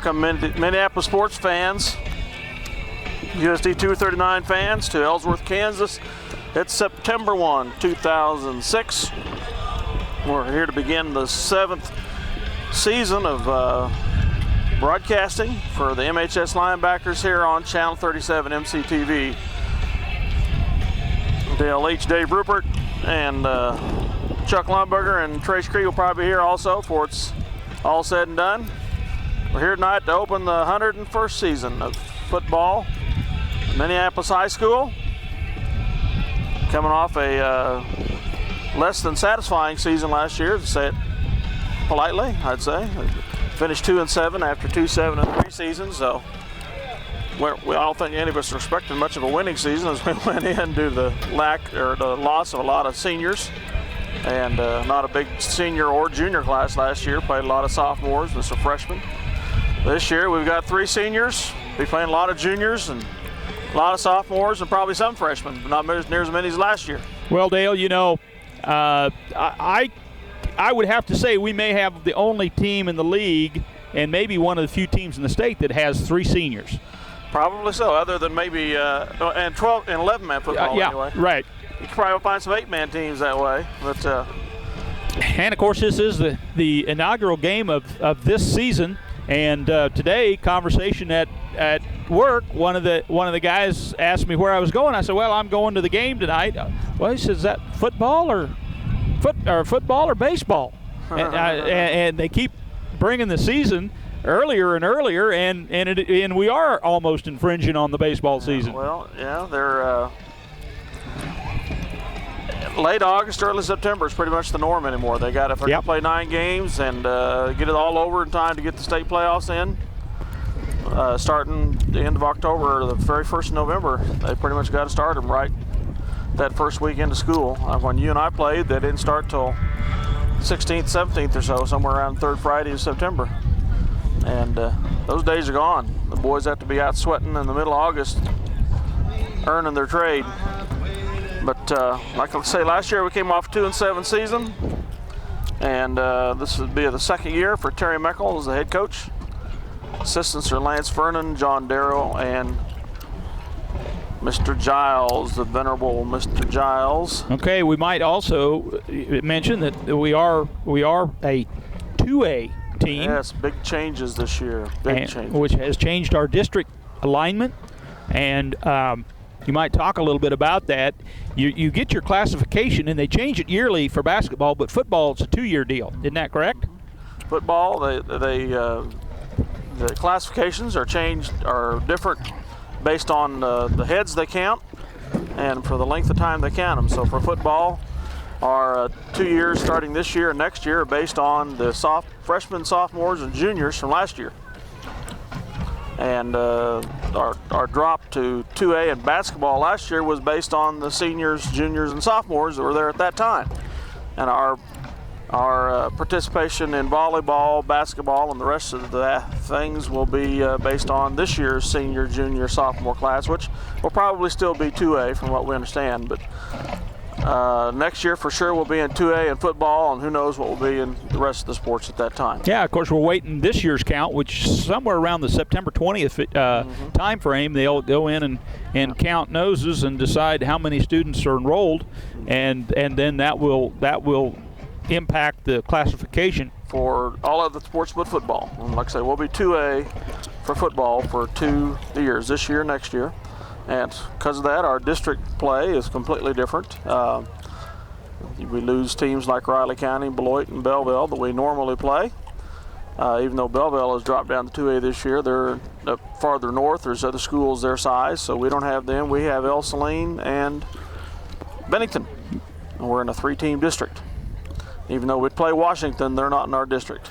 welcome Minneapolis sports fans, USD 239 fans to Ellsworth, Kansas. It's September 1, 2006. We're here to begin the 7th season of broadcasting for the MHS linebackers here on Channel 37 MCTV. Dale H., Dave Rupert, and Chuck Lumberger and Trace Cree will probably be here also before it's all said and done. We're here tonight to open the 101st season of football at Minneapolis High School. Coming off a less than satisfying season last year, to say it politely, I'd say. Finished 2-7 after 2-7-3 seasons, so I don't think any of us were expecting much of a winning season as we went in due to the loss of a lot of seniors. And not a big senior or junior class last year. Played a lot of sophomores and some freshmen. This year we've got 3 seniors. We're playing a lot of juniors and a lot of sophomores and probably some freshmen, but not near as many as last year. Well, Dale, you know, I would have to say we may have the only team in the league and maybe one of the few teams in the state that has 3 seniors. Probably so, other than maybe and 12 and 11-man football anyway. Right. You can probably find some 8-man teams that way, but. And of course, this is the inaugural game of this season. And today, conversation at work, one of the guys asked me where I was going. I said, "Well, I'm going to the game tonight." Well, he says, "Is that football or baseball?" and they keep bringing the season earlier and earlier, and we are almost infringing on the baseball season. Well, yeah, they're late August, early September is pretty much the norm anymore. They got to play 9 games and get it all over in time to get the state playoffs in. Starting the end of October or the very 1st of November, they pretty much got to start them right that first weekend of school. When you and I played, they didn't start till 16th, 17th or so, somewhere around the 3rd Friday of September. And those days are gone. The boys have to be out sweating in the middle of August, earning their trade. But like I say, last year we came off a 2-7 season, and this would be the 2nd year for Terry Meckel as the head coach. Assistants are Lance Vernon, John Darrow, and Mr. Giles, the venerable Mr. Giles. Okay, we might also mention that we are a 2A team. Yes, big changes this year, changes. Which has changed our district alignment, and you might talk a little bit about that. You get your classification, and they change it yearly for basketball, but football, it's a 2-year deal. Isn't that correct? Football, the classifications are different based on the heads they count and for the length of time they count them. So for football, our 2 years starting this year and next year are based on the freshmen, sophomores, and juniors from last year. And our drop to 2A in basketball last year was based on the seniors, juniors, and sophomores that were there at that time. And our participation in volleyball, basketball, and the rest of the things will be based on this year's senior, junior, sophomore class, which will probably still be 2A from what we understand. But next year for sure we'll be in 2A in football, and who knows what will be in the rest of the sports at that time. Yeah, of course we're waiting this year's count, which somewhere around the September 20th time frame, they'll go in and count noses and decide how many students are enrolled, and then that will impact the classification for all of the sports but football. And like I say, we'll be 2A for football for 2 years, this year, next year. And because of that, our district play is completely different. We lose teams like Riley County, Beloit, and Belleville that we normally play. Even though Belleville has dropped down to 2A this year, they're up farther north. There's other schools their size, so we don't have them. We have El Saline and Bennington. And we're in a 3-team district. Even though we play Washington, they're not in our district.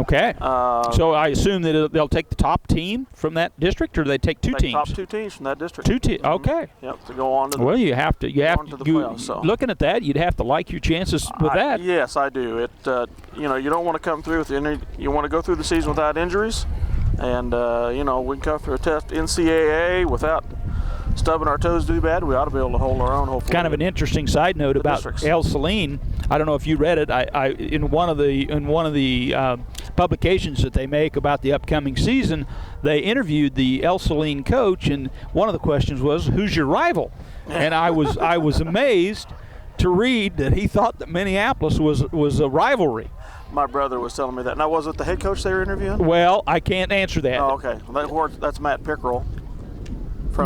Okay. So I assume that they'll take the top team from that district, or they take 2 teams? Top 2 teams from that district. 2 teams. Okay. Yep. To go on to the. Well, you have to playoffs, so. Looking at that, you'd have to like your chances with that. Yes, I do. It you don't want to come through with you want to go through the season without injuries, and we can come through a tough NCAA without stubbing our toes too bad. We ought to be able to hold our own, hopefully. Kind of an interesting side note about El Saline. I don't know if you read it. I in one of the publications that they make about the upcoming season, they interviewed the Ellsworth coach, and one of the questions was, "Who's your rival?" And I was amazed to read that he thought that Minneapolis was a rivalry. My brother was telling me that. Now, was it the head coach they were interviewing? Well, I can't answer that. Oh, okay. Well, that's Matt Pickerel.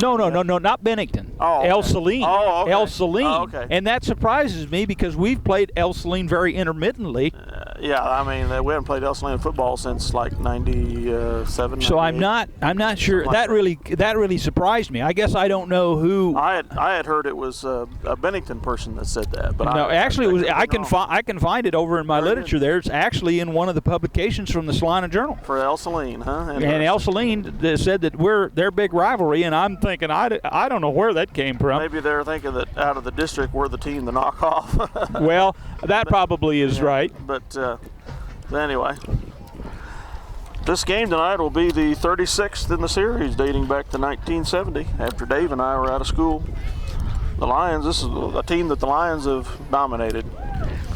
No, not Bennington. Oh, okay. Ellsworth. Oh, okay. Ellsworth. Oh, okay. And that surprises me because we've played Ellsworth very intermittently. Yeah, I mean, we haven't played Ellsworth football since like 97. So I'm not sure. That really surprised me. I guess I don't know who. I had heard it was a Bennington person that said that, but no, actually, it was. I can find it over in my Very literature. good. There, it's actually in one of the publications from the Salina Journal. For Ellsworth, huh? And Ellsworth said that we're their big rivalry, and I'm thinking I don't know where that came from. Maybe they're thinking that out of the district we're the team to knock off. Well, that probably is right. But anyway, this game tonight will be the 36th in the series, dating back to 1970. After Dave and I were out of school, the Lions. This is a team that the Lions have dominated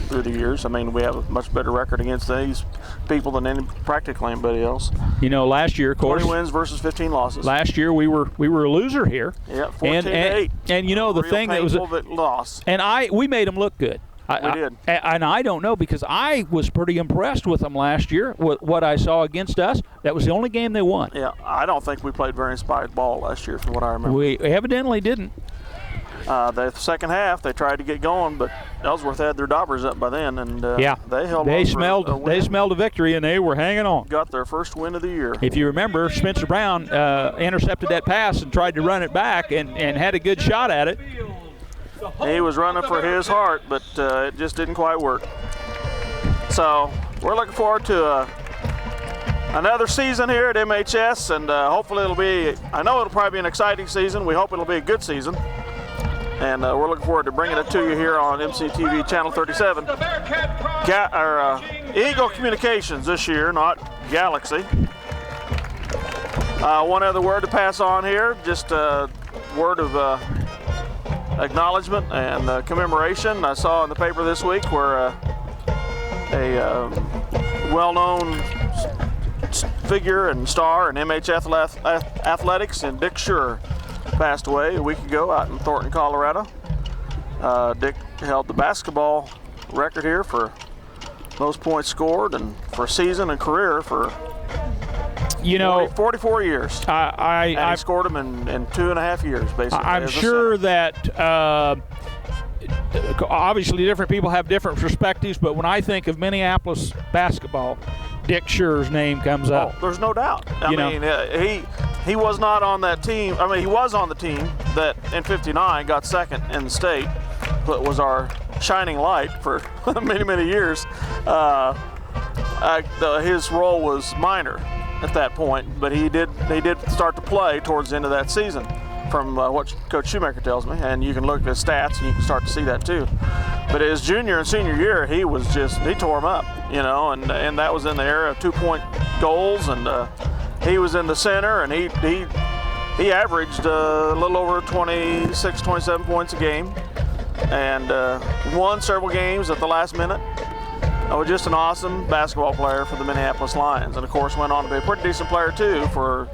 through the years. I mean, we have a much better record against these people than practically anybody else. You know, last year, of course, 20 wins versus 15 losses. Last year we were a loser here. Yeah, 14-8. And you know the Real thing that was loss. And we made them look good. We did. And I don't know, because I was pretty impressed with them last year, what I saw against us. That was the only game they won. Yeah, I don't think we played very inspired ball last year from what I remember. We evidently didn't. The second half, they tried to get going, but Ellsworth had their daubers up by then, and they held on smelled for a win. They smelled a victory, and they were hanging on. Got their first win of the year. If you remember, Spencer Brown intercepted that pass and tried to run it back and had a good shot at it. He was running for his heart, but it just didn't quite work. So we're looking forward to another season here at MHS, and hopefully I know it'll probably be an exciting season. We hope it'll be a good season. And we're looking forward to bringing it to you here on MCTV Channel 37. Eagle Communications this year, not Galaxy. One other word to pass on here, just a word of acknowledgement and commemoration. I saw in the paper this week where a well-known figure and star in MH athletics, and Dick Schur, passed away a week ago out in Thornton, Colorado. Dick held the basketball record here for most points scored and for season and career for 44 years. He scored them in 2.5 years, basically. I'm sure that obviously different people have different perspectives, but when I think of Minneapolis basketball, Dick Schur's name comes up. Oh, there's no doubt. I mean, he was not on that team. I mean, he was on the team that in '59 got second in the state, but was our shining light for many, many years. His role was minor at that point, but he did start to play towards the end of that season, from what Coach Shoemaker tells me, and you can look at his stats and you can start to see that too. But his junior and senior year, he tore him up, and that was in the era of 2-point goals, and he was in the center, and he averaged a little over 26, 27 points a game, and won several games at the last minute. Was just an awesome basketball player for the Minneapolis Lions, and of course went on to be a pretty decent player too for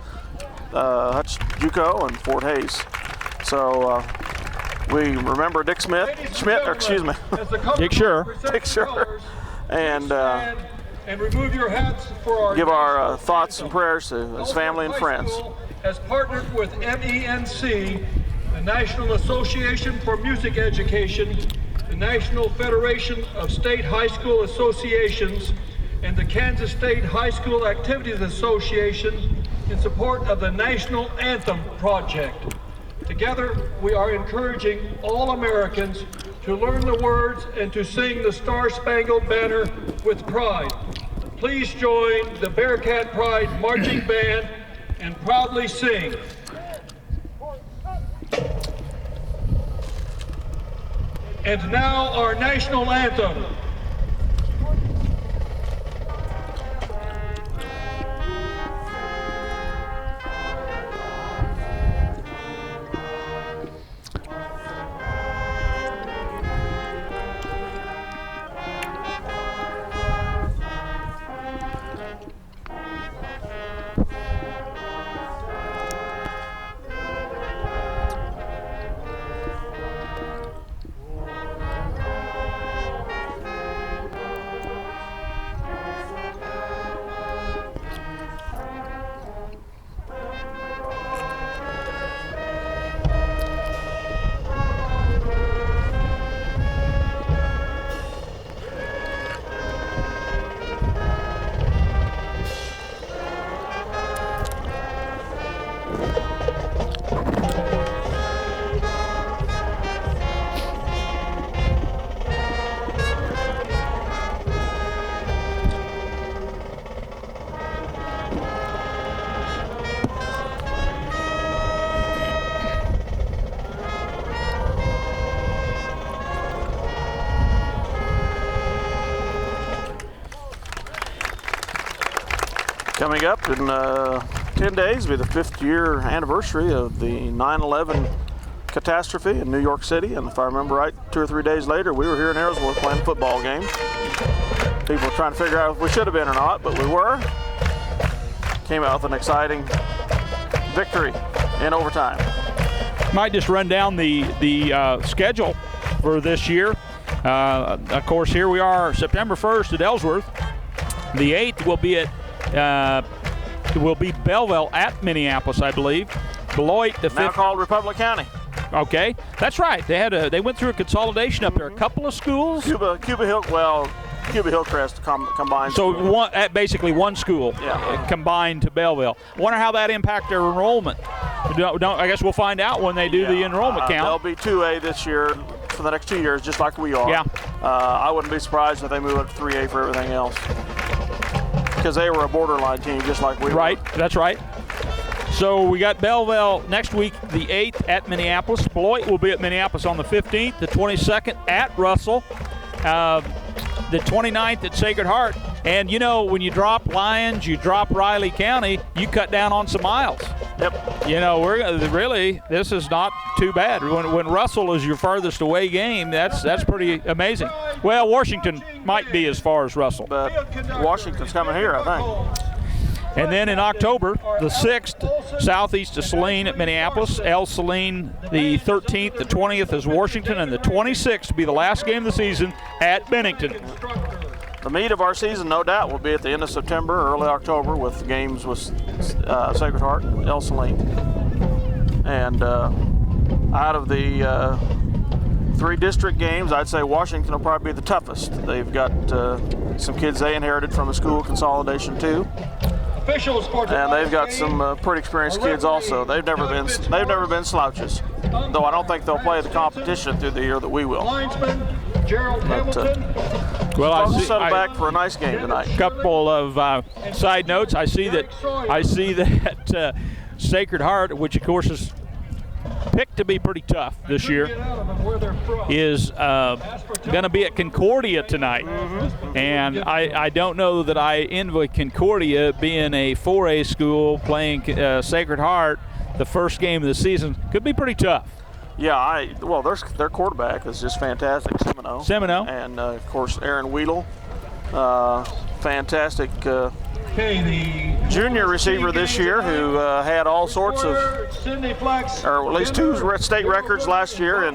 Hutch JUCO and Fort Hays. So we remember Dick Schmidt, Dick Schur, and remove your hats for our give our thoughts and prayers to his family and friends. Has partnered with NENC, the National Association for Music Education, the National Federation of State High School Associations, and the Kansas State High School Activities Association in support of the National Anthem Project. Together, we are encouraging all Americans to learn the words and to sing the Star-Spangled Banner with pride. Please join the Bearcat Pride Marching Band and proudly sing. And now our national anthem. Coming up in 10 days will be the 5th year anniversary of the 9/11 catastrophe in New York City. And if I remember right, 2 or 3 days later, we were here in Ellsworth playing a football game. People were trying to figure out if we should have been or not, but we were. Came out with an exciting victory in overtime. Might just run down the schedule for this year. Of course, here we are, September 1st at Ellsworth. The 8th will be Belleville at Minneapolis, I believe. Beloit, the 5th. Now called Republic County. Okay, that's right. They went through a consolidation up there. A couple of schools. Cuba Hillcrest combined. So basically one school combined to Belleville. Wonder how that impacts their enrollment. I guess we'll find out when they do the enrollment count. They'll be 2A this year for the next 2 years, just like we are. Yeah. I wouldn't be surprised if they move up to 3A for everything else, because they were a borderline team just like we were. Right, that's right. So we got Belleville next week, the 8th at Minneapolis. Beloit will be at Minneapolis on the 15th, the 22nd at Russell, the 29th at Sacred Heart. And you know, when you drop Lyons, you drop Riley County, you cut down on some miles. Yep. You know, this is not too bad. When Russell is your farthest away game, that's pretty amazing. Well, Washington might be as far as Russell. But Washington's coming here, I think. And then in October, the 6th, southeast of Saline at Minneapolis. El Saline, the 13th, the 20th is Washington, and the 26th will be the last game of the season at Bennington. The meat of our season, no doubt, will be at the end of September, early October, with games with Sacred Heart and El Saline. And out of the 3 district games, I'd say Washington will probably be the toughest. They've got some kids they inherited from a school consolidation too. And they've got some pretty experienced kids also. They've never been slouches, though I don't think they'll play the competition through the year that we will. But well, settle back for a nice game tonight. Couple of side notes. I see that Sacred Heart, which of course is picked to be pretty tough this year, is going to be at Concordia tonight. And I don't know that I envy Concordia being a 4A school playing Sacred Heart. The first game of the season could be pretty tough. Yeah, their quarterback is just fantastic, Semino. And of course Aaron Weedle, fantastic junior receiver this year, who had all sorts of, or at least 2 state records last year in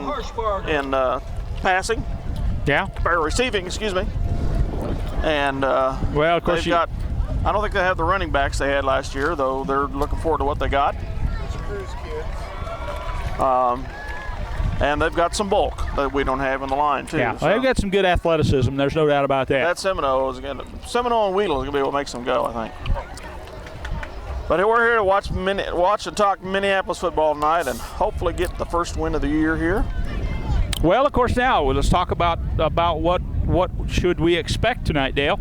passing. Yeah. Or receiving, excuse me. And well, of course I don't think they have the running backs they had last year, though they're looking forward to what they got. And they've got some bulk that we don't have in the line too. Yeah, so. They've got some good athleticism. There's no doubt about that. That Semino and Weedle is going to be what makes them go, I think. But we're here to watch and talk Minneapolis football tonight, and hopefully get the first win of the year here. Well, of course, now let's talk about what should we expect tonight, Dale.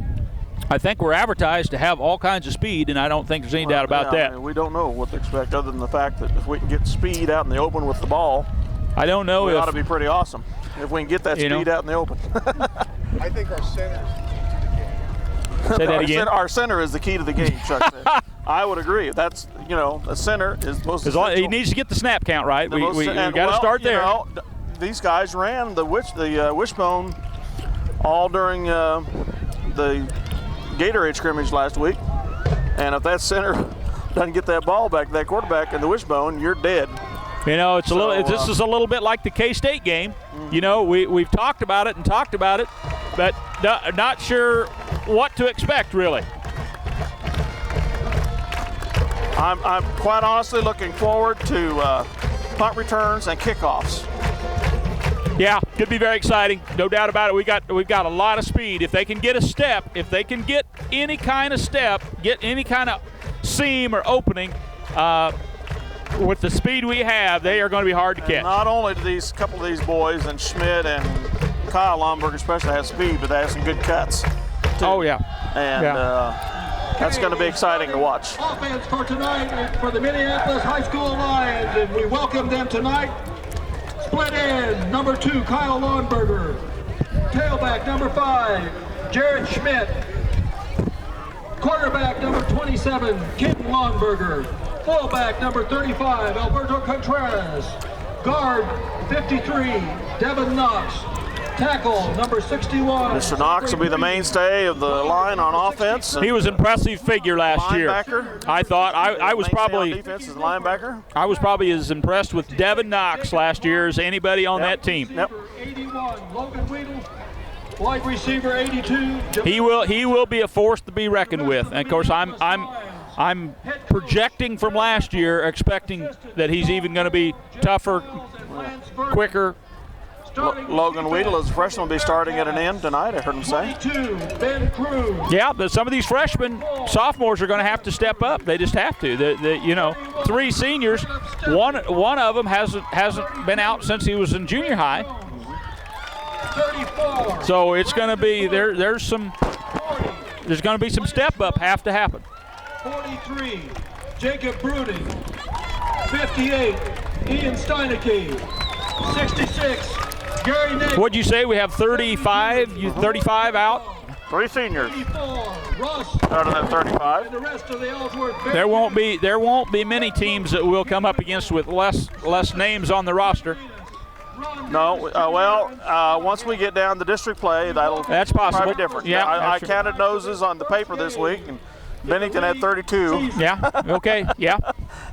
I think we're advertised to have all kinds of speed, and I don't think there's any doubt about that. I mean, we don't know what to expect, other than the fact that if we can get speed out in the open with the ball, I don't know it ought to be pretty awesome if we can get that speed out in the open. I think our center. Say that again. Our center is the key to the game, Chuck said. I would agree. That's, the center is the most essential. He needs to get the snap count right. We got to start there. These guys ran the wishbone all during the Gatorade scrimmage last week, and if that center doesn't get that ball back to that quarterback in the wishbone, you're dead. This is a little bit like the K-State game. We've talked about it, but not sure what to expect, really. I'm quite honestly looking forward to punt returns and kickoffs. Yeah, could be very exciting, no doubt about it. We've got a lot of speed. If they can get a step, if they can get any kind of step, get any kind of seam or opening, with the speed we have, they are going to be hard to catch. Not only do these couple of these boys, and Schmidt and Kyle Lomberg especially, have speed, but they have some good cuts too. Oh yeah, and that's going to be exciting to watch. Offense for tonight for the Minneapolis High School Lions, and we welcome them tonight. Split end, number 2, Kyle Lomberger. Tailback, number 5, Jared Schmidt. Quarterback number 27, Kenton Longberger. Fullback number 35, Alberto Contreras. Guard 53, Devin Knox. Tackle number 61. Mr. Knox will be the mainstay of the line on offense. He was an impressive figure last year. Linebacker. I thought I was Mainstay on probably defense is linebacker. I was probably as impressed with Devin Knox last year as anybody on that team. Yep. 81, Logan Weedle. Wide receiver 82. He will be a force to be reckoned with. And of course, I'm projecting from last year, expecting that he's even going to be tougher, quicker. Logan Weedle as a freshman will be starting at an end tonight, I heard him say. 22, Ben Cruz. Yeah, but some of these freshmen, sophomores are going to have to step up. They just have to. You know, 3 seniors, one of them hasn't been out since he was in junior high. 34. So it's going to be there's going to be some step up have to happen. 43, Jacob Brooding. 58, Ian Steineke. 66, Gary Nate. What'd you say? We have 35? 35 out? 3 seniors 84, Russ. out of that 35. And the rest of the Ellsworth. There won't be many teams that we'll come up against with less names on the roster. No, once we get down to district play, That's possible. probably different. Yeah, I that's counted noses on the paper this week, and Bennington had 32. Yeah. Okay. Yeah.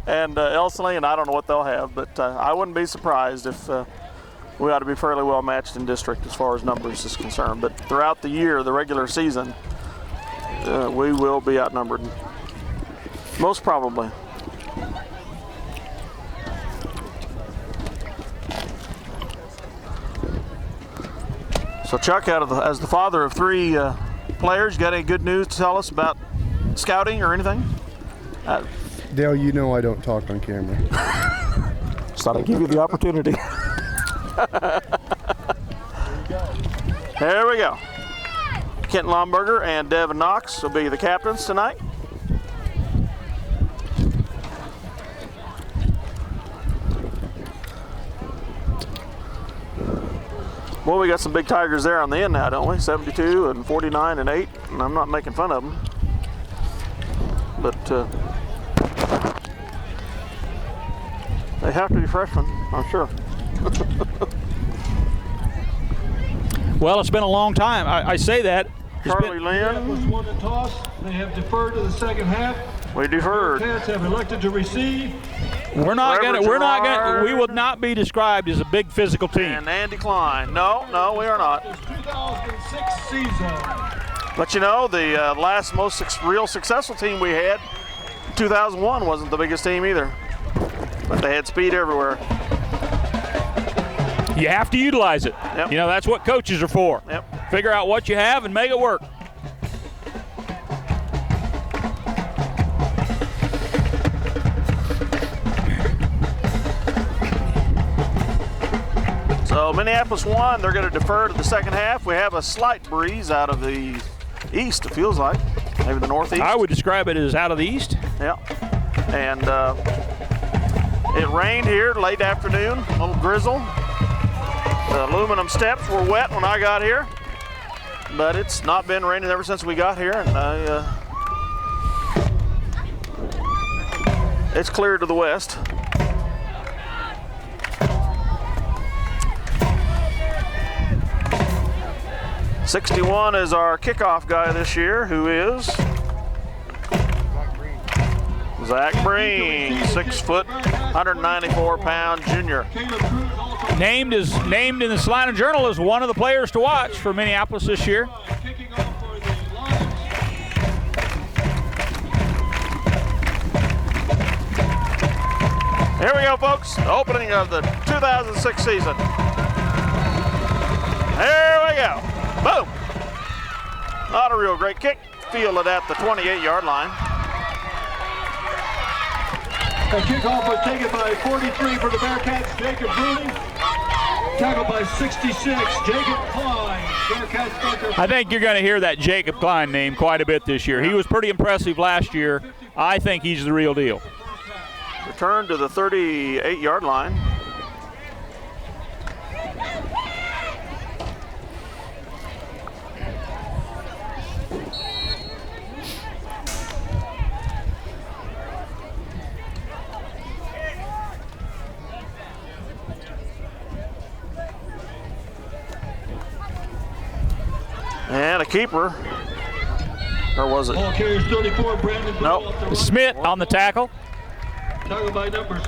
And Elsley, I don't know what they'll have, but I wouldn't be surprised if we ought to be fairly well matched in district as far as numbers is concerned. But throughout the year, the regular season, we will be outnumbered, most probably. So Chuck, as the father of 3 players, you got any good news to tell us about scouting or anything? Dale, you know I don't talk on camera. Just thought I'd give you the opportunity. There we go. Kenton Lomberger and Devin Knox will be the captains tonight. Well, we got some big Tigers there on the end now, don't we? 72 and 49 and 8, and I'm not making fun of them. But they have to be freshmen, I'm sure. Well, it's been a long time. I say that. Charlie Lynn. Was won the toss. They have deferred to the second half. We deferred. Cats have elected to receive. We will not be described as a big physical team. And Andy Klein. No, we are not. 2006 season. But you know, the last most real successful team we had, 2001, wasn't the biggest team either. But they had speed everywhere. You have to utilize it. Yep. You know, that's what coaches are for. Yep. Figure out what you have and make it work. So Minneapolis won. They're going to defer to the second half. We have a slight breeze out of the east, it feels like. Maybe the northeast. I would describe it as out of the east. Yeah. And it rained here late afternoon, a little drizzle. The aluminum steps were wet when I got here, but it's not been raining ever since we got here, and it's clear to the west. '61 is our kickoff guy this year, who is Zach Breen, 6 foot, 194-pound junior. Named in the Salina Journal as one of the players to watch for Minneapolis this year. Here we go, folks. The opening of the 2006 season. There we go. Boom. Not a real great kick. Fielded at the 28-yard line. The kickoff was taken by 43 for the Bearcats, Jacob Bruni. Tackled by 66, Jacob Klein. Bearcats bunker. I think you're going to hear that Jacob Klein name quite a bit this year. He was pretty impressive last year. I think he's the real deal. Return to the 38-yard line. keeper. Or was it? Ball carries 34, Brandon Blue Nope. off the right. Smith on the tackle. Tackle by numbers.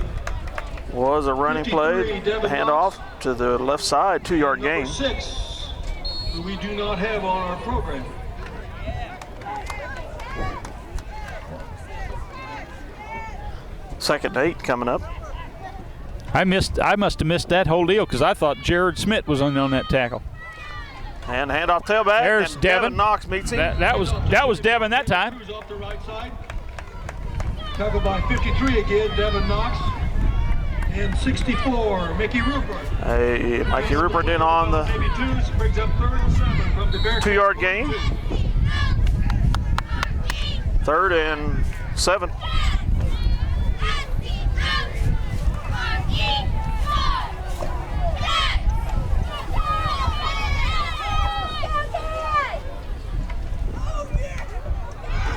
Was a running play. 53, Devin Handoff to the left side, 2-yard gain. Number 6, who we do not have on our program. Second and 8 coming up. I must have missed that whole deal because I thought Jared Smith was on that tackle. And handoff tailback. There's and Devin. Knox meets him. That was Devin that time. Cruz off the right side. Tackle by 53 again, Devin Knox. And 64, Mickey Rupert. Hey, Mikey Rupert in on the Maybe 2, so brings up 3rd and 7 from the Bearcats. 2-yard gain. 3rd and 7.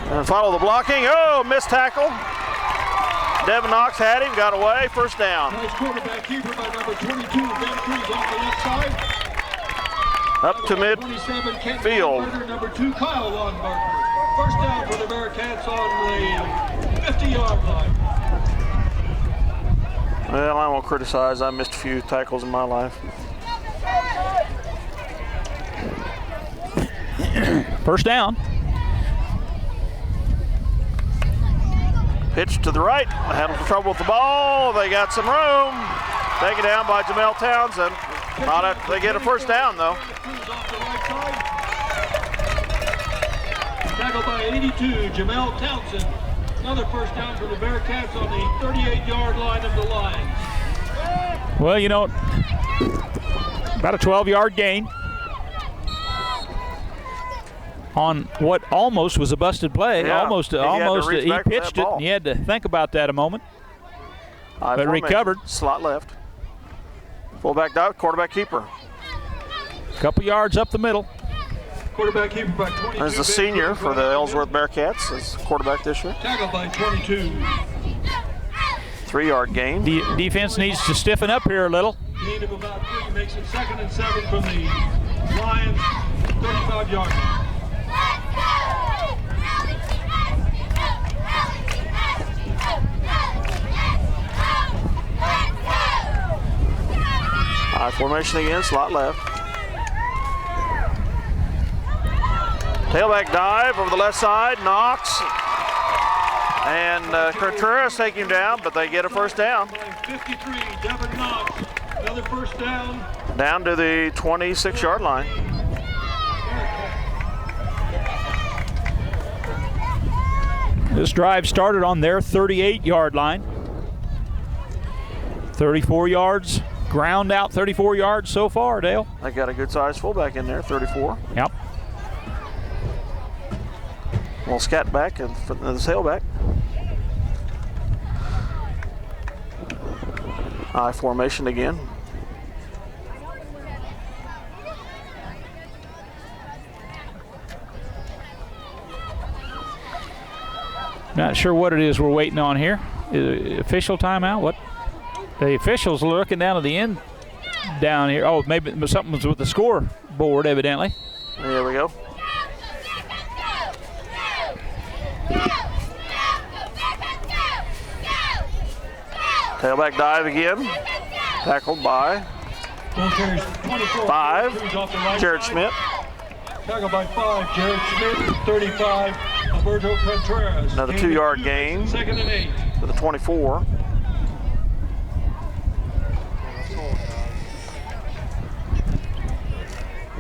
And follow the blocking. Oh, missed tackle. Devin Knox had him, got away, first down. Nice quarterback keeper by number 22, Ben Cruz off the left side. Up to 27, Kent midfield. Longbarger, number 2, Kyle Longbarger. First down for the Bearcats on the 50-yard line. Well, I won't criticize. I missed a few tackles in my life. First down. Pitch to the right. Had some trouble with the ball. They got some room. Taken down by Jamel Townsend. Not after they get a first down, though. Cruz off the right side. Tackled by 82, Jamel Townsend. Another first down for the Bearcats on the 38-yard line of the Lions. Well, you know, about a 12-yard gain on what almost was a busted play. Yeah, Almost he pitched it, and you had to think about that a moment. High But formation. recovered. Slot left. Fullback dive, quarterback keeper. Couple yards up the middle. Quarterback keeper by 22. There's the Ben senior Cruz for right the up the Ellsworth middle. Bearcats as quarterback this year. Tackled by 22. 3-yard gain. The defense needs to stiffen up here a little. Gain of about 3 makes it 2nd and 7 from the Lions, 35-yard line. High formation again, slot left. Tailback dive over the left side, Knox. And Contreras take him down, but they get a first down. 53, Devin Knox, another first down. Down to the 26-yard line. This drive started on their 38-yard line. 34 yards, ground out 34 yards so far, Dale. They got a good-sized fullback in there, 34. Yep. Little scat back and the tailback. High formation again. Not sure what it is we're waiting on here. Official timeout? What? The officials are looking down at the end down here. Oh, maybe something was with the scoreboard, evidently. There we go. Tailback dive again. Tackled by Ball carries 24. 5, Cruz off the right Jared side. Schmidt. Tackled by 5, Jared Schmidt, 35, Alberto Contreras. Another Gain of 2-yard 2, gain. makes it 2nd and 8. To the 24.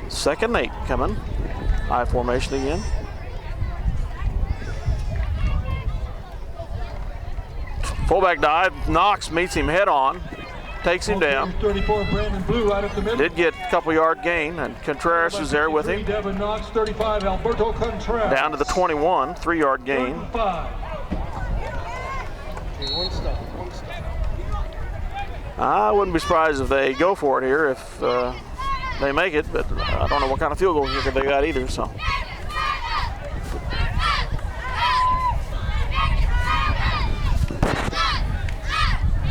Second and 8 coming. High formation again. Fullback dive. Knox meets him head on. Takes him Ball down. carries 34, Brandon Blue right up the middle. Did get a couple-yard gain, and Contreras is there with him. Devin Knox, 35, Alberto Contreras. Down to the 21, 3-yard gain. 5. I wouldn't be surprised if they go for it here if they make it, but I don't know what kind of field goal kicker they got either. So.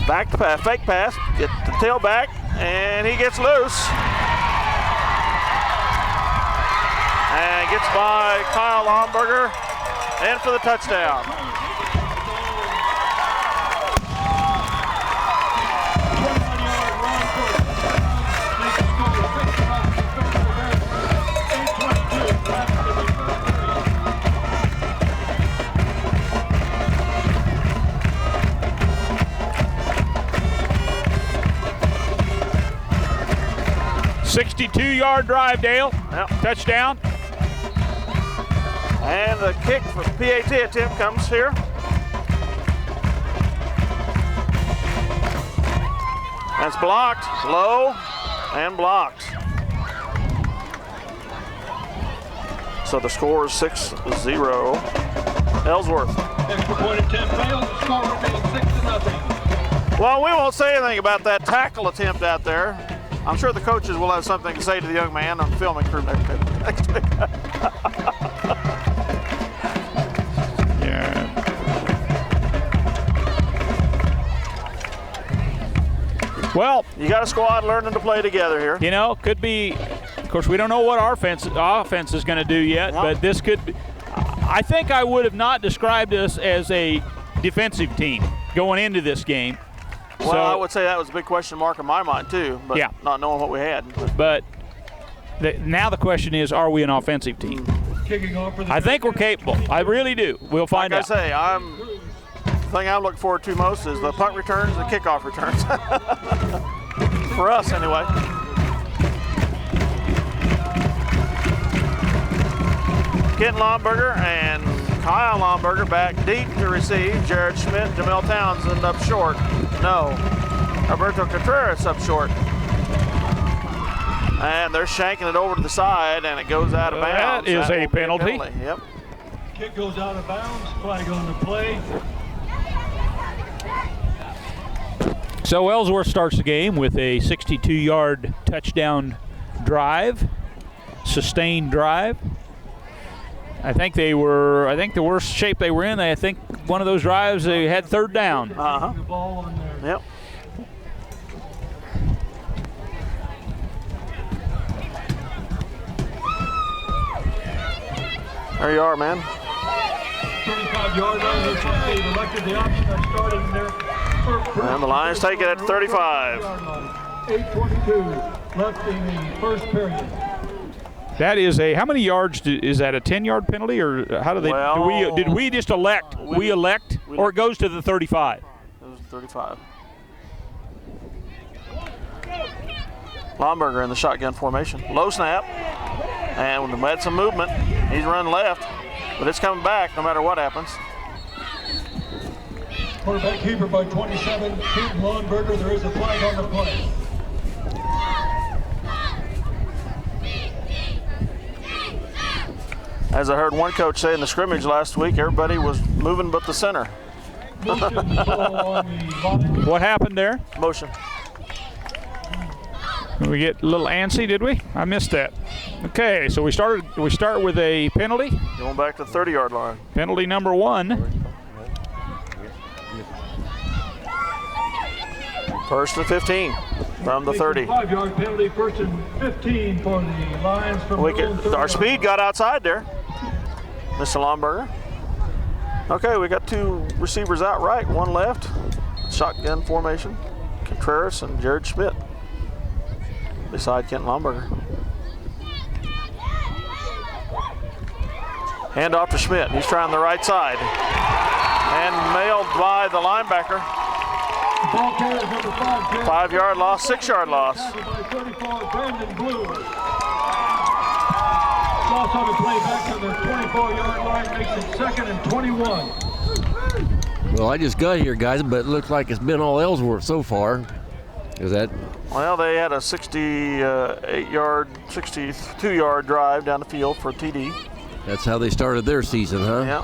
Back to pass, fake pass, get the tailback, and he gets loose. And gets by Kyle Lomberger in for the touchdown. .62-yard drive, Dale. Yep. Touchdown. And the kick for PAT attempt comes here. That's blocked, low, and blocked. So the score is 6-0. Ellsworth. Extra point attempt failed. The score remains 6-0. Well, we won't say anything about that tackle attempt out there. I'm sure the coaches will have something to say to the young man on the filming crew next week. Yeah. Well, You got a squad learning to play together here. you know, could be. Of course, we don't know what our offense is going to do yet, Yep. but this could be. I think I would have not described us as a defensive team going into this game. Well, So- I would say that was a big question mark in my mind too, but Yeah. not knowing what we had. But now the question is, are we an offensive team? Kicking off for the I think we're capable. I really do. We'll find Like out. I say, the thing I'm looking forward to most is the punt returns and the kickoff returns. For us, anyway. Kent Lomberger and Kyle Lomberger back deep to receive. Jared Schmidt, Jamel Townsend up short. No. Alberto Contreras up short. And they're shanking it over to the side, and it goes out of bounds. That is a will be penalty. Yep. kick goes out of bounds. Flag on the play. So Ellsworth starts the game with a 62-yard touchdown drive, sustained drive. I think the worst shape they were in, I think one of those drives they had third down. Uh-huh. The ball on there. Yep. There you are, man. 35-yard line. Looks like they've elected the option of starting their first. And the Lions take it at 35. 8:22 left in the first period. That is how many yards is that, a 10-yard penalty, or how do they? Well, did we just elect? We elect, or it goes to the 35? It was 35. Lomberger in the shotgun formation. Low snap. And when had some movement, he's run left, but it's coming back no matter what happens. Quarterback keeper by 27, Pete Lomberger. There is a flag on the play. As I heard one coach say in the scrimmage last week, everybody was moving but the center. Motion ball on the line. What happened there? Motion. Did we get a little antsy, did we? I missed that. Okay, so we start with a penalty. Going back to the 30-yard line. Penalty number 1. First and 15 from the 30. 5-yard penalty, first and 15 for the Lions from their own 30-yard Our speed line. got outside there, Mr. Lomberger. Okay, we got two receivers out right, one left. Shotgun formation. Contreras and Jared Schmidt beside Kent Lomberger. Hand off to Schmidt. He's trying the right side. And mailed by the linebacker. Ball carrier is number 5. 5-yard loss, 6-yard loss. Tackled by 34, Brandon Blue. Loss on the play back to the 24-yard line, makes it 2nd and 21. Well, I just got here, guys, but it looks like it's been all Ellsworth so far. Is that? Well, they had a 62-yard drive down the field for TD. That's how they started their season, huh? Yeah,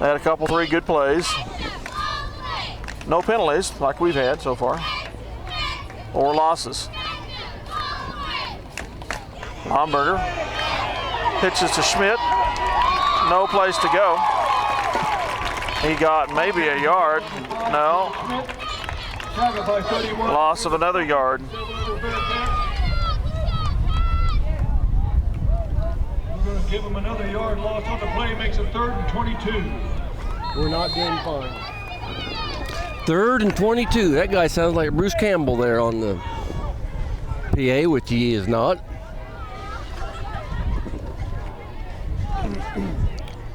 They had a couple, 3 good plays. No penalties like we've had so far, or losses. Lomberger pitches to Schmidt. No place to go. He got maybe a yard. No. Tackled by 31. Loss of another yard. give him another yard loss on the play, makes it 3rd and 22. We're not doing fine. 3rd and 22. That guy sounds like Bruce Campbell there on the PA, which he is not.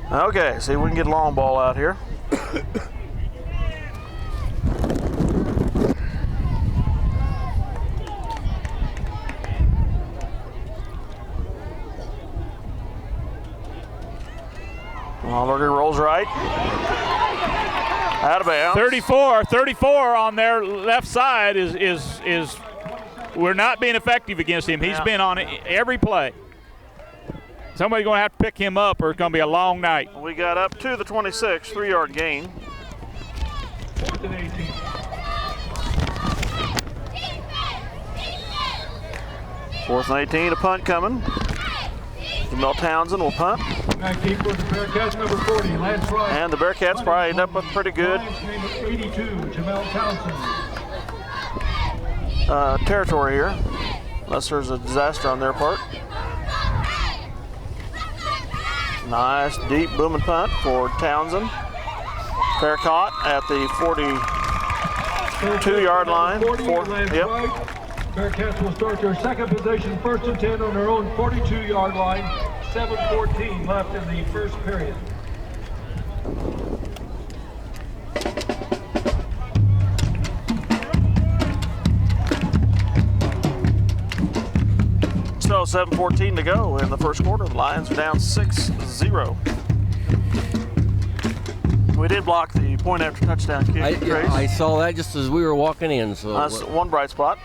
Okay, see if we can get a long ball out here. Longberger rolls right. Out of bounds. 34 on their left side is we're not being effective against him. He's been on every play. Somebody's going to have to pick him up or it's going to be a long night. We got up to the 26, 3-yard gain. 4th and 18. 4th and 18, a punt coming. Jamel Townsend will punt. Back deep with the Bearcats, number 40, Lance Wright. And the Bearcats probably end up with pretty good Lions, number 82, Jamel Townsend. territory here, unless there's a disaster on their part. Nice deep booming punt for Townsend. Fair caught at the 42-yard line. Bearcats will start their second possession, 1st and 10 on their own 42-yard line. 7:14 left in the first period. So 7:14 to go in the first quarter. The Lions are down 6-0. We did block the point after touchdown kick. I saw that just as we were walking in. So that's one bright spot.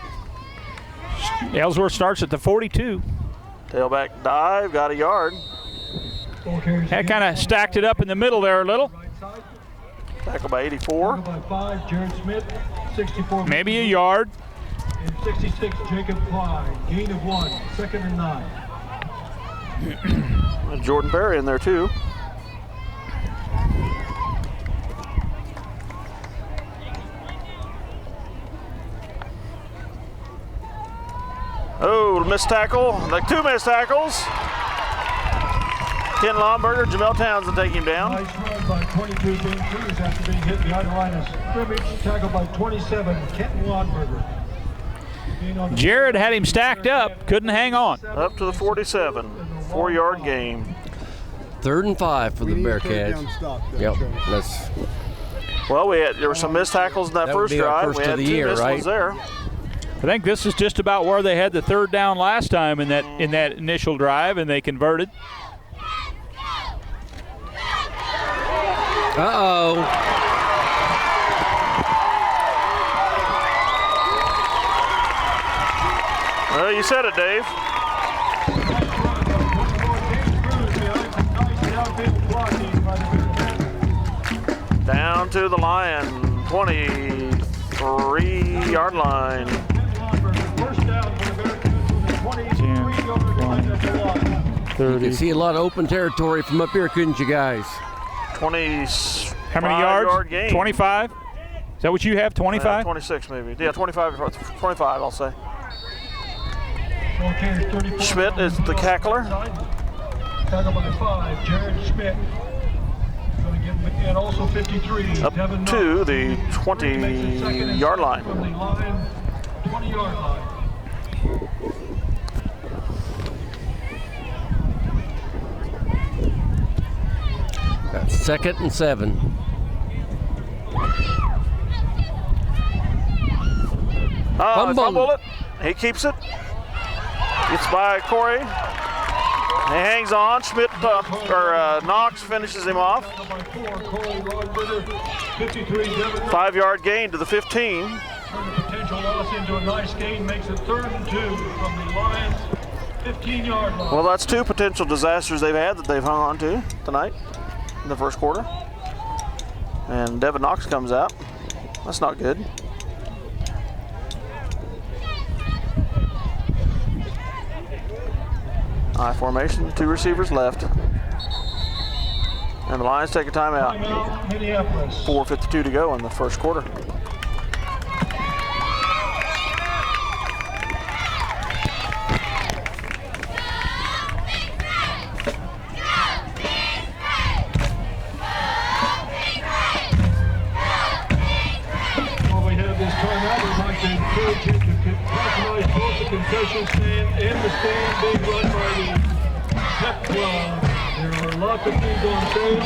Ellsworth starts at the 42. Tailback dive, got a yard. That kind of stacked it up in the middle there a little. Tackled by 84. By 5, Jared Smith, 64. Maybe a yard. And 66, Jacob Klein. Gain of 1, 2nd and 9. Jordan Perry in there too. Oh, missed tackle, like 2 missed tackles. Ken Lomberger, Jamel Townsend taking him down. Nice run by 22 Dean Cruz after being hit behind the line of scrimmage. Tackled by 27, Kenton Lomberger. Jared had him stacked up, couldn't hang on. Up to the 47, 4-yard gain. 3rd and 5 for the Bearcats. Yep, that's. Well, there were some missed tackles in that first drive. First we had of the 2 year, missed right? ones there. I think this is just about where they had the 3rd down last time in that initial drive, and they converted. Uh-oh. Well, you said it, Dave. Down to the Lion, 23-yard line. You can see a lot of open territory from up here, couldn't you guys? 20. How many yards? Yard gain. 25? Is that what you have, 25? 26 maybe. Yeah, 25, I'll say. Schmidt is the cackler. Tackled by 5, Jared Schmidt. And also 53, up Devin to Knox. the 20-yard line. From the line, 20-yard line. That's 2nd and 7. Fumble it. He keeps it. Gets by Corey. He hangs on. Schmidt Knox finishes him off. 5-yard gain to the 15. Potential loss into a nice gain makes it 3rd and 2 from the Lions' 15-yard line. Well, that's 2 potential disasters they've had that they've hung on to tonight in the first quarter. And Devin Knox comes out. That's not good. I formation, 2 receivers left. And the Lions take a timeout. Minneapolis. 4:52 to go in the first quarter. concession stand and the stand being run by the Pep Club. There are lots of things on sale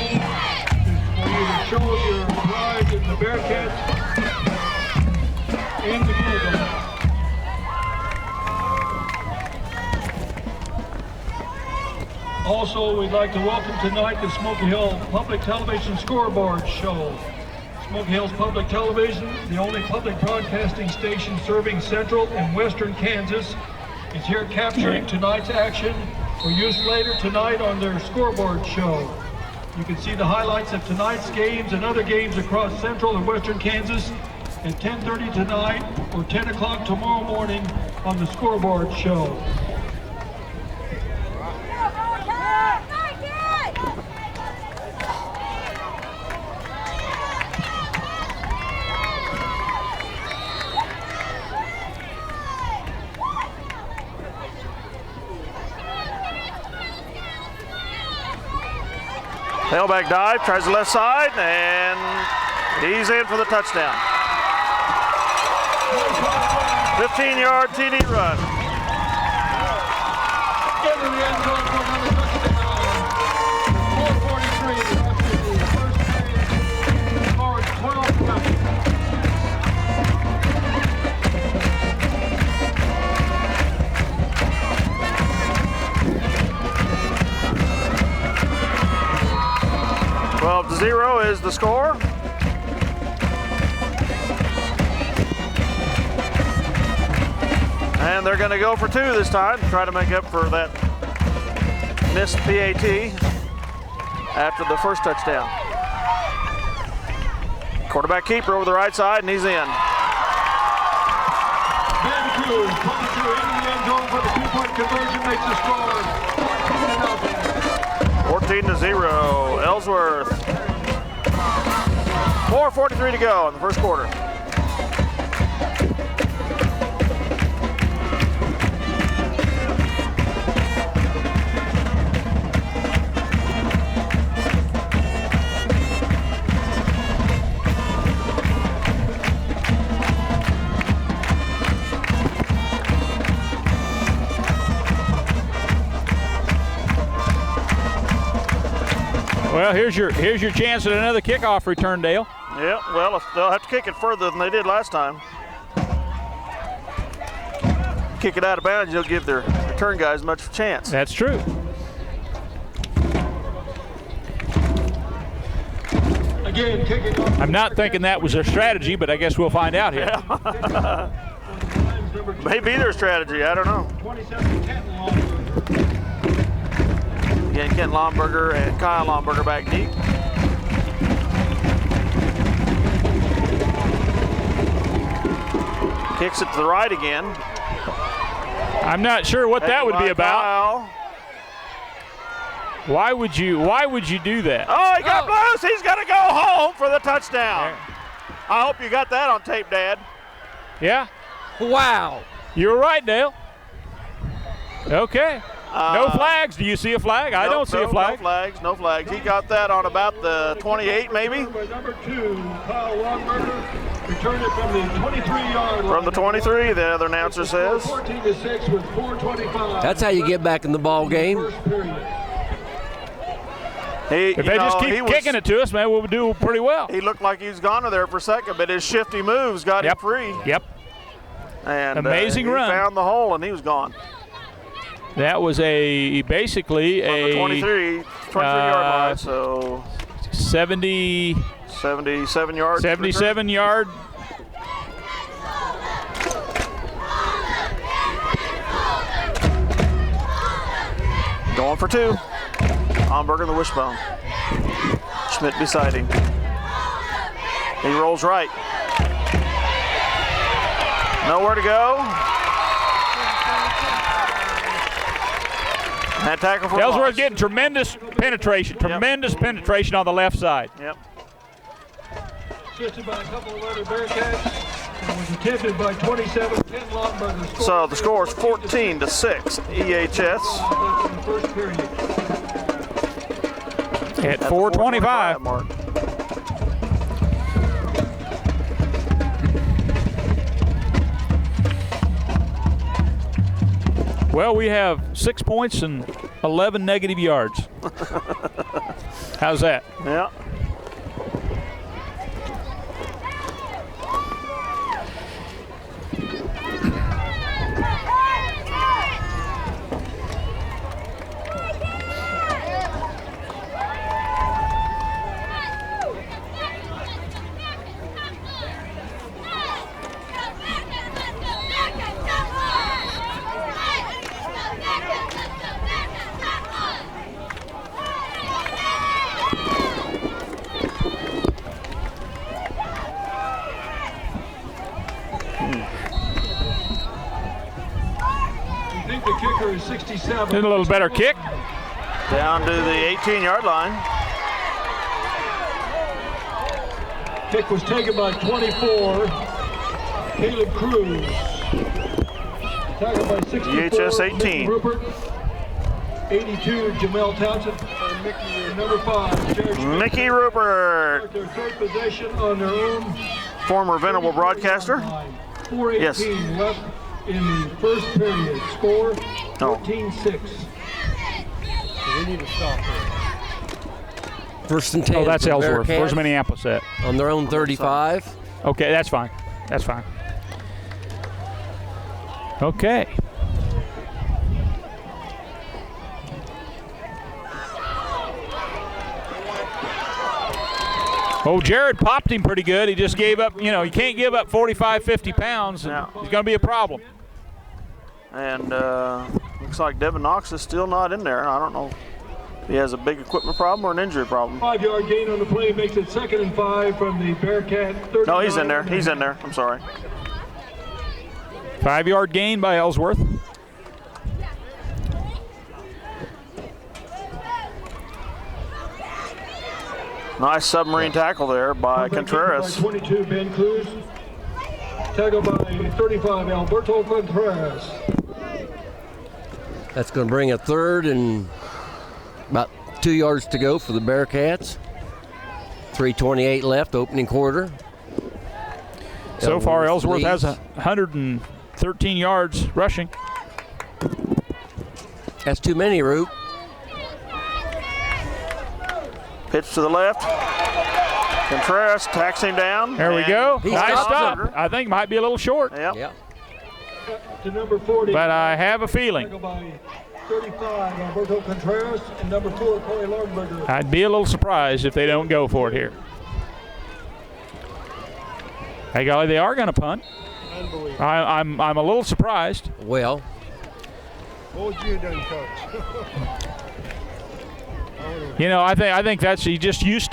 for you to show your pride in the Bearcats and the Bulldogs. Also, we'd like to welcome tonight the Smoky Hill Public Television Scoreboard Show. Smoky Hills Public Television, the only public broadcasting station serving central and western Kansas, is here capturing tonight's action for use later tonight on their scoreboard show. You can see the highlights of tonight's games and other games across central and western Kansas at 10:30 tonight or 10 o'clock tomorrow morning on the scoreboard show. Tailback dive, tries the left side, and he's in for the touchdown. 15-yard TD run. Into the end zone for another touchdown. 4:43 after the first period, scored 12 points. Well, 0 is the score. And they're going to go for 2 this time, try to make up for that missed PAT after the first touchdown. Quarterback keeper over the right side, and he's in. Van Cruz, 22 into the end zone for the two-point conversion, makes the score 14-0, Ellsworth. 4:43 to go in the first quarter. Well, here's your chance at another kickoff return, Dale. Yeah, well, they'll have to kick it further than they did last time. Kick it out of bounds, you'll give their return guys much of a chance. That's true. again, kicking off. I'm not thinking that was their strategy, but I guess we'll find out here. Yeah. Maybe their strategy, I don't know. 27, Kent Lomberger. Again, Kent Lomberger and Kyle Lomberger back deep. Kicks it to the right again. I'm not sure what that would be about. Kyle. Why would you do that? Oh, he got loose. He's going to go home for the touchdown. I hope you got that on tape, Dad. Yeah? Wow. You were right, Dale. Okay. No flags. Do you see a flag? I don't see a flag. No flags. He got that on about the 28, maybe? By number 2, Kyle Lomberger. Returned it from the 23-yard line. From the 23, the other announcer says. 14-6 with 4:25. That's how you get back in the ball game. First period. If they just keep kicking it to us, man, we'll do pretty well. He looked like he was gone there for a second, but his shifty moves got him free. Yep. And amazing he run. Found the hole and he was gone. That was basically on the 23 yard line, so 77 yards. 77 yard. Going for 2. Lomberger in the wishbone. Schmidt beside him. He rolls right. Nowhere to go. And tackle for Ellsworth getting tremendous penetration. Tremendous penetration on the left side. Yep. Assisted by a couple of other Bearcats. And was attempted by 27, Ken Lomberger. So the score is 14-6, EHS. In the first period. At 4:25. mark. Well, we have 6 points and 11 negative yards. How's that? Yeah. I think the kicker is 67. Did a little better kick. Down to the 18-yard line. Kick was taken by 24, Caleb Cruz. Tackled by 64, UHS 18. Mickey Rupert. 82, Jamel Townsend. And number 5, Jared Schmidt. Mickey Rupert, Their third possession on their own. former Venable broadcaster. 4:18 Yes. left in the first period. Score No. 14-6. We need to stop here. First and 10. Oh, that's for Ellsworth. Bearcats Where's Minneapolis at? on their own 35. Okay, that's fine. That's fine. Okay. Oh, Jared popped him pretty good. He just gave up, you can't give up 45, 50 pounds. And Yeah. He's going to be a problem. And looks like Devin Knox is still not in there. I don't know if he has a big equipment problem or an injury problem. 5-yard gain on the play makes it 2nd and 5 from the Bearcat 39. No, he's in there. He's in there. I'm sorry. 5-yard gain by Ellsworth. Nice submarine tackle there by Comeback kicker Contreras. By 22, Ben Cruz. Tackled by 35, Alberto Contreras. That's going to bring a 3rd and about 2 yards to go for the Bearcats. 3:28 left, opening quarter. So far, Ellsworth leads. has 113 yards rushing. That's too many, Root. Pitch to the left. Contreras tacks him down. There we and- go. He Nice stopped stop. him. I think might be a little short, Yep. Yeah. To number 40. but I have a feeling. Tackled by 35, Alberto Contreras, and number 4, Corey Longberger. I'd be a little surprised if they don't go for it here. Hey, golly, they are going to punt. Unbelievable. I'm a little surprised. Well, What would you have done, Coach? I think that's he's just used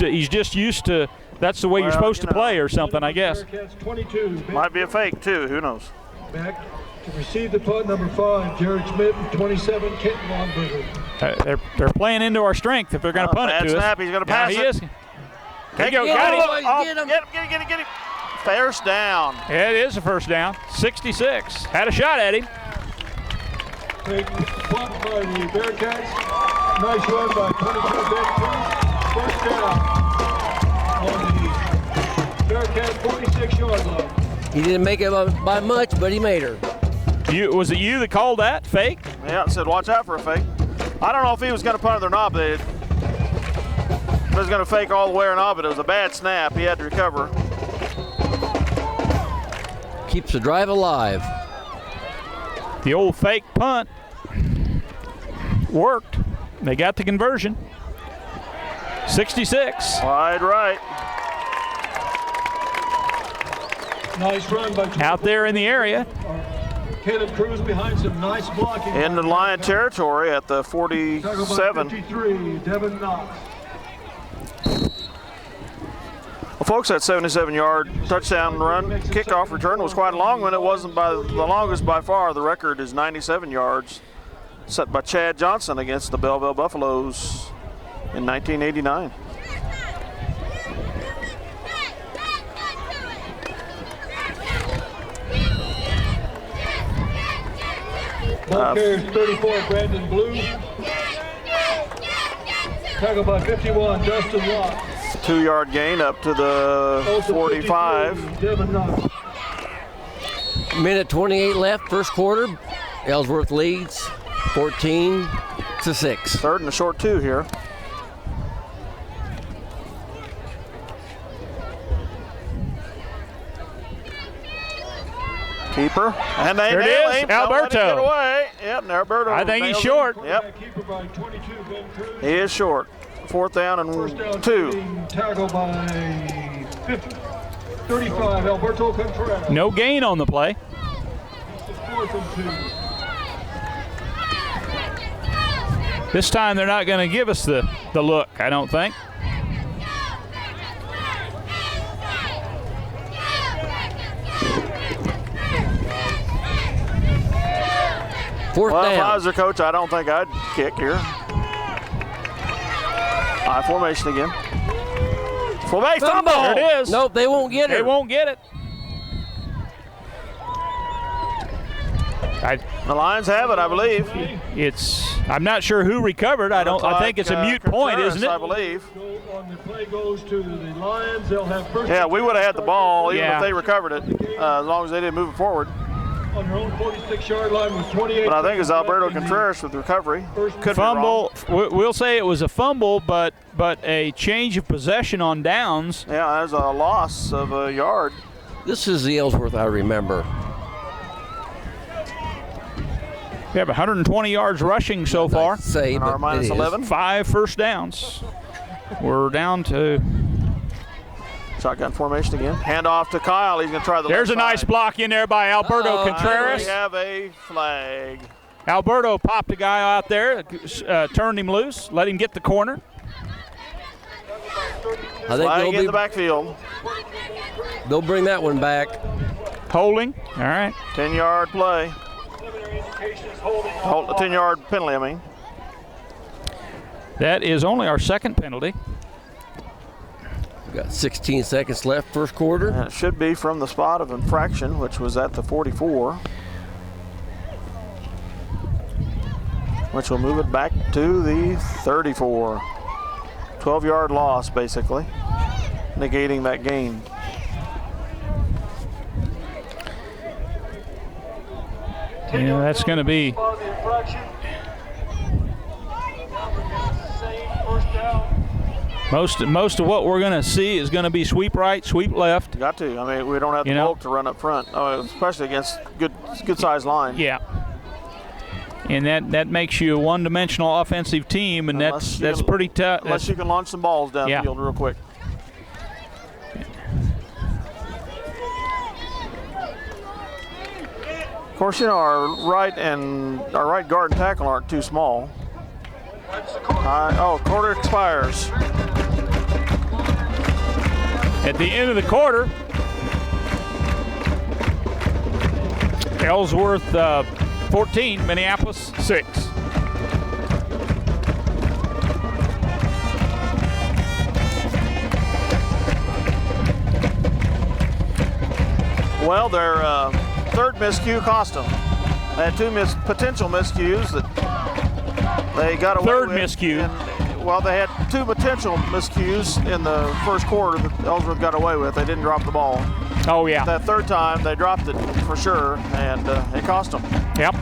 to that's the way you're Well, supposed to you know. play or something, I guess. Bearcats 22. Might be a fake, too. Who knows? Back to receive the punt, number 5, Jared Schmidt, and 27, Kent Longberger. They're playing into our strength if they're going to punt it Bad to snap. us. He's going to Now pass he it. is. There you go. Get Got him, him. boys, Oh, get him. Get him. First down. Yeah, it is a first down. 66. Had a shot at him. Big punt by the Bearcats. Nice run by 22, Ben Cruz. First down on the Bearcat 46-yard line. he didn't make it by much, but he made her. Was it you that called that fake? Yeah, it said watch out for a fake. I don't know if he was going to punt it or not, but it was going to fake all the way or not, but it was a bad snap. He had to recover. Keeps the drive alive. The old fake punt worked. They got the conversion. 66. Wide right. Nice run by Out there in the area. Caleb Cruz behind some nice blocking. In the Lion territory at the Tackled by 47. 53, Devin Knox. Well, folks, that 77-yard touchdown run kickoff return was quite a long one. It wasn't by the longest by far. The record is 97 yards, set by Chad Johnson against the Belleville Buffaloes in 1989. Ball carries 34, Brandon Blue. Tackled by 51, Dustin Locke. 2-yard gain up to the Also 45. 53, Devin Knox. Minute 28 left, first quarter. Ellsworth leads 14-6. Third and a short 2 here. Keeper. And they There it nail is, him. Don't let him Alberto. get away. Yep, and Alberto I think he's nails short. him. Yep, Keeper by 22, Ben Cruz. he is short. 4th down and First down 2. being tackled by 35, Alberto Contreras. No gain on the play. This is 4th and 2. This time they're not going to give us the look, I don't think. Fourth Well, if I down. was their coach, I don't think I'd kick here. High formation again. Fullback fumble. There it is. Nope, they won't get it. They won't get it. The Lions have it, I believe. I'm not sure who recovered. I think it's a mute point, Contreras, isn't I it? believe. On the play goes to the Lions. They'll have first. Yeah, we would have had the ball even Yeah. if they recovered it, as long as they didn't move it forward. On their own 46-yard line with 28. But I think it's Alberto Contreras with the recovery. Could Fumble. We'll say it was a fumble, but a change of possession on downs. Be wrong. Yeah, there's a loss of a yard. This is the Ellsworth I remember. We have 120 yards rushing so far. Say, And our but it minus is. 11. 5 first downs. We're down to. Shotgun formation again. Hand off to Kyle. He's going to try the There's a left nice side. block in there by Alberto Uh-oh. Contreras. We have a flag. Alberto popped a guy out there, turned him loose, let him get the corner. I think Flag in the backfield. they'll bring that one back. Holding. All right. 10-yard play. 10-yard penalty, I mean. That is only our second penalty. We've got 16 seconds left, first quarter. And it should be from the spot of infraction, which was at the 44. Which will move it back to the 34. 12-yard loss, basically, negating that gain. Yeah, that's going to be. On the infraction. Same first down. Most of what we're going to see is going to be sweep right, sweep left. Got to. I mean, we don't have the bulk to run up front, especially against good-sized line. Yeah. And that makes you a one-dimensional offensive team, and that's pretty tough. Unless you can launch some balls down the field real quick. Of course, you know, our right guard and tackle aren't too small. Quarter expires. At the end of the quarter, Ellsworth 14, Minneapolis 6. Well, their third miscue cost them. They had two potential miscues that they got away with. Third miscue. Well, they had two potential miscues in the first quarter that Ellsworth got away with. They didn't drop the ball. Oh, yeah. That third time, they dropped it for sure, and it cost them. Yep.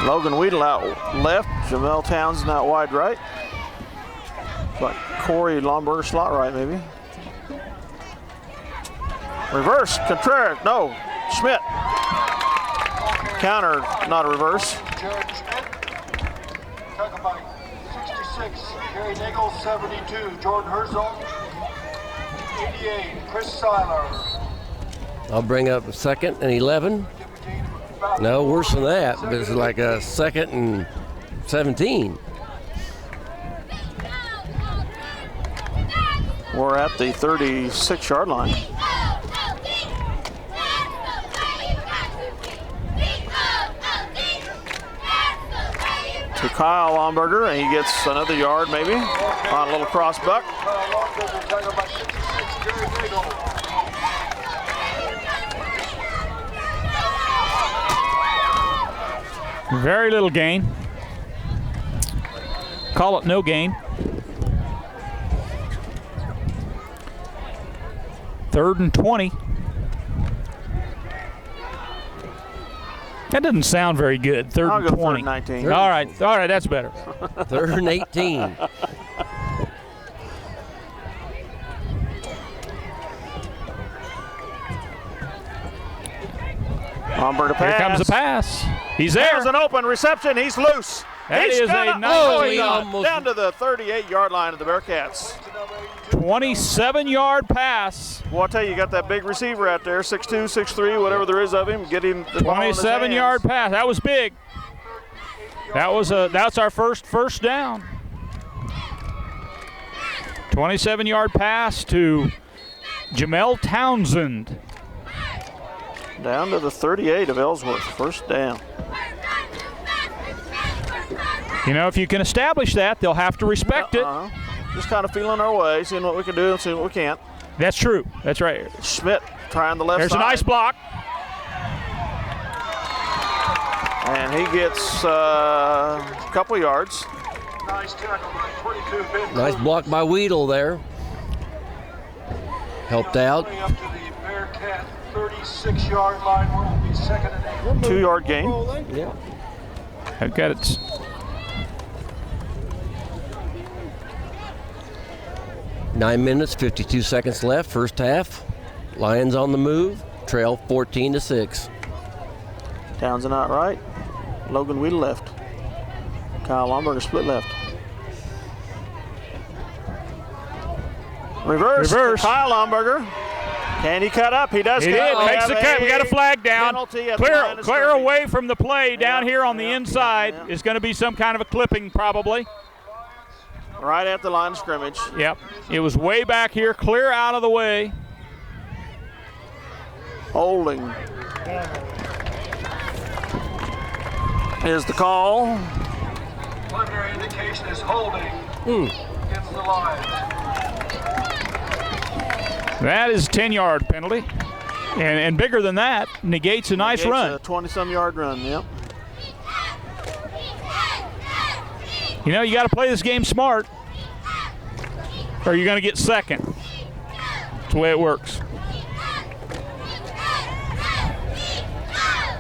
Logan Weedle out left, Jamel Townsend out wide right. But Corey Lomberger slot right, maybe. Reverse, Contreras, no, Schmidt. Counter, not a reverse. Jared Schmidt. Tackled by 66. Gary Nagel, 72. Jordan Herzog. 88, Chris Seiler. I'll bring up 2nd and 11. No, worse than that. But it's like a 2nd and 17. We're at the 36-yard line. To Kyle Lomberger, and he gets another yard maybe on a little cross buck. Very little gain. Call it no gain. 3rd and 20. That doesn't sound very good. 3rd I'll and go 20. 3rd and 19. All right, that's better. 3rd and 18. Lomberger pass. Here comes the pass. He's there. There's an open reception. He's loose. That He's is gonna- a nice he almost- down to the 38-yard line of the Bearcats. 27-yard pass. Well, I tell you got that big receiver out there, 6'2", 6'3", whatever there is of him. Get him the ball in his 27-yard hands. pass. That was big. That's our first down. 27-yard pass to Jamel Townsend. Down to the 38 of Ellsworth, first down. You know, if you can establish that, they'll have to respect it. Just kind of feeling our way, seeing what we can do and seeing what we can't. That's true. That's right. Schmidt trying the left There's side. a nice block. And he gets a couple yards. Nice tackle by 22 Ben. Nice block by Weedle there. Helped out. Up to the Bearcat 36-yard line where it will be 2nd and 8. 2-yard gain. Yeah. I've got it. Nine minutes, 52 seconds left, first half. Lions on the move, trail 14-6. Townsend out right. Logan Weedle left. Kyle Lomberger split left. Reverse. Kyle Lomberger. Can he cut up? He does. He cut. did. Makes the cut. We got a flag down. Penalty at the line of Clear scrimmage. away from the play down here on the inside. yeah. It's going to be some kind of a clipping probably. Right at the line of scrimmage. Yep. It was way back here, clear out of the way. Holding is the call. Primary indication is holding against the Lions. That is a 10-yard penalty. And bigger than that, negates a nice run. A 20-some yard run, yep. You know, you got to play this game smart, or you're going to get second. That's the way it works.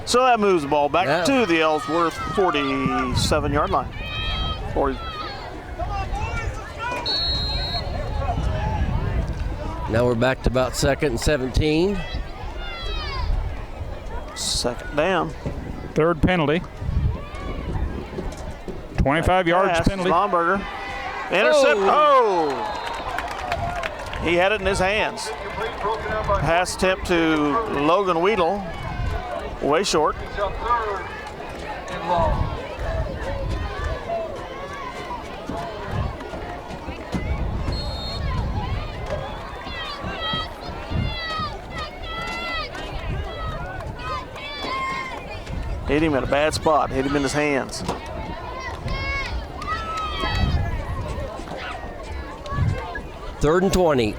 So that moves the ball back Yeah. to the Ellsworth 47-yard line. 40. Now we're back to about 2nd and 17. Second down. Third penalty. 25 yards Pass, penalty. Lomberger. Intercept. Oh! He had it in his hands. Complete, broken out by Pass attempt to Logan Weedle. Way short. He's up 3rd and long. Hit him at a bad spot. Hit him in his hands. Third and 20.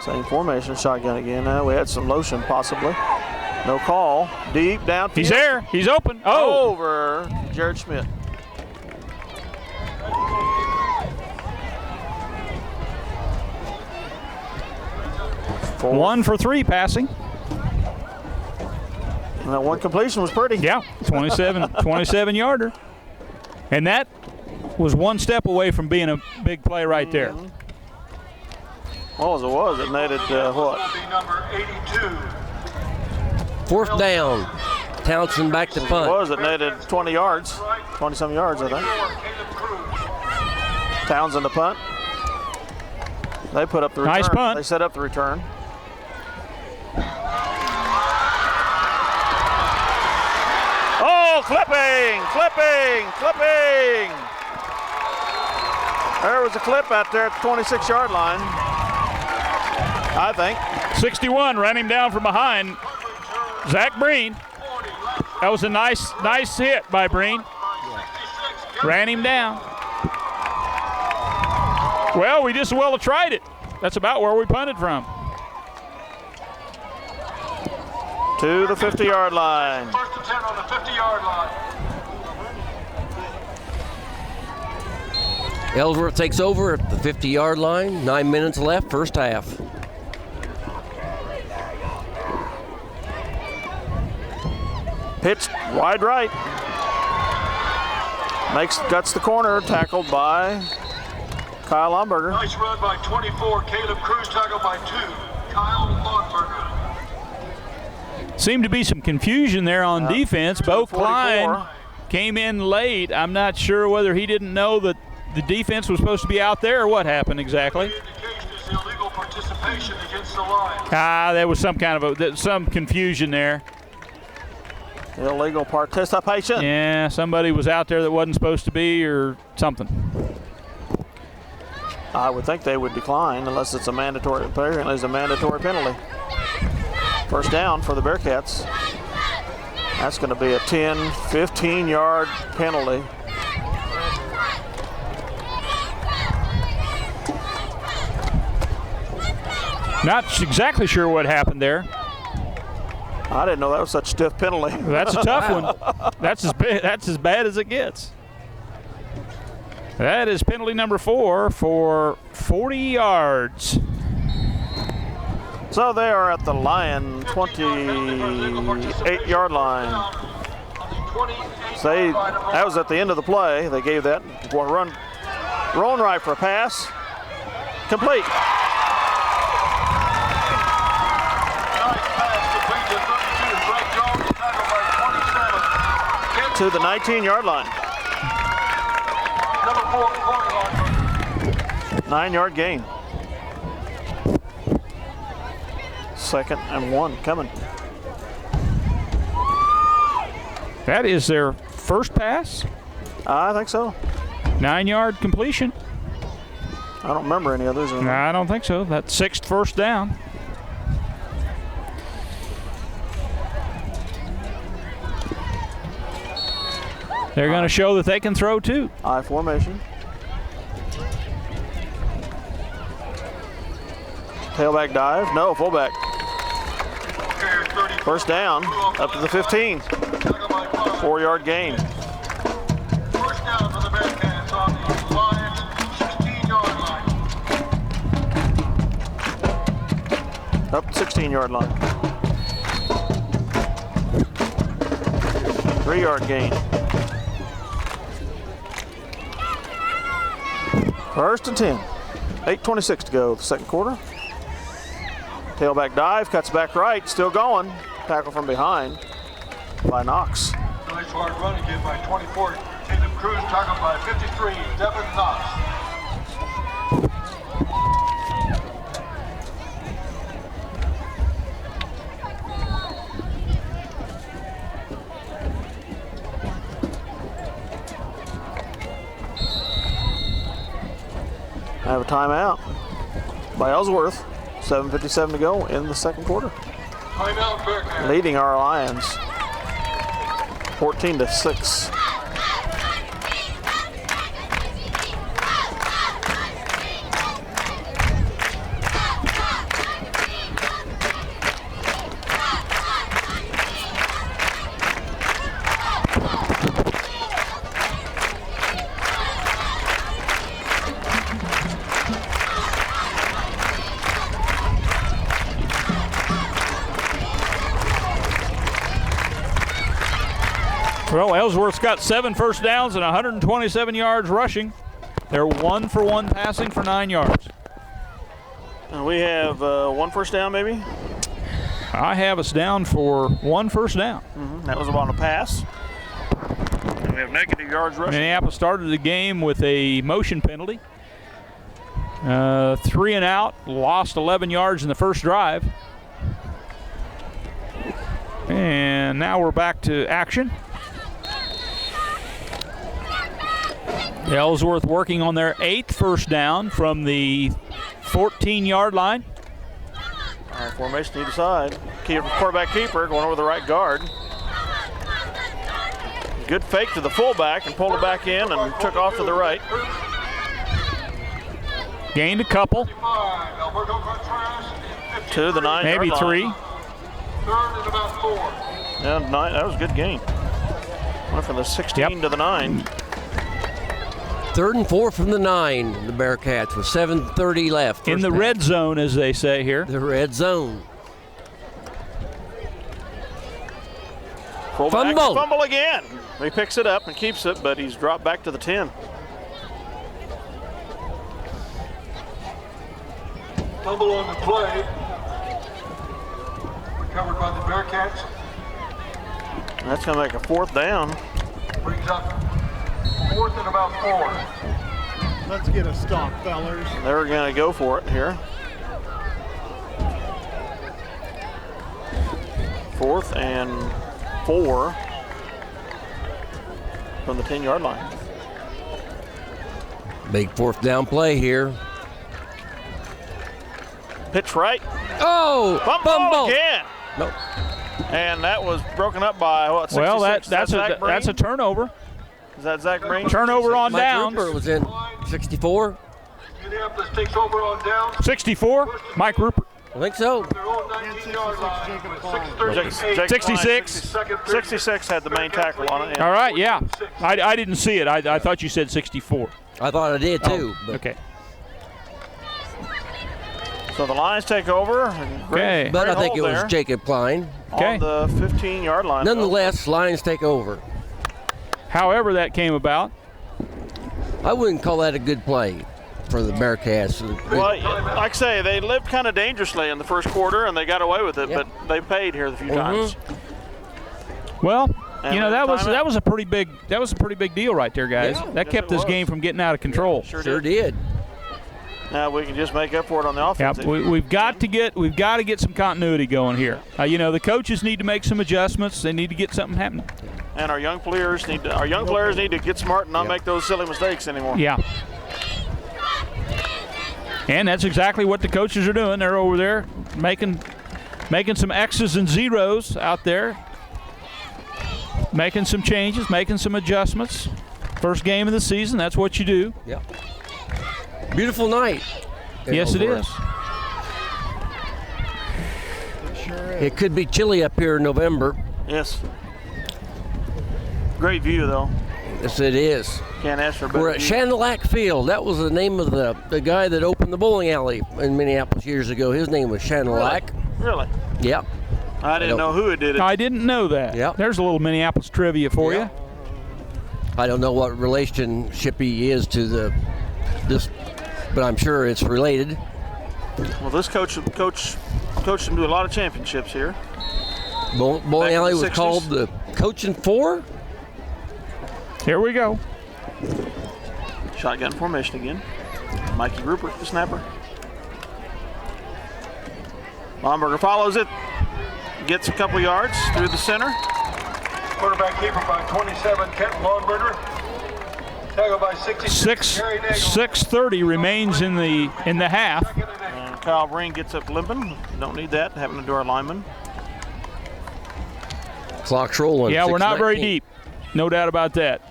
Same formation, shotgun again. We had some lotion possibly. No call. Deep downfield. He's there. He's open. Oh! Over Jared Schmidt. Four. 1 for 3 passing. And that one completion was pretty. Yeah, 27 yarder. And that was one step away from being a big play right there. What was it? It netted what? Will be number 82. Fourth down. Townsend back to It punt. was. It netted 20 yards, 20-some yards, I think. Townsend to punt. They put up the return. Nice punt. They set up the return. Oh, clipping! There was a clip out there at the 26-yard line, I think. 61 ran him down from behind. Zach Breen. That was a nice hit by Breen. Ran him down. Well, we just as well have tried it. That's about where we punted from. To the 50-yard line. First and 10 on the 50-yard line. Ellsworth takes over at the 50-yard line. 9 minutes left, first half. Pitched wide right. Guts the corner, tackled by Kyle Lomberger. Nice run by 24. Caleb Cruz tackled by 2. Kyle Lomberger. Seemed to be some confusion there on defense. Bo 44. Klein came in late. I'm not sure whether he didn't know that the defense was supposed to be out there or what happened exactly. Indication is illegal participation against the Lions. There was some kind of some confusion there. Illegal participation. Yeah, somebody was out there that wasn't supposed to be or something. I would think they would decline unless it's a mandatory. Apparently, it's a mandatory penalty. First down for the Bearcats. That's going to be a 10, 15-yard penalty. Not exactly sure what happened there. I didn't know that was such a stiff penalty. That's a tough one. That's as bad as it gets. That is penalty number 4 for 40 yards. So they are at the Lion 28-yard line. So that was at the end of the play. They gave that. Rolling right for a pass. Complete. To the 19-yard line. 9-yard gain. 2nd and 1 coming. That is their first pass. I think so. 9-yard completion. I don't remember any others. No, I don't think so. That's 6th first down. They're going to show that they can throw too. I formation. Tailback dive. No, fullback. First down, up to the 15. 4-yard gain. First down for the Bearcats on the Lions 16-yard line. Up 16-yard line. 3-yard gain. First and 10. 8:26 to go, the second quarter. Tailback dive, cuts back right, still going. Tackle from behind by Knox. Nice hard run again by 24. Caleb Cruz tackled by 53. Devin Knox. I have a timeout by Ellsworth. 7:57 to go in the second quarter. Timeout Bearcats. Leading our Lions 14-6. Well, Ellsworth's got 7 first downs and 127 yards rushing. They're 1 for 1 passing for 9 yards. And we have 1 first down, maybe? I have us down for 1 first down. That was on a pass. And we have negative yards rushing. Minneapolis started the game with a motion penalty. 3 and out, lost 11 yards in the first drive. And now we're back to action. Ellsworth working on their 8th first down from the 14-yard line. All right, formation either side. Quarterback keeper going over the right guard. Good fake to the fullback and pulled it back in and took off to the right. Gained a couple. To the 9-yard maybe line. 3. 3rd and about 4. Yeah, 9. That was a good gain. Went from the 16 to the 9. 3rd and 4 from the 9, the Bearcats with 7:30 left. In the red zone, as they say here. The red zone. Fullback, Fumble. fumble again. He picks it up and keeps it, but he's dropped back to the 10. Fumble on the play. Recovered by the Bearcats. That's going to make a 4th down. Brings up 4th and about 4. Let's get a stop, fellers. They're going to go for it here. 4th and 4 from the 10-yard line. Big 4th down play here. Pitch right. Oh, Fumble again. Nope. And that was broken up by what? 66? Well, that's Zach Breen? a turnover. Is that Zach Breen? Turnover on Mike downs. Rupert was in 64. Minneapolis takes over on downs. 64. Mike Rupert. I think so. Their own 19-yard line with 6:38. 66. 66 had the main tackle on it. Yeah. All right, yeah. I didn't see it. I thought you said 64. I thought I did too. Oh, but okay. So the Lions take over. Okay. But I think it hold was there Jacob Klein. Okay. on the 15-yard line. Nonetheless, Lions take over. However that came about. I wouldn't call that a good play for the Bearcats. Well, like I say, they lived kind of dangerously in the first quarter, and they got away with it. Yep. But they paid here a few times. Well, And you know that timeout. was a pretty big deal right there, guys. Yeah. That Yes, kept it this was. game from getting out of control. Sure did. Now we can just make up for it on the Yeah, offense. we've got to get some continuity going here. You know, the coaches need to make some adjustments. They need to get something happening. And our young players need to get smart and not make those silly mistakes anymore. Yeah. And that's exactly what the coaches are doing. They're over there making some X's and zeros out there, making some changes, making some adjustments. First game of the season, that's what you do. Yeah. Beautiful night. Yes, it is. It could be chilly up here in November. Yes. Great view though. Yes, it is. Can't ask for a better We're at view. Chandilac Field. That was the name of the guy that opened the bowling alley in Minneapolis years ago. His name was Chandilac. Really? Yep. I didn't know who did it. I didn't know that. Yep. There's a little Minneapolis trivia for Yeah. you. I don't know what relationship he is to this, but I'm sure it's related. Well, this coached him to a lot of championships here. Bowling Back in alley the was 60s. called the Coachin' Four. Here we go. Shotgun formation again. Mikey Rupert, the snapper. Baumberger follows it. Gets a couple yards through the center. Quarterback keeper by 27, Kenton Longberger. Tackled by 66, Gary Nagel. 6:30 remains in the half. And Kyle Breen gets up limping. Don't need that happening to our lineman. Clock's rolling. Yeah, we're not very 6:19. deep. No doubt about that.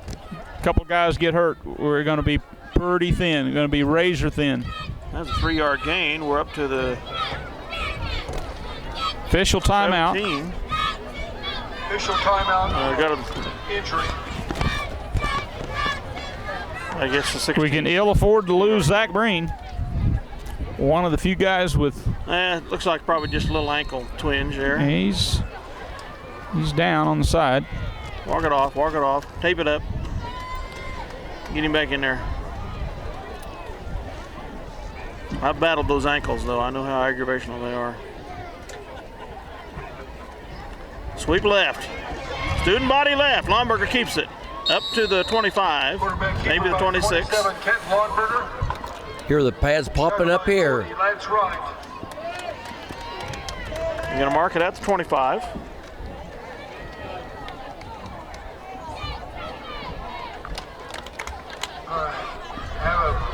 A couple guys get hurt. We're going to be pretty thin. We're going to be razor thin. That's a 3-yard gain. We're up to the Official timeout. 17. Official timeout. Got a, Injury. I guess the 16. We can ill afford to lose Zach Breen. One of the few guys with Looks like probably just a little ankle twinge there. he's down on the side. Walk it off. Tape it up. Get him back in there. I've battled those ankles though. I know how aggravational they are. Sweep left. Student body left. Lomberger keeps it. Up to the 25, maybe the 26. Here are the pads popping up here. That's right. You're going to mark it at the 25.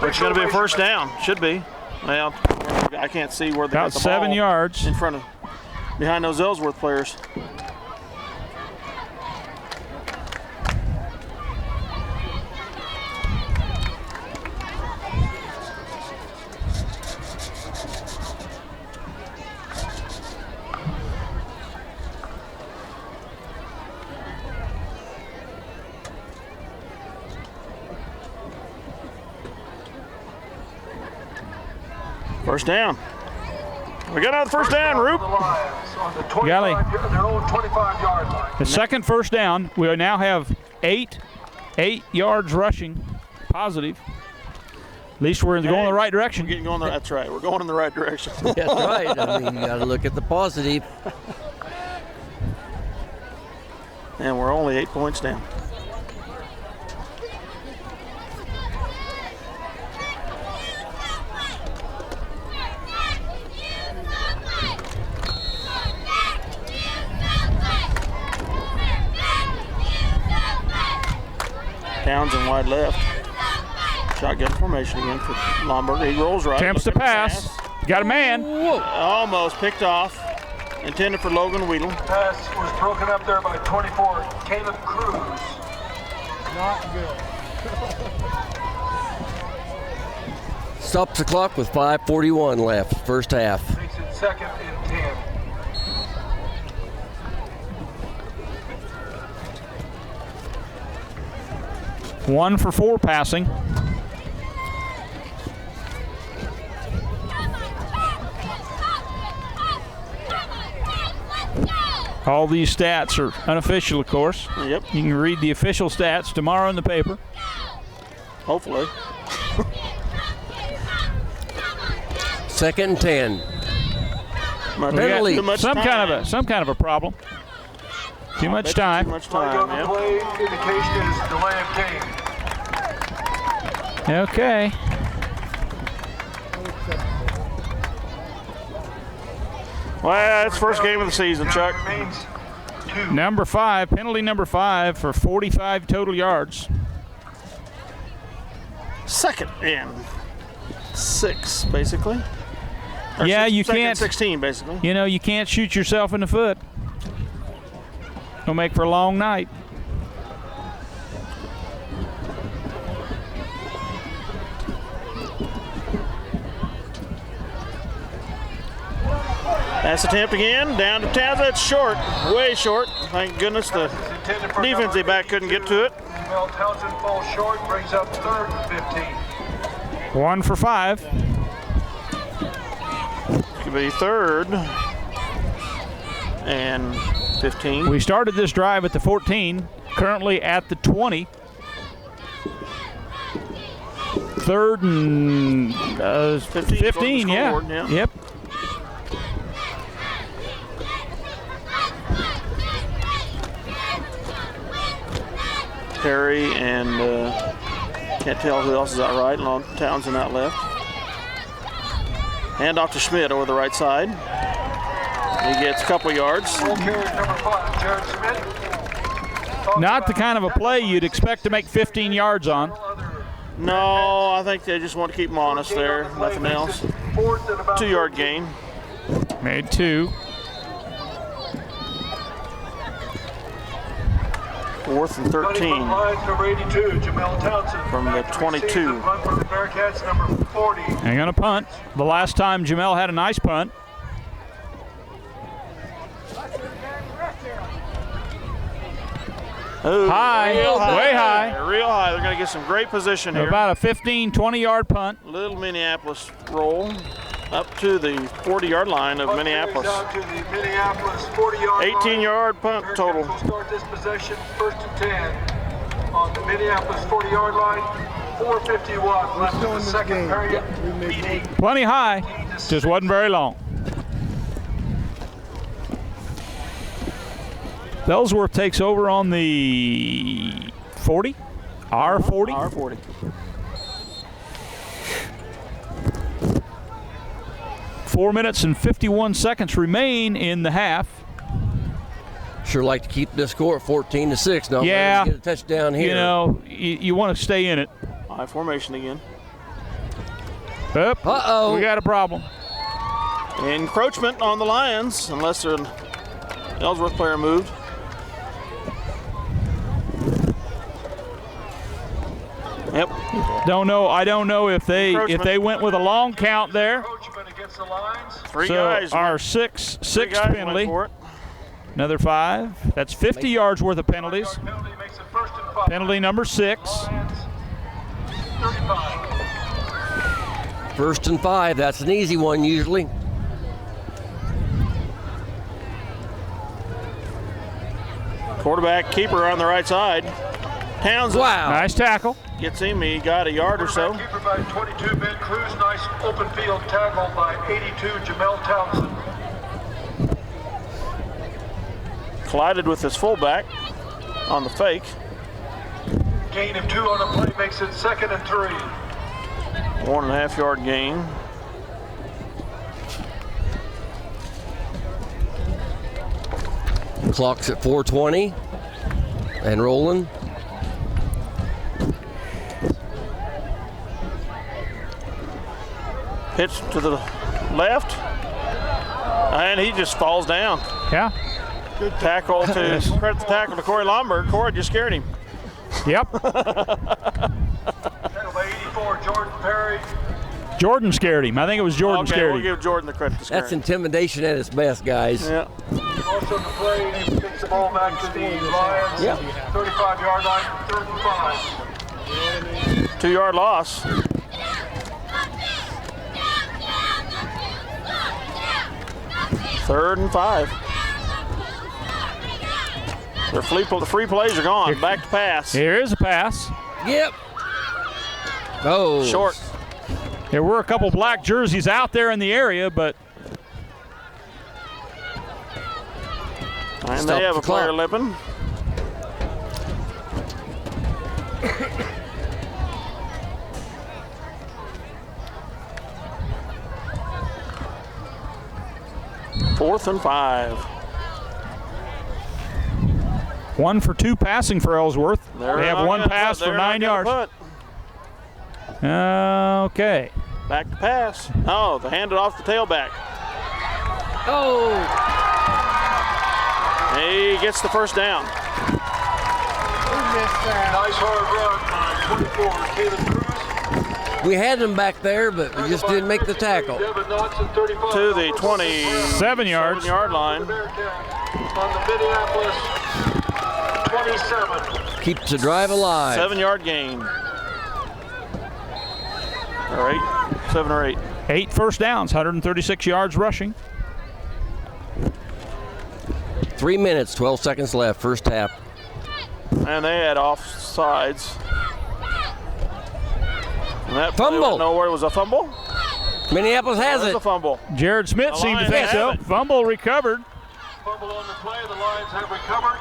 It's going to be a first down. Should be. Well, I can't see where they got About the 7 ball yards. in front of, behind those Ellsworth players. First down. We got another first down, Roop. Gally. Their own 25-yard line. The second first down. We now have 8 yards rushing, positive. At least we're going in the right direction. That's right. We're going in the right direction. That's right. I mean, you got to look at the positive. And we're only 8 points down. Townsend wide left. Shotgun formation again for Lomberger. He rolls right. Attempts to pass. Got a man. Almost picked off. Intended for Logan Weedle. Pass was broken up there by 24, Caleb Cruz. Not good. Stops the clock with 5:41 left, first half. Makes it second and 10. One for 4 passing. All these stats are unofficial, of course. Yep. You can read the official stats tomorrow in the paper. Hopefully. Second and 10. Penalty. Some kind of a problem. Too much time. Too much time, yeah. Play indication is delay of game. Okay. Well, it's first game of the season, Chuck. Remains 2. Number 5, penalty number 5 for 45 total yards. Second and 6, basically. Or Yeah, you second can't. 16, basically. You know, you can't shoot yourself in the foot. It'll make for a long night. Pass attempt again, down to Townsend. It's short, way short. Thank goodness the defensive back couldn't get to it. Well, Townsend falls short, brings up third and 15. 1 for 5. Could be third and 15. We started this drive at the 14, currently at the 20. Third and 15, yeah. Scoreboard, yeah. Yep. Perry and can't tell who else is out right. Long Townsend out left. Hand off to Schmidt over the right side. He gets a couple yards. Roll carrier number 5, Jared Schmidt. Not the kind of a play you'd expect to make 15 yards on. No, I think they just want to keep him honest there. Nothing else. 2-yard gain. Made 2. 4th and 13 Number 82, Jamel Townsend. from the 22. Punt for the Bearcats, number 40. And going to punt. The last time Jamel had a nice punt. Ooh, High, way high. Real high. They're going to get some great position here. About a 15, 20-yard punt. Little Minneapolis roll up to the 40-yard line of Minneapolis. Down to the Minneapolis 40-yard 18-yard punt total. We'll start this possession first and 10 on the Minneapolis 40-yard line. 4:51 left in the second period. Meeting. Plenty high, just wasn't very long. Ellsworth takes over on the 40. R40. R40. Four minutes and 51 seconds remain in the half. Sure like to keep this score at 14-6. No, Yeah. get a touchdown here. You know, you want to stay in it. I formation again. Up. Uh-oh. We got a problem. Encroachment on the Lions, unless an Ellsworth player moved. Yep. Don't know. I don't know if they went with a long count there. Encroachment against the lines. Three So guys. our three sixth guys went penalty. for it. Another 5. That's 50 yards worth of penalties. Penalty makes it 1st and 5. Penalty number 6. Lions, 35. 1st and 5. That's an easy one usually. Quarterback keeper on the right side. Townsend Wow. Nice tackle. gets him. He got a yard or so. Keeper by 22, Ben Cruz. Nice open field tackle by 82, Jamel Townsend. Collided with his fullback on the fake. Gain of 2 on the play makes it 2nd and 3. 1.5 yard gain. Clock's at 4:20 and rolling. Pitch to the left. And he just falls down. Yeah. Good tackle to credit the tackle to Corey Lomberg. Corey just scared him. Yep. Tackle by 84, Jordan Perry. Jordan scared him. I think it was Jordan Okay, scared we'll him. give Jordan the credit to That's scaring. intimidation at its best, guys. Yeah. Also the play, takes the ball back to the Lions. Yeah. 35-yard line, 3rd and 5. 2 yard loss. Third and 5. The free plays are gone. Back to pass. Here is a pass. Yep. Oh. Short. There were a couple black jerseys out there in the area, but And Stop they have the a player clock. limping. Fourth and 5. 1 for 2 passing for Ellsworth. They're They have not one gonna pass punt. for They're not 9 gonna yards. punt. Okay. Back to pass. Oh, they handed off the tailback. Oh. He gets the first down. Nice hard run by 24, Caleb Cruz. We had them back there, but we just didn't make the tackle. Devin Knotson, 35. To the 27 yards. yard line. On the Minneapolis 27. Keeps the drive alive. 7 yard gain. Or 8. 7 or 8. 8 first downs, 136 yards rushing. 3 minutes, 12 seconds left, first half. And they had offsides. And that play Fumble. went nowhere. It was a fumble. Minneapolis has It was it. a fumble. Jared Smith The seemed to Lions think so. have it. Fumble recovered. Fumble on the play. The Lions have recovered.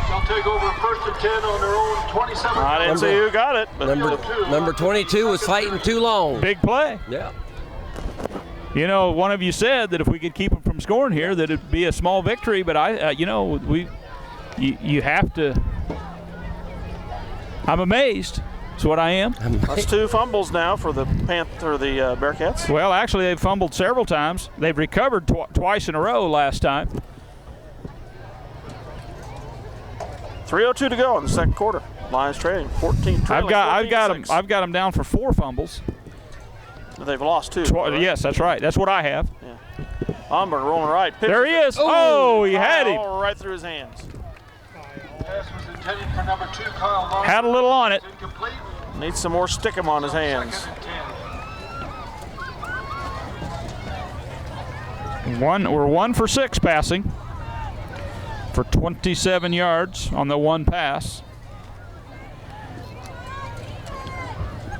They'll take over 1st and 10 on their own 27. I didn't see who got it, but Number 22 was fighting too long. Big play. Yeah. You know, one of you said that if we could keep them from scoring here, that it'd be a small victory. But you have to. I'm amazed. That's what I am. that's 2 fumbles now for the Bearcats. Well, actually, they've fumbled several times. They've recovered twice in a row last time. 3:02 to go in the second quarter. Lions trailing 14. I've got them. 14-6. I've got them down for 4 fumbles. They've lost 2. right? Yes, that's right. That's what I have. Omberg rolling right. There he is. Oh, he had him. Right through his hands. Pass was intended for number 2, Kyle Larson. Had a little on it. Incomplete. Needs some more stickum on his hands. 2nd and 10. We're 1 for 6 passing for 27 yards on the one pass.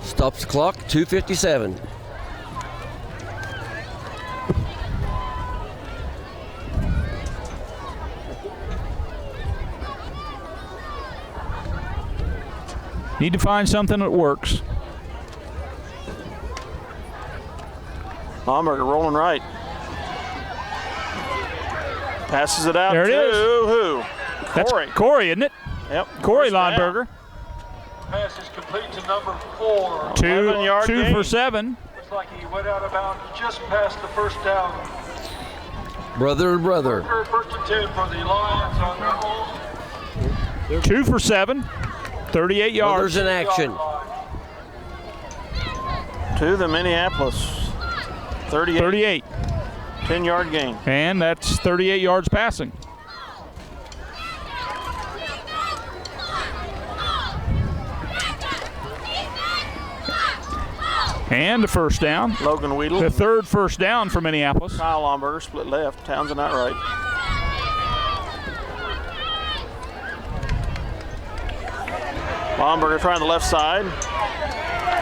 Stops the clock, 2:57. Need to find something that works. Lomberger rolling right. Passes it out there it to is. who? That's Corey. Corey, isn't it? Yep. Corey First down. Lomberger. Pass is complete to number 4. 11-yard Two gain. for 7. Looks like he went out of bounds just past the first down. Brother to brother. First and 10 for the Lions on their own 2 for 7. 38 yards. Brothers in action. To the Minneapolis. 38. 10-yard gain. And that's 38 yards passing. And a first down. Logan Weedle. The third first down for Minneapolis. Kyle Lomberger split left. Townsend out right. Lomberger trying the left side.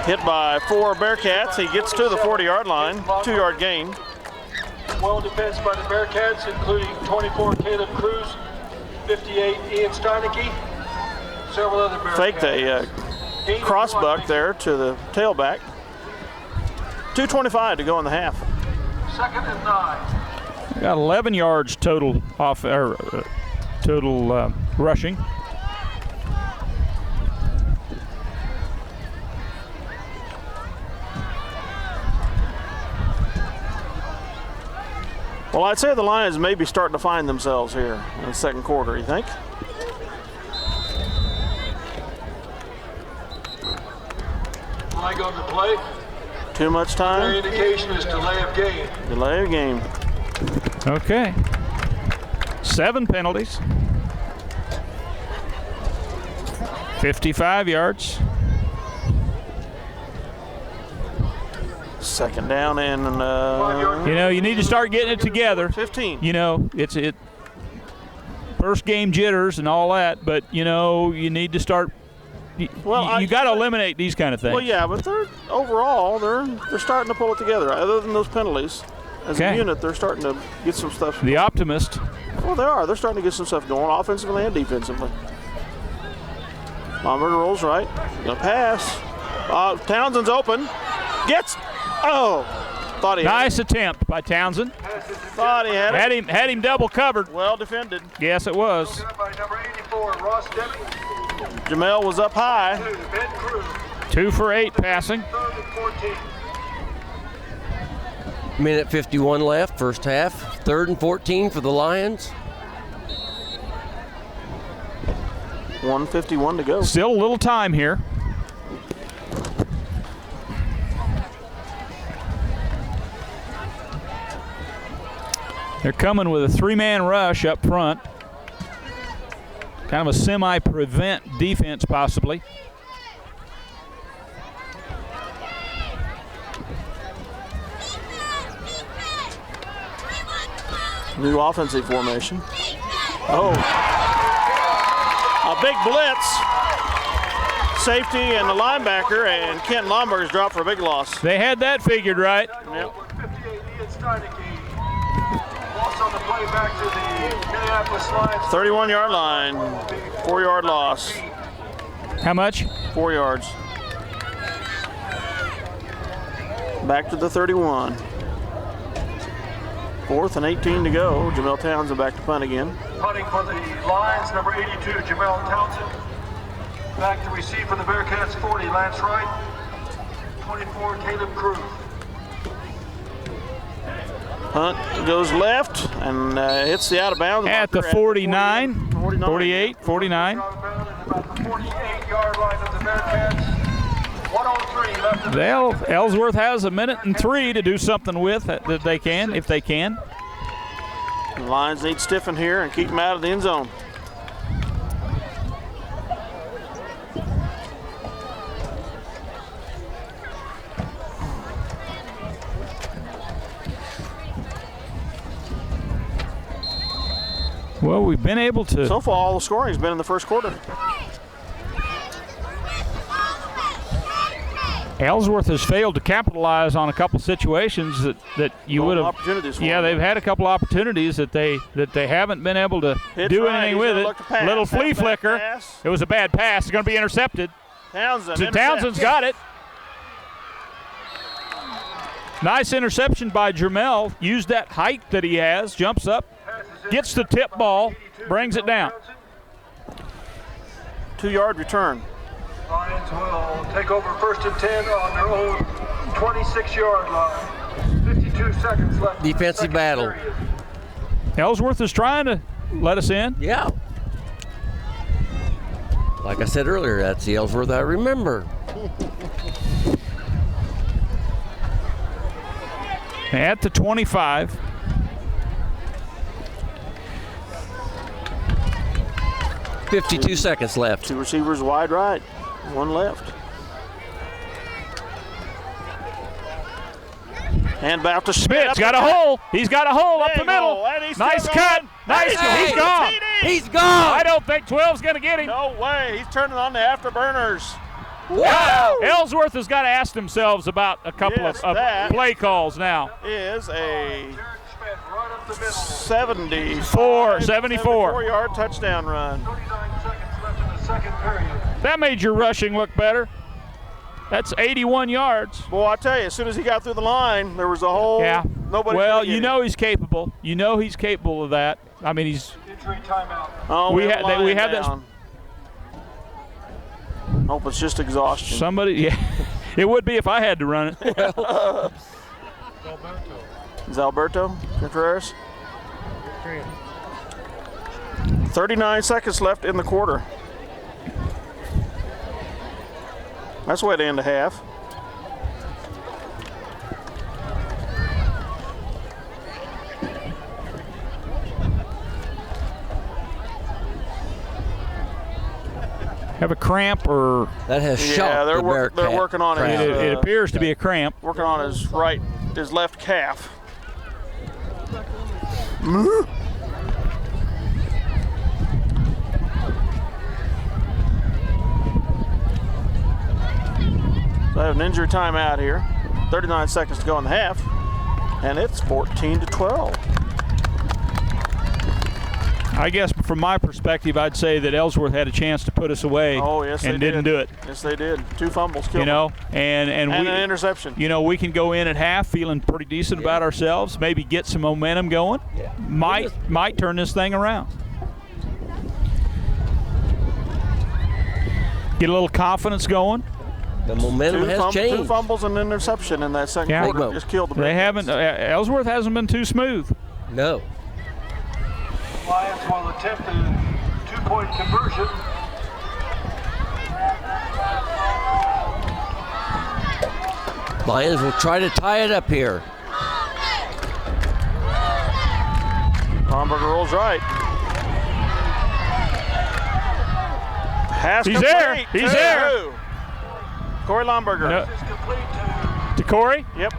Hit by 4 Bearcats. He gets to the 40-yard line. 2-yard gain. well defense by the Bearcats, including 24 Caleb Cruz, 58 Ian Steineke, several other Bearcats. Faked a crossbuck there to the tailback. 2:25 to go in the half. 2nd and 9. Got 11 yards total off rushing. Well, I'd say the Lions may be starting to find themselves here in the second quarter, you think? Flag on the play. Too much Their time? indication is delay of game. Delay of game. Okay. 7 penalties. 55 yards. Second down and You know, you need to start getting it together. 15. You know, it's first game jitters and all that, but you know, you need to start. Well, you got to eliminate these kind of things. Well, yeah, but they're starting to pull it together. Other than those penalties, as a unit, they're starting to get some stuff. The optimist. Well, they are. They're starting to get some stuff going, offensively and defensively. Lomberger rolls right. Gonna pass. Townsend's open. Gets. Oh, thought he Nice attempt by Townsend. thought he had it. Had him double covered. Well defended. Yes, it was. Broken up by number 84, Ross Demi. Jamel was up high. Ben Cruz. 2 for 8 passing. 3rd and 14. Minute 51 left, first half. 3rd and 14 for the Lions. 1:51 to go. Still a little time here. They're coming with a 3-man rush up front. Kind of a semi-prevent defense, possibly. New offensive formation. Oh. A big blitz. Safety and the linebacker, and Kent Lomberger's dropped for a big loss. They had that figured right. Yep. 58 Ian Steineke. Loss on the play back to the Minneapolis Lions. 31-yard line. 4-yard loss. How much? 4 yards. Back to the 31. 4th and 18 to go. Jamel Townsend back to punt again. Punting for the Lions, number 82, Jamel Townsend. Back to receive for the Bearcats, 40, Lance Wright. 24, Caleb Cruz. Punt goes left and hits the out of bounds At the marker 49, 49. 48, 49. Out of bounds at about the 48-yard line of the Bearcats. 1:03 left in the Ellsworth has 1 minute and 3 to do something with that they can, if they can. The Lions need stiffen here and keep them out of the end zone. Well, we've been able to. So far, all the scoring has been in the first quarter. Ellsworth has failed to capitalize on a couple situations that you would have. Opportunities for Yeah, them. they've had a couple opportunities that they haven't been able to Hits do right, anything he's with gonna it. look to pass. Little Have a flea bad flicker. pass. It was a bad pass. It's going to be intercepted. Townsend's got it. Nice interception by Jermel. Used that height that he has. Jumps up, gets the tip ball, brings it down. 2-yard return. Lions will take over 1st and 10 on their own 26-yard line. 52 seconds left. Defensive battle. Period. Ellsworth is trying to let us in. Yeah. Like I said earlier, that's the Ellsworth I remember. At the 25. $52 seconds left. 2 receivers wide right, 1 left. And back to Smith's got a hole. He's got a hole up the middle. Nice cut. Nice. Hey, He's gone. He's gone. I don't think 12's going to get him. No way. He's turning on the afterburners. Wow. Ellsworth has got to ask themselves about a couple Yes, of that play calls now. Is a Smith right up the middle. 74. Yard touchdown run. 39 seconds left in the second period. That made your rushing look better. That's 81 yards. Boy, I tell you, as soon as he got through the line, there was a hole. Yeah. Nobody. Well, you know he's capable. You know he's capable of that. I mean, he's. Injury timeout. Oh, we have had that. Hope it's just exhaustion. Somebody, yeah. It would be if I had to run it. Is Alberto Contreras? 39 seconds left in the quarter. That's the way to end a half. Have a cramp or That has shocked they're the Bearcat. they're working on crowd. it. it appears to be a cramp. Working on his left calf. So I have an injury timeout here. 39 seconds to go in the half, and it's 14-12. I guess from my perspective, I'd say that Ellsworth had a chance to put us away. Oh, yes, and they didn't did. do it. Yes, they did. 2 fumbles killed You know, them. and And we, an interception. you know, we can go in at half feeling pretty decent about ourselves. Maybe get some momentum going. Might turn this thing around. Get a little confidence going. The momentum has changed. 2 fumbles and an interception in that second quarter. Just killed the They Bearcats. haven't. Ellsworth hasn't been too smooth. No. Lions will attempt a 2-point conversion. Lions will try to tie it up here. Romberger rolls right. Pass He's complete there. He's to there. who? Corey Lomberger. No. This is complete To Corey? Yep.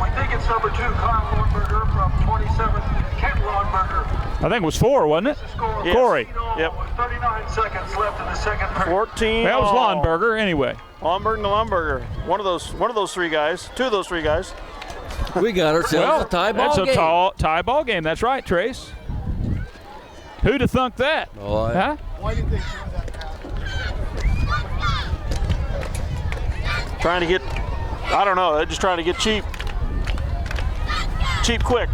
we think it's number 2, Kyle Lornberger from 27, Kent Lornberger. I think it was 4, wasn't it? Score Yes. Corey. Yep. With 39 seconds left in the second period. 14. That was all. Lomberger anyway. Lomberger and Lomberger. One of those 3 guys. 2 of those 3 guys. We got ourselves a tie ball that's game. a tie ball game. That's right, Trace. Who'd have thunk that? Oh, Huh? Why did they show that pass? Trying to get, I don't know, they're just trying to get cheap. Cheap quick.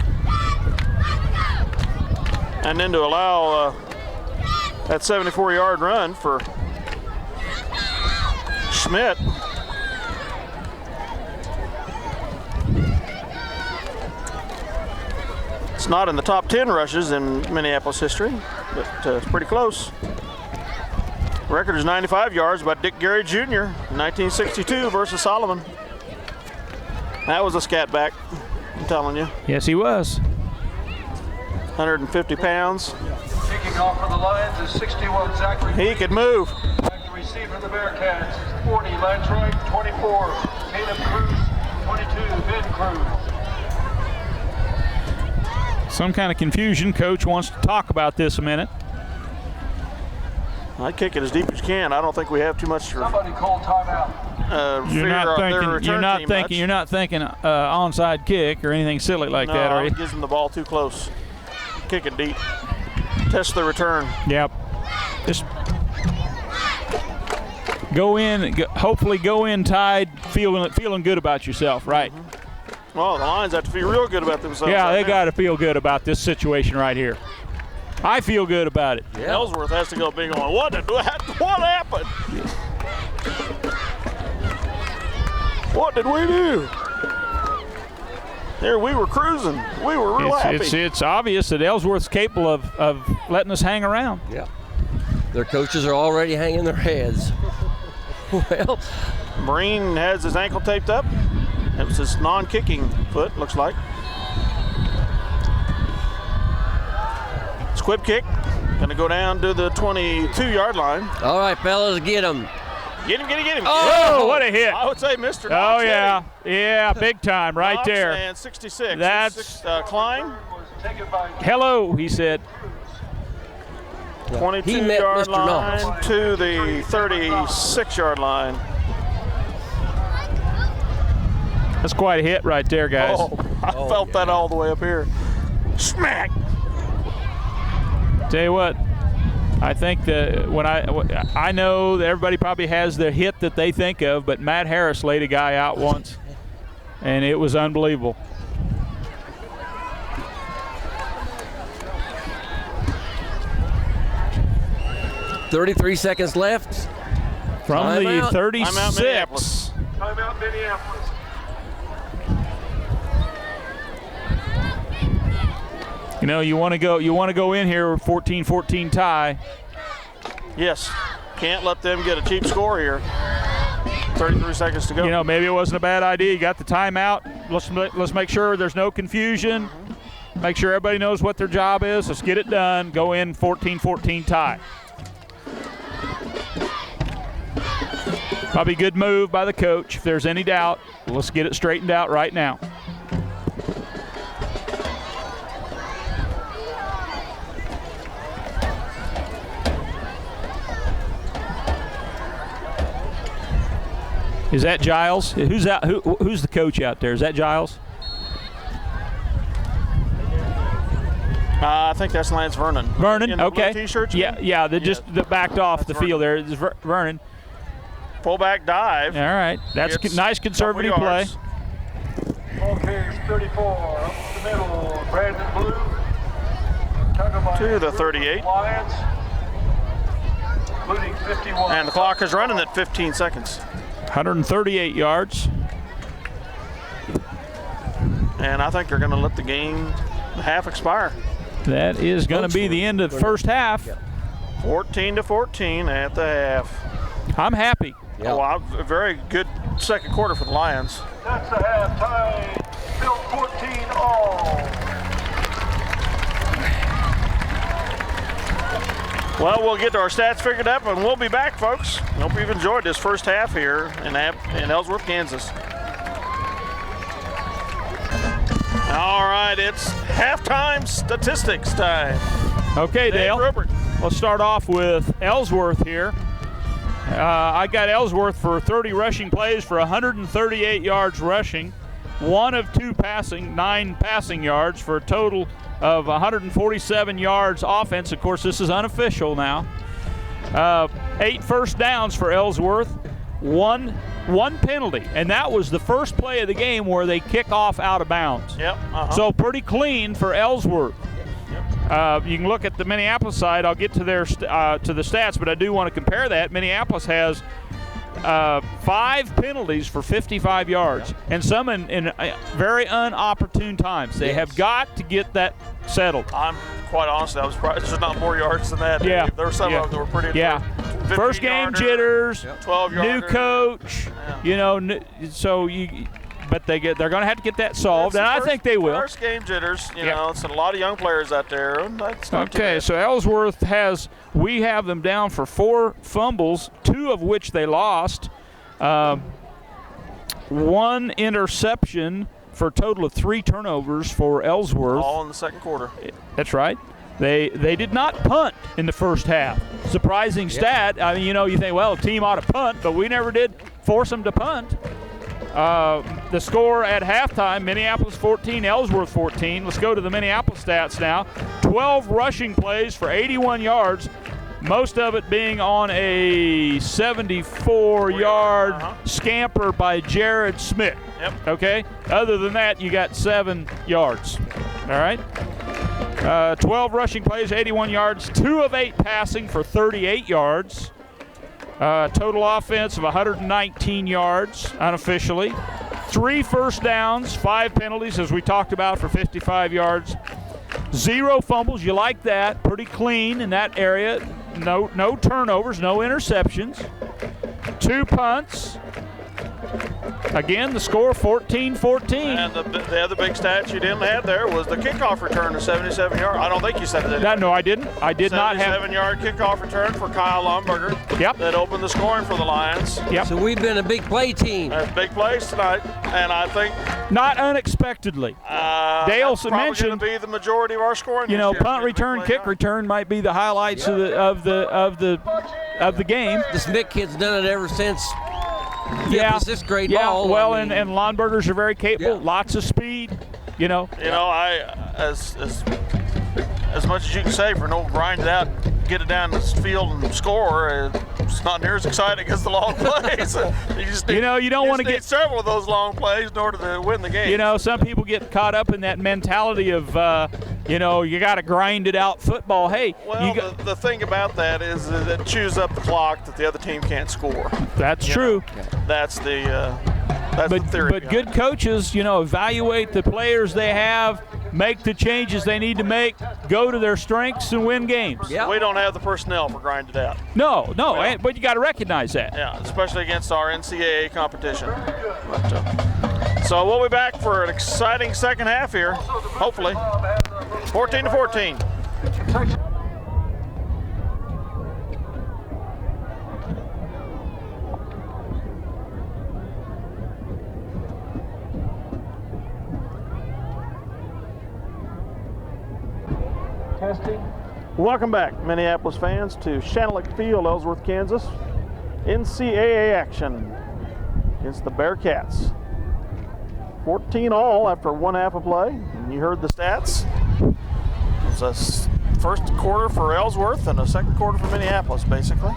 And then to allow that 74-yard run for Schmidt. It's not in the top 10 rushes in Minneapolis history, but it's pretty close. Record is 95 yards by Dick Gary Jr. in 1962 versus Solomon. That was a scat back, I'm telling you. Yes, he was. 150 pounds. Kicking off for the Lions is 61, Zachary. He could move. Back to receive for the Bearcats is 40, Lance Wright, 24, Caleb Cruz, 22, Ben Cruz. Some kind of confusion. Coach wants to talk about this a minute. I'd kick it as deep as you can. I don't think we have too much Somebody call timeout. fear of their return team much. You're not thinking onside kick or anything silly like that, are you? It gives them the ball too close. Kick it deep. Test the return. Yep. Just go in, hopefully go in tied, feeling good about yourself, right? Well, the Lions have to feel real good about themselves. Yeah, right they now. got to feel good about this situation right here. I feel good about it. Yeah. Ellsworth has to go big on. What happened? What did we do? Here we were cruising. We were real happy. It's obvious that Ellsworth's capable of letting us hang around. Yeah. Their coaches are already hanging their heads. Well, Breen has his ankle taped up. It was his non-kicking foot, looks like. Squib kick. Going to go down to the 22-yard line. all right, fellas, get them. Get him. Oh, what a hit. I would say Mr. Oh, Knox hit yeah. him. Yeah, big time right Knox there. And 66. That's- Klein. Hello, he said. 22-yard Mr. line Knox. to the 36-yard line. That's quite a hit right there, guys. Oh, I felt that all the way up here. Smack. Tell you what, I think that I know that everybody probably has the hit that they think of, but Matt Harris laid a guy out once, and it was unbelievable. $33 seconds left. From the Timeout. 36. Timeout Minneapolis. Timeout Minneapolis. You know, you want to go in here with 14-14 tie. Yes. Can't let them get a cheap score here. 33 seconds to go. You know, maybe it wasn't a bad idea. You got the timeout. Let's make sure there's no confusion. Make sure everybody knows what their job is. Let's get it done. Go in 14-14 tie. Probably a good move by the coach. If there's any doubt, let's get it straightened out right now. Is that Giles? Who's out? Who's the coach out there? Is that Giles? I think that's Lance Vernon. Vernon, In the okay. blue T-shirts. you mean? Yeah. They just backed off the field there. It's Vernon. Fullback dive. All right, that's Gets nice conservative couple play. yards. Ball carries 34 up the middle. Brandon Blue. To the 38. Lions. Including 51. And the clock is running at 15 seconds. 138 yards. And I think they're going to let the half expire. That is going to be the end of the first half. 14-14 at the half. I'm happy. Yeah. Oh, wow, a very good second quarter for the Lions. That's the half time. Still 14 all. Well, we'll get our stats figured up, and we'll be back, folks. Hope you've enjoyed this first half here in Ellsworth, Kansas. All right, it's halftime statistics time. Okay, Dale. Rupert. Let's start off with Ellsworth here. I got Ellsworth for 30 rushing plays for 138 yards rushing, 1 of 2 passing, 9 passing yards for a total of 147 yards offense. Of course, this is unofficial now. 8 first downs for Ellsworth, one penalty, and that was the first play of the game where they kick off out of bounds. Yep. So pretty clean for Ellsworth. You can look at the Minneapolis side. I'll get to their to the stats, but I do want to compare that. Minneapolis has 5 penalties for 55 yards, and some in very unopportune times. They have got to get that settled. I'm quite honest, I was probably there's not more yards than that. Yeah. There were some of them that were pretty. Yeah. First game 15-yarder, jitters, 12-yarder. new coach, you know, so you. But they're going to have to get that solved, and I think they will. First game jitters, you know, it's a lot of young players out there. And that's not too Okay, bad. so Ellsworth we have them down for 4 fumbles, 2 of which they lost, 1 interception for a total of 3 turnovers for Ellsworth. all in the second quarter. That's right. They did not punt in the first half. Surprising stat. I mean, you know, you think, well, a team ought to punt, but we never did force them to punt. The score at halftime, Minneapolis 14, Ellsworth 14. Let's go to the Minneapolis stats now. 12 rushing plays for 81 yards. most of it being on a 74-yard scamper by Jared Smith. Yep. Okay? Other than that, you got 7 yards. All right? 12 rushing plays, 81 yards, 2 of 8 passing for 38 yards. Total offense of 119 yards unofficially. 3 first downs, 5 penalties, as we talked about, for 55 yards. 0 fumbles. You like that. Pretty clean in that area. No turnovers, no interceptions. 2 punts. Again, the score 14-14. And the other big stat you didn't have there was the kickoff return of 77 yards. I don't think you said it. No, I didn't. I did not have. 77-yard kickoff return for Kyle Lomberger. Yep. That opened the scoring for the Lions. Yep. So we've been a big play team. Big plays tonight, and I think not unexpectly. Dale that's probably mentioned, going to be the majority of our scoring. you know, this year. punt return, kick return might be the highlights of the game. The Smith kid's done it ever since. Yeah, this grade yeah. ball. Well, I mean, and Lombergers are very capable. Yeah. Lots of speed. You know. You know, as much as you can say for no grind it out, get it down the field and score, it's not near as exciting as the long plays. You don't want to get several of those long plays in order to win the game. You know, some people get caught up in that mentality of, you got to grind it out football. Hey, well, the thing about that is that it chews up the clock that the other team can't score. That's true. That's the theory. But good coaches, evaluate the players they have, make the changes they need to make, go to their strengths and win games. Yeah. We don't have the personnel for grind it out. No, but you got to recognize that. Yeah, especially against our NCAA competition. So we'll be back for an exciting second half here, hopefully. 14-14. Testing. Welcome back, Minneapolis fans, to Shanalik Field, Ellsworth, Kansas. NCAA action against the Bearcats. 14 all after 1 half of play. And you heard the stats. It was a first quarter for Ellsworth and a second quarter for Minneapolis, basically.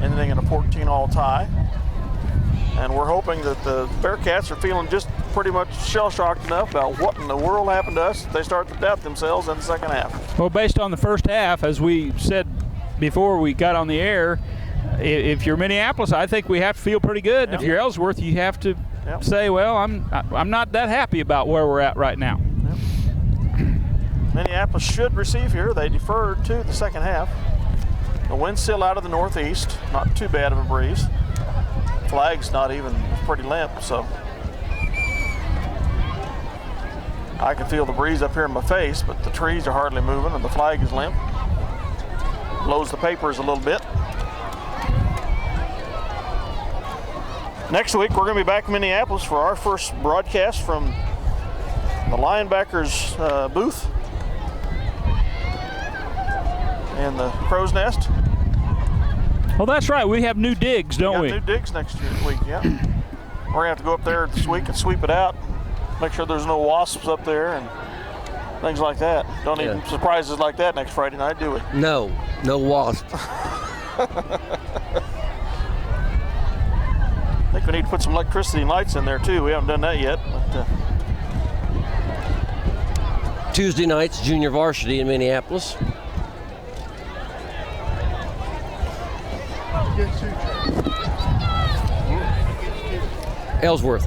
Ending in a 14 all tie. And we're hoping that the Bearcats are feeling just pretty much shell-shocked enough about what in the world happened to us. They start to doubt themselves in the second half. Well, based on the first half, as we said before we got on the air, if you're Minneapolis, I think we have to feel pretty good. Yep. If you're Ellsworth, you have to Yep. say, well, I'm not that happy about where we're at right now. Yep. Minneapolis should receive here. They deferred to the second half. The wind's still out of the northeast. Not too bad of a breeze. Flag's not even pretty limp, so I can feel the breeze up here in my face, but the trees are hardly moving and the flag is limp. Blows the papers a little bit. Next week, we're going to be back in Minneapolis for our first broadcast from the Linebackers booth and the Crow's Nest. Well, that's right. We have new digs, don't we? New digs next week, yeah. We're going to have to go up there this week and sweep it out, make sure there's no wasps up there and things like that. Don't need surprises like that next Friday night, do we? No wasp. I think we need to put some electricity and lights in there too. We haven't done that yet. But, Tuesday nights, junior varsity in Minneapolis. Ellsworth.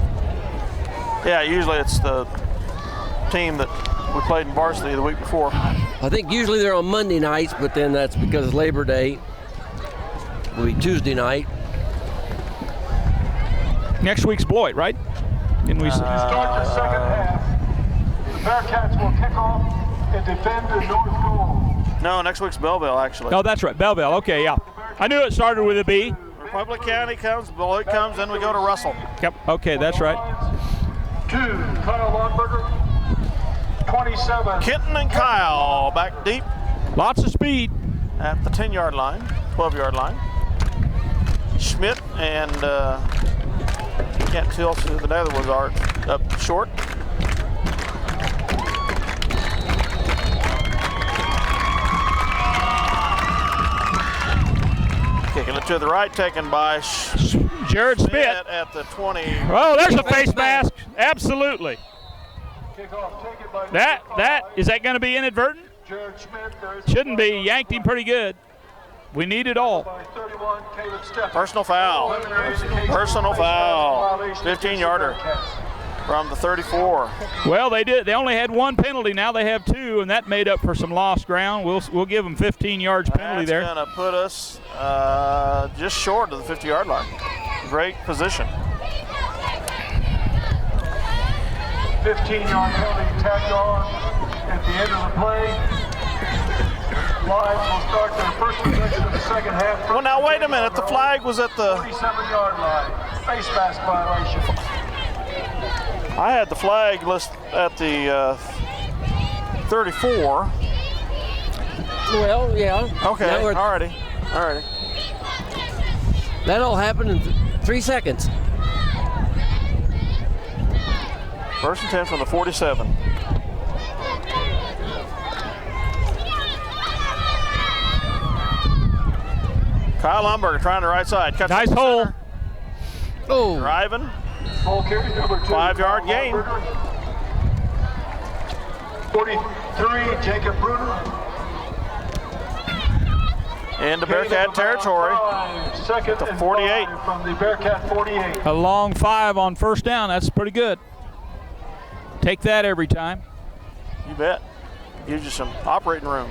yeah, usually it's the team that we played in varsity the week before. I think usually they're on Monday nights, but then that's because it's Labor Day. It'll be Tuesday night. Next week's Beloit, right? Didn't we? Start the second half. The Bearcats will kick off and defend the north goal. No, next week's Belleville, actually. Oh, that's right. Belleville. Okay, yeah. I knew it started with a B. Republic County comes, Beloit comes, then we go to Russell. Yep. Okay, that's right. 2, Kyle Lomberger. 27. Kenton and Kyle back deep Lots of speed. at the 10-yard line, 12-yard line. Schmidt and can't tell who the other ones are up short. to the right, taken by Jared Schmidt at the 20. Oh, there's a face mask. Absolutely. Kickoff taken by Is that going to be inadvertent? Jared Schmidt. Shouldn't be. Yanked him pretty good. We need it all. By 31, Caleb Steffen. Personal foul. 15-yarder from the 34. Well, they did. They only had one penalty. Now they have two, and that made up for some lost ground. We'll give them 15 yards penalty there. That's going to put us just short of the 50-yard line. Great position. 15-yard penalty tacked on at the end of the play. Lions will start their first possession of the second half. Well, now wait a minute. The flag was at the 47-yard line. Face mask violation. I had the flag list at the 34. Well, yeah. Okay, Now alrighty. that all happened in 3 seconds. First and 10 from the 47. Kyle Lumberger trying the right side. Cuts Nice hole. Oh. Driving. Ball carry number 2. 5-yard gain. 43, Jacob Bruner. Into Bearcat territory. Second to and 48. 5 from the Bearcat 48. A long 5 on first down. That's pretty good. Take that every time. You bet. Gives you some operating room.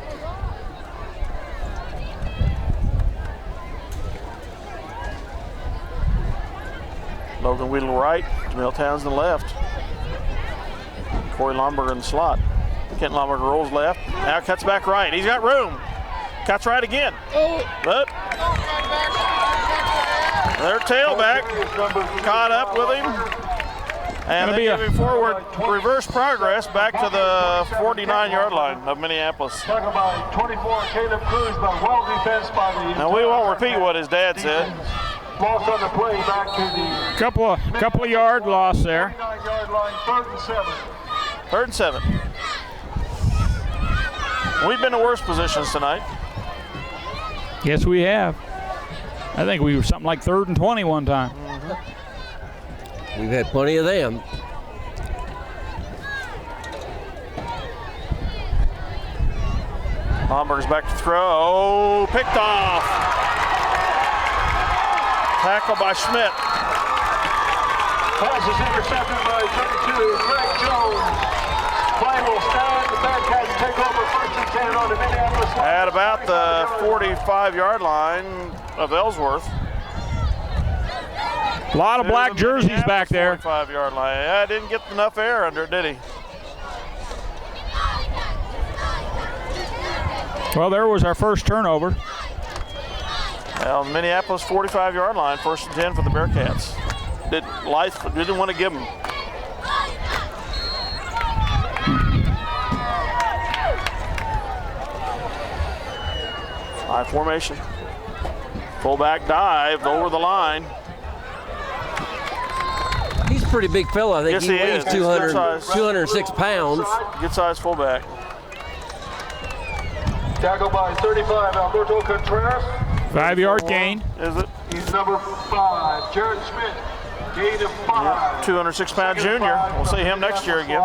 Logan Weedle right, Jamil Townsend left. Corey Lomberger in the slot. Kent Lomberger rolls left. Now cuts back right. He's got room. Cuts right again. But their tailback caught up with him. And they moving forward, reverse progress back to the 49-yard line of Minneapolis. Tackled by 24, Caleb Cruz, but well defense by the. Now we won't repeat what his dad said. Loss on the play back to the Couple of yard loss there. 49-yard line, 3rd and 7. 3rd and 7. We've been in worse positions tonight. Yes, we have. I think we were something like 3rd and 20 one time. We've had plenty of them. Lomberger's back to throw. Oh, picked off. Tackle by Schmidt. Pass is intercepted by 32, Greg Jones. Play will stand. The Bearcats take over 1st and 10 on the Minneapolis line. At about the 45-yard line of Ellsworth. A lot of black jerseys back there. 45-yard line. Yeah, didn't get enough air under it, did he? Well, there was our first turnover. Well, Minneapolis 45-yard line, 1st and 10 for the Bearcats. Didn't want to give them. High formation. Fullback dive over the line. He's a pretty big fella. I think Yes, he he weighs is. 206 pounds. Good size fullback. Tackled by 35, Alberto Contreras. 5-yard gain. Is it? He's number 5, Jared Schmidt. Gain of 5. 206-pound junior. We'll see him next year again.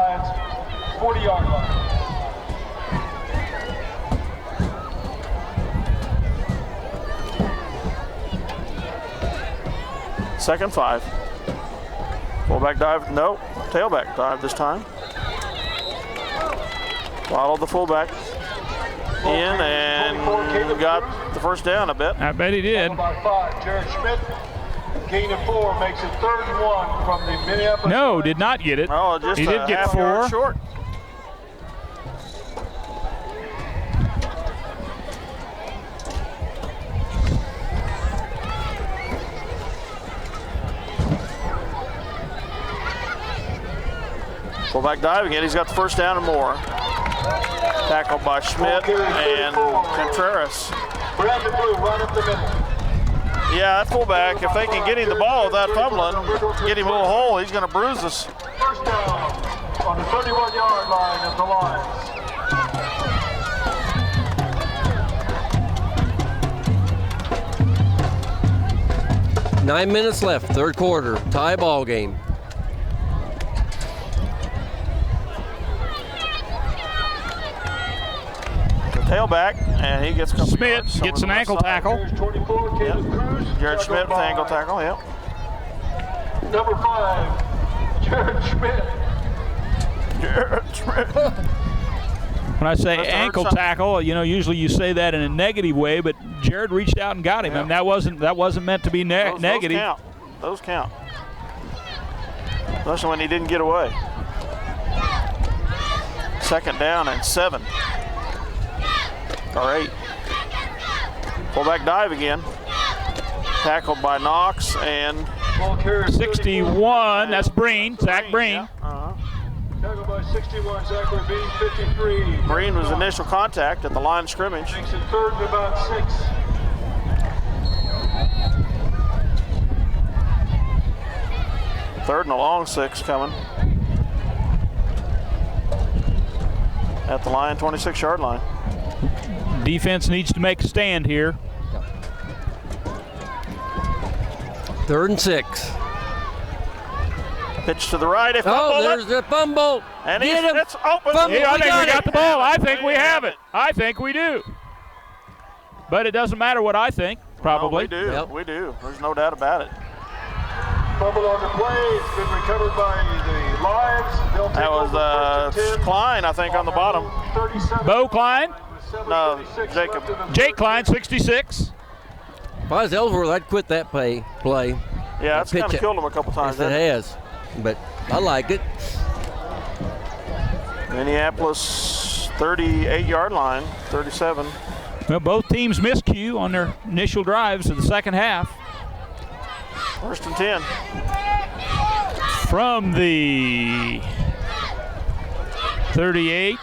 40-yard line. Second 5. Fullback dive, no. Tailback dive this time. Followed the fullback in and got the first down a bit. I bet he did. By 5, Jared Schmidt. Gain of 4 makes it 3rd and 1 from the Minneapolis. No, did not get it. Oh, just he did a get half 4. yard short. Fullback dive again. He's got the first down and more. Tackled by Schmidt and Contreras. Brandon Blue right up the middle. Yeah, that fullback, if they can get him the ball without fumbling, get him a little hole, he's going to bruise us. First down on the 31-yard line of the Lions. 9 minutes left, third quarter, tie ball game. Tailback, and he gets a couple Smith yards. gets an ankle tackle. Here's 24, Caleb Cruz. Jared Schmidt with the ankle by tackle, yep. Number 5, Jared Schmidt. Jared Schmidt. When I say Must have ankle hurt something. tackle, you know, usually you say that in a negative way, but Jared reached out and got him, Yeah. and that wasn't meant to be negative. Those count. Especially when he didn't get away. 2nd down and 7. Or 8. Fullback dive again. Tackled by Knox and Ball carrier 61. That's Breen, Zach Breen. Yeah, uh-huh. Tackled by 61, Zachary Bean, 53. Breen was initial contact at the line of scrimmage. Makes it 3rd and about 6. Third and a long 6 coming. At the line, 26-yard line. Defense needs to make a stand here. 3rd and 6. Pitch to the right. If Oh, there's the fumble. and Get him. it's open. Fumble. Yeah, I We think got we got it. the ball. I think we have it. I think we do. But it doesn't matter what I think, probably. Oh, we do. Yep. We do. There's no doubt about it. Fumble on the play. It's been recovered by the Lions. They'll take That was over 1st and 10. Klein, I think, on the bottom. 37. Bo Klein, No, 7:36 Jacob. left in the Jake third. Klein, 66. If I was Ellsworth, I'd quit that play. Yeah, it's kind Pitch of it. killed him a couple times. Yes, it hasn't has. But I like it. Minneapolis 38-yard line, 37. Well, both teams missed Q on their initial drives of the second half. 1st and 10. From the 38.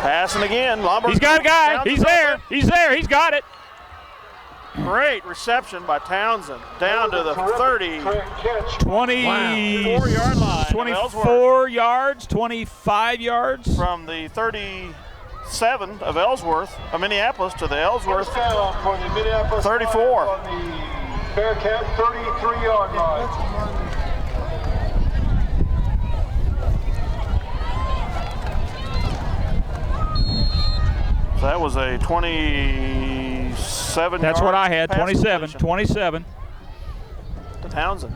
Passing again. Lombard. He's got a guy. Townsend He's there. He's there. He's got it. Great reception by Townsend. Down to the 30. Great catch. 4-yard line. 24 yards, 25 yards. From the 37 of Ellsworth, of Minneapolis, to the Ellsworth. First down for the Minneapolis 34. Lions on the Bearcat 33-yard line. So that was a 27. That's what I had, pass 27. completion 27. to Townsend.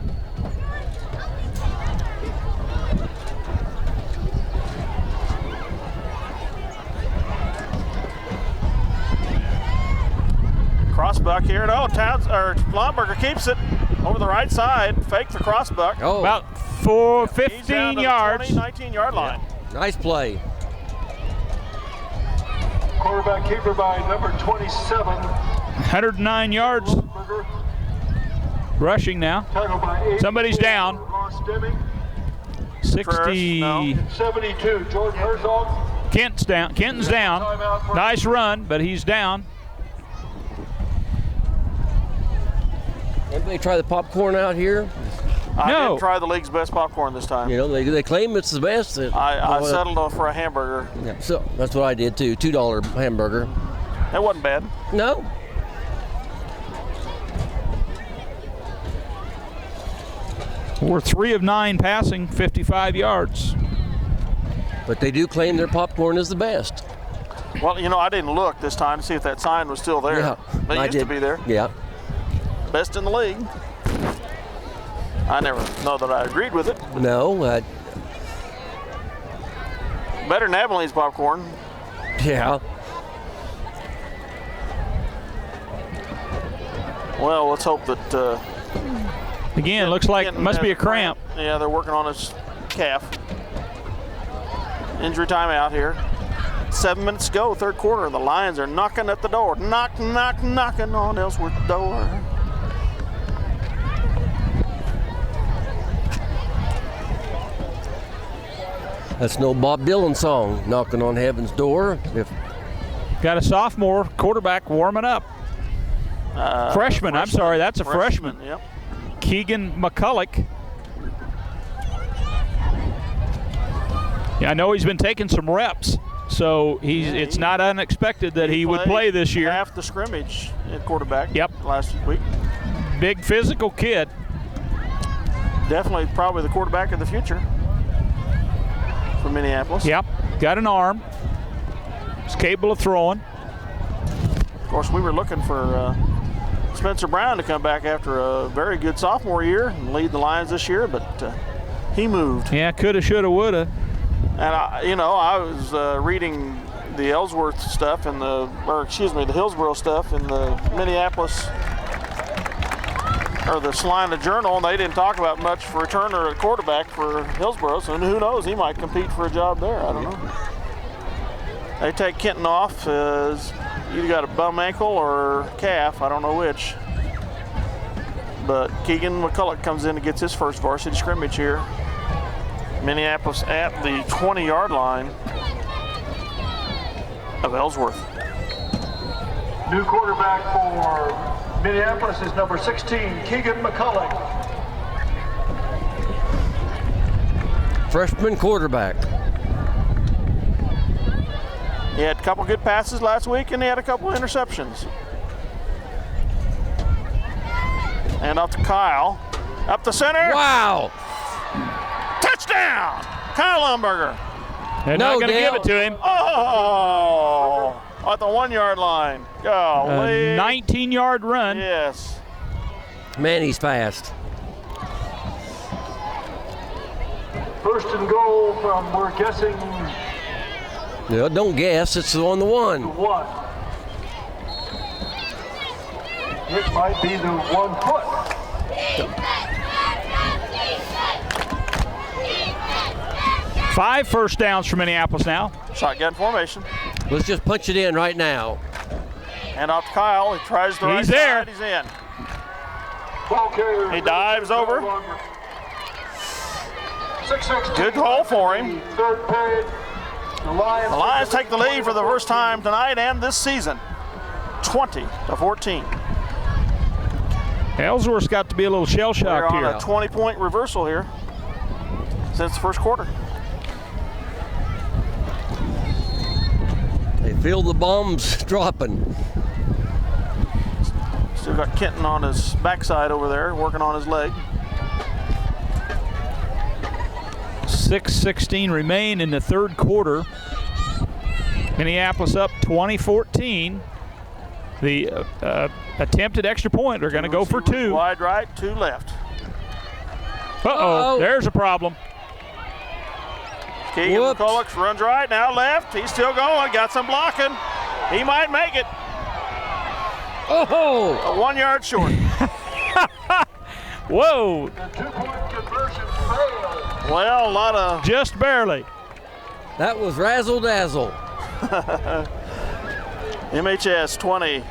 Crossbuck here. Oh, Blomberger keeps it over the right side. Fake the crossbuck. Oh, About He's 15 down to the yards. 20, 19-yard line. nice play. Quarterback keeper by number 27. 109 yards Burger. rushing now. Tackled by 84. Somebody's down. Ross Deming. 60. No. 72. Jordan Herzog. Kenton's down. Nice run, but he's down. Anybody try the popcorn out here? I No. didn't try the league's best popcorn this time. You know, they claim it's the best. I settled for a hamburger. Yeah, so that's what I did too. $2 hamburger. That wasn't bad. No. We're 3 of 9 passing, 55 yards. But they do claim their popcorn is the best. Well, you know, I didn't look this time to see if that sign was still there. Yeah, It I used to did. be there. Yeah. Best in the league. I never know that I agreed with it. No. Better than Abilene's popcorn. Yeah. Well, let's hope that. Again, looks like Kenton must be a has cramp. Yeah, they're working on his calf. Injury timeout here. 7 minutes to go, third quarter. The Lions are knocking at the door. Knocking on Ellsworth's door. That's no Bob Dylan song, knocking on heaven's door. Got a sophomore quarterback warming up. Freshman, I'm sorry, that's a freshman. Yep. Keegan McCulloch. Yeah, I know he's been taking some reps. so it's not unexpected that he would play this year. Half the scrimmage at quarterback. Yep. Last week. Big physical kid. Definitely probably the quarterback of the future for Minneapolis. Yep. Got an arm. He's capable of throwing. Of course, we were looking for Spencer Brown to come back after a very good sophomore year and lead the Lions this year, but he moved. Yeah, coulda, shoulda, woulda. And I was reading the Ellsworth stuff and the Hillsborough stuff in the Minneapolis or the Salina Journal, and they didn't talk about much for returner at quarterback for Hillsborough. So who knows? He might compete for a job there. I don't know. They take Kenton off. Either got a bum ankle or calf. I don't know which. But Keegan McCulloch comes in and gets his first varsity scrimmage here. Minneapolis at the 20-yard line of Ellsworth. New quarterback for Minneapolis is number 16, Keegan McCulloch. Freshman quarterback. He had a couple good passes last week, and he had a couple interceptions. And up to Kyle. Up the center. Wow! Touchdown! Kyle Lumberger. They're not going to give it to him. Oh! At the 1-yard line. Golly. A 19-yard run. Yes. Man, he's fast. First and goal from, we're guessing, No, don't guess. It's on the 1. 1. It might be the 1 foot. Five first downs for Minneapolis now. Shotgun formation. Let's just punch it in right now. And off to Kyle. He tries the right He's there. side. He's in. Ball carrier. He dives over. 6-6. Good hole for him. Third period. The Lions take the lead for the first time tonight and this season. 20-14. Ellsworth's got to be a little We're shell-shocked on here. a 20-point reversal here since the first quarter. They feel the bombs dropping. Still got Kenton on his backside over there, working on his leg. 6:16 remain in the third quarter. Minneapolis up 20-14. The attempted extra point, they're going to go for 2. Wide right, 2 left. Uh-oh, there's a problem. Keegan McCulloch runs right, now left. He's still going, got some blocking. He might make it. Oh! 1 yard short. Whoa. The 2-point conversion failed. Well, a lot of... Just barely. That was razzle-dazzle. MHS 20.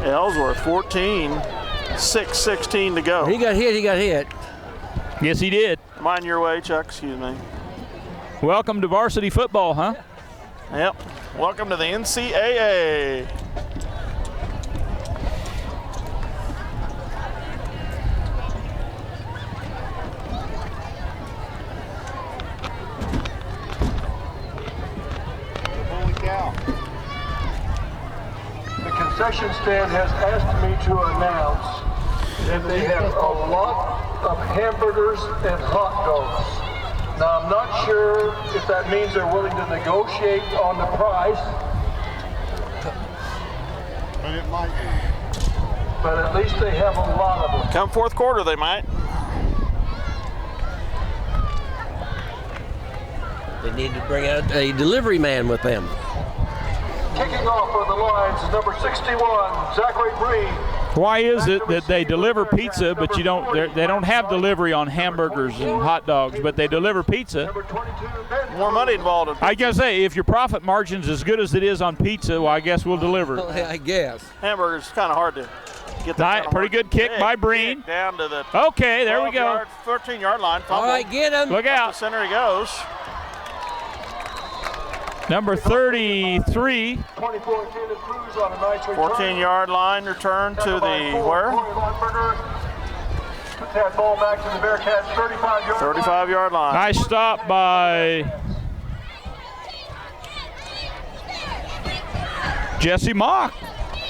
Ellsworth 14. 6:16 to go. He got hit. Yes, he did. Mind your way, Chuck, excuse me. Welcome to varsity football, huh? Yep. Welcome to the NCAA. Holy cow. The concession stand has asked me to announce that they have a lot of hamburgers and hot dogs. Now, I'm not sure if that means they're willing to negotiate on the price. But it might be. But at least they have a lot of them. Come fourth quarter, they might. They need to bring out a delivery man with them. Kicking off for the Lions is number 61, Zachary Breen. Why is it that they deliver pizza, but they don't have delivery on hamburgers and hot dogs, but they deliver pizza? Number 22, Ben. More money involved in I guess, hey, if your profit margin's as good as it is on pizza, well, I guess we'll deliver. I guess. hamburgers. Kind of hard to get that. Pretty good kick by Breen. Kick down to the Okay, there we go. 13-yard line. All right, get him. Look Up out. the center he goes. Number 33. 24, Caleb Cruz on a nice return. 14-yard line return to the where? Put that ball back to the Bearcats, 35-yard 35-yard line. Nice stop by Jesse Mock,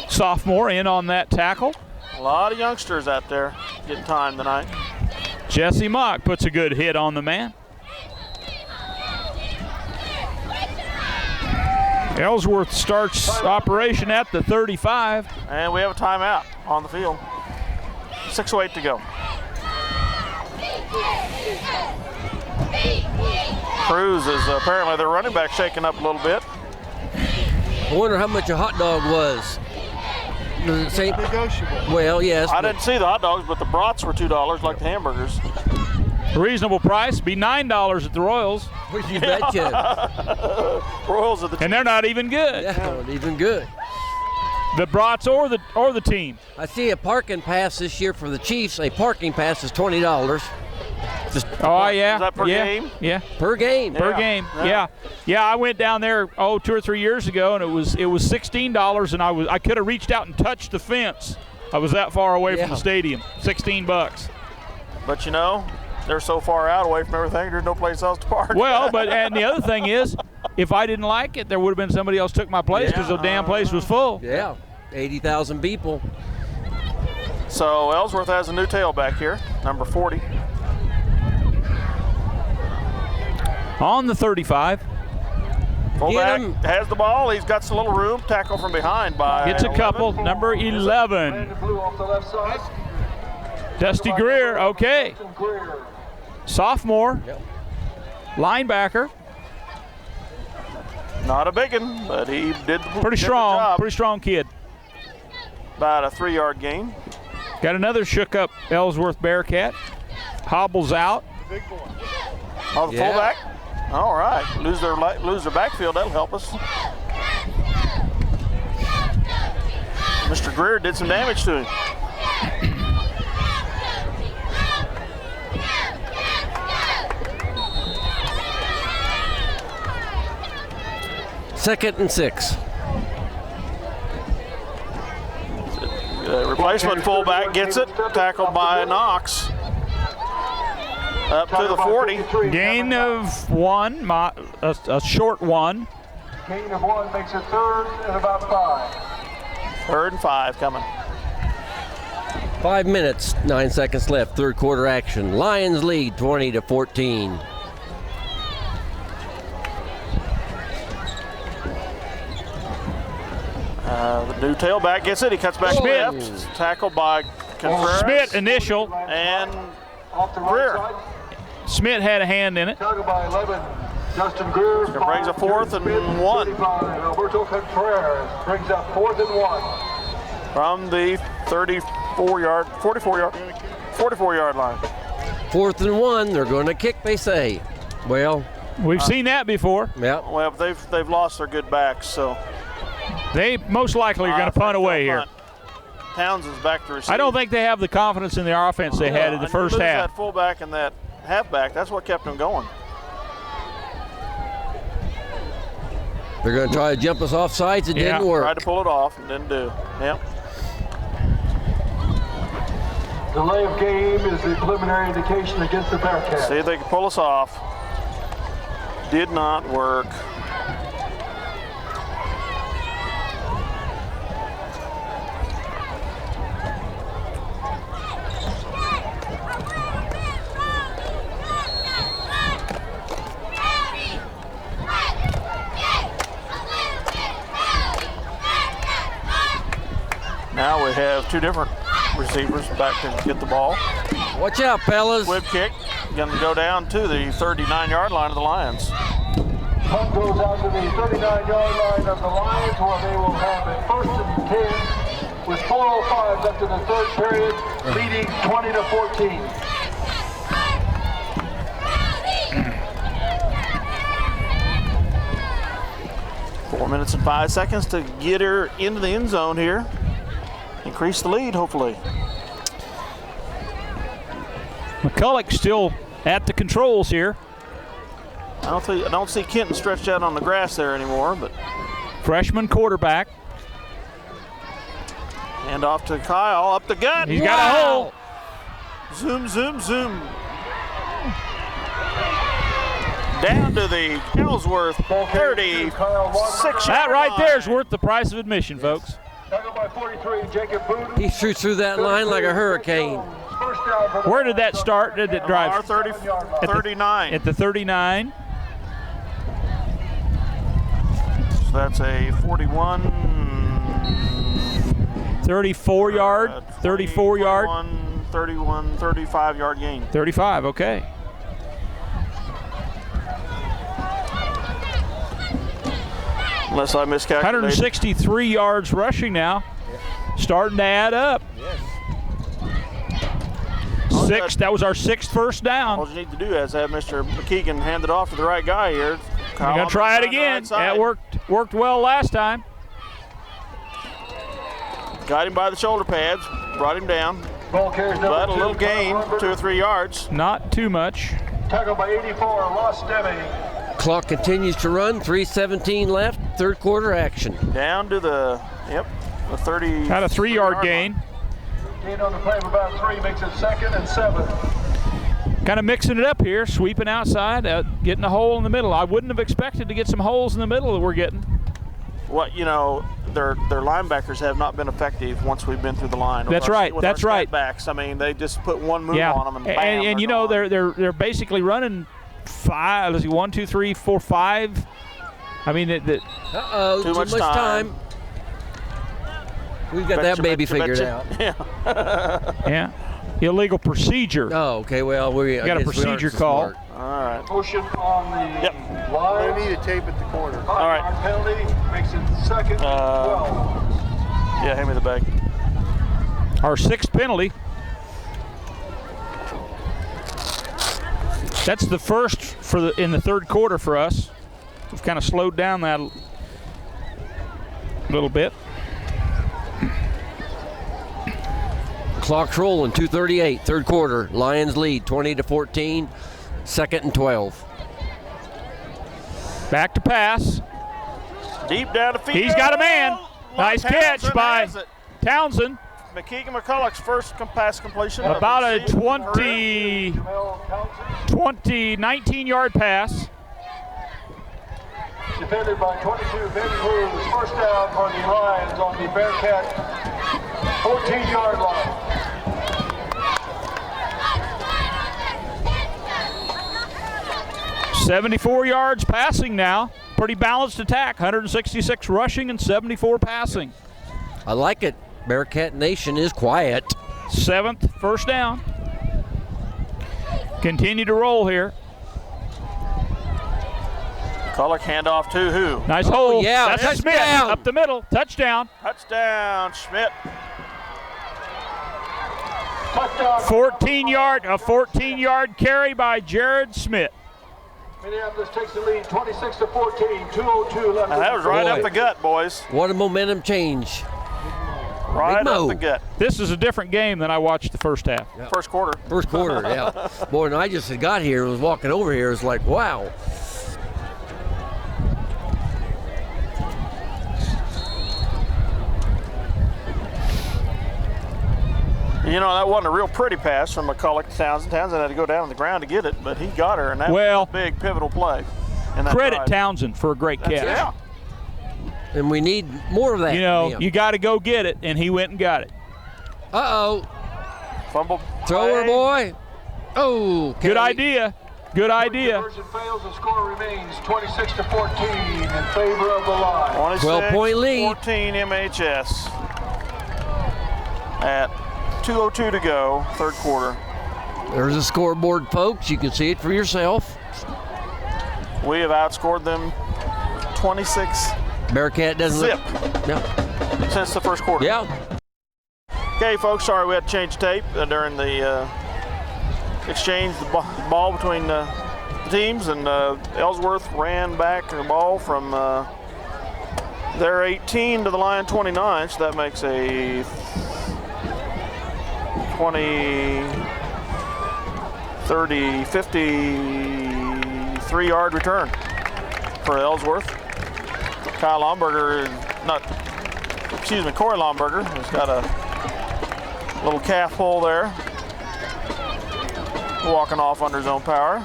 sophomore, in on that tackle. A lot of youngsters out there getting time tonight. Jesse Mock puts a good hit on the man. Ellsworth starts operation at the 35. And we have a timeout on the field. 6:08 to go. Cruz is apparently their running back shaking up a little bit. I wonder how much a hot dog was. Does it say? Negotiable. Well, yes. I but didn't see the hot dogs, but the brats were $2 like the hamburgers. A reasonable price, be $9 at the Royals. You betcha. Royals are the And they're not even good. Yeah, not even good. The brats or the team. I see a parking pass this year for the Chiefs. A parking pass is $20. Just Oh yeah. Is that per yeah. game? Yeah. per game. Per Yeah. game. Yeah. Yeah. I went down there 2 or 3 years ago, and it was $16, and I could have reached out and touched the fence. I was that far away from Yeah. the stadium. $16. But you know, they're so far out away from everything, there's no place else to park. Well, and the other thing is, if I didn't like it, there would have been somebody else took my place because the damn place was full. Yeah, 80,000 people. So Ellsworth has a new tailback here, number 40. On the 35, Fullback him. has the ball. He's got some little room. Tackle from behind by gets a 11. couple. Number 11, Brandon Blue off the left side. Dusty Greer. Okay, Justin Greer. sophomore, Yep. linebacker, Not a big one, but he did pretty the strong, job. pretty strong kid. About a 3-yard gain. Got another shook up Ellsworth Bearcat. Hobbles out. Oh, the Yeah. fullback. All right, lose their backfield. That'll help us. Mr. Greer did some damage to him. Second and 6. Replacement fullback gets it. Tackled by Knox. Up to the 40. Gain of 1, a short 1. Gain of 1 makes it third and about 5. 3rd and 5 coming. 5 minutes, 9 seconds left. Third quarter action. Lions lead 20-14. The new tailback gets it. He cuts back Schmidt. left. Tackled by Contreras. Schmidt initial. And Off the Greer. right side. Schmidt had a hand in it. Tackled by 11. Justin Greer. It brings a 4th and Schmidt, 1. 35. Alberto Contreras brings up 4th and 1. From the 44-yard line. 4th and 1. They're going to kick, they say. Well, We've seen that before. yeah. Well, they've lost their good backs, so. They most likely are going to punt away here. Townsend's back to receive. I don't think they have the confidence in the offense they had in the first lose half. That fullback and that halfback, that's what kept them going. They're going to try to jump us off sides. It Yeah. didn't work. Tried to pull it off and didn't do. Yep. Delay of game is the preliminary indication against the Bearcats. See if they can pull us off. Did not work. Now we have 2 different receivers back to get the ball. Watch out, fellas. Whip kick, gonna go down to the 39-yard line of the Lions. Punt goes out to the 39-yard line of the Lions, where they will have it 1st and 10 with 4:05 left in the third period, leading 20-14. Four minutes and 5 seconds to get her into the end zone here. Increase the lead, hopefully. McCulloch still at the controls here. I don't see Kenton stretched out on the grass there anymore, but Freshman quarterback. hand off to Kyle, up the gut. He's got a hole. Zoom, zoom, zoom. down to the Ellsworth 36 That right there is worth the price of admission, folks. Tackled by 43, Jacob Booten. He shoots through that line like a hurricane. First down for the Where did that start? Did it drive? Our 39. At the 39. So that's a 41. 34 yard. 34 yard. 31, 35 yard gain. 35, okay. Unless I miscalculated. 163 yards rushing now. Starting to add up. Six. That was our 6th first down. All you need to do is have Mr. McKeegan hand it off to the right guy here. We're going to try it again. That worked well last time. Got him by the shoulder pads, brought him down. ball carries number But a 2, little gain, Kyle 2 or 3 yards. Not too much. Tackled by 84, Ross Demi. Clock continues to run. 3:17 left. Third quarter action. Down to the 30. Got a 3-yard gain. Gain on the play of about 3, makes it 2nd and 7. Kind of mixing it up here, sweeping outside, getting a hole in the middle. I wouldn't have expected to get some holes in the middle that we're getting. What, their linebackers have not been effective once we've been through the line. That's right. That's right. Backs. I mean, they just put one move on them and bam. And they're basically running 5. Let's see, 1, 2, 3, 4, 5. I mean, Uh-oh, too much time. We've got that baby figured out. yeah, illegal procedure. Oh, okay. Well, we got a procedure call. All right. Motion on the line. They need a tape at the corner. All right. Penalty makes it 2nd and 12. Yeah, hand me the bag. Our 6th penalty. That's the first in the third quarter for us. We've kind of slowed down that a little bit. Clock's rolling. 2:38. Third quarter. Lions lead 20-14. 2nd and 12. Back to pass. Deep down the field. He's got a man. Nice catch by Townsend. McKeegan McCulloch's first pass completion. About a 19-yard pass. Defended by 22, Ben Cruz. First down for the Lions on the Bearcat 14-yard line. $74 yards passing now. Pretty balanced attack. 166 rushing and 74 passing. I like it. Bearcat Nation is quiet. 7th first down. Continue to roll here. McCulloch handoff to who? Nice hole. yeah, That's Schmidt up the middle. Touchdown. Touchdown, Schmidt. Touchdown. 14-yard carry by Jared Schmidt. Minneapolis takes the lead 26-14, 2:02 left. Now, that was right Boy. up the gut, boys. What a momentum change. Right Big up the move. gut. This is a different game than I watched the first half. First quarter. First quarter, yeah. Boy, and I just had got here and was walking over here. It's like, wow. That wasn't a real pretty pass from McCulloch to Townsend. Townsend had to go down on the ground to get it, but he got her, and that was a big pivotal play. Credit drive. Townsend for a great catch. Yeah. And we need more of that. You got to go get it, and he went and got it. Uh-oh. Fumble. Throw her, play. boy. Oh. Good idea. Good idea. Conversion fails, the score remains 26-14 in favor of the Lions. 12-point lead. 14 MHS. At 2:02 to go, third quarter. There's a scoreboard, folks. You can see it for yourself. We have outscored them 26 Bearcat doesn't zip Yep. since the first quarter. Yeah. Okay, folks, sorry we had to change the tape during the exchange the ball between the teams, and Ellsworth ran back the ball from their 18 to the line 29, so that makes a 20, 30, 53-yard return for Ellsworth. Corey Lomberger has got a little calf hole there. Walking off under his own power.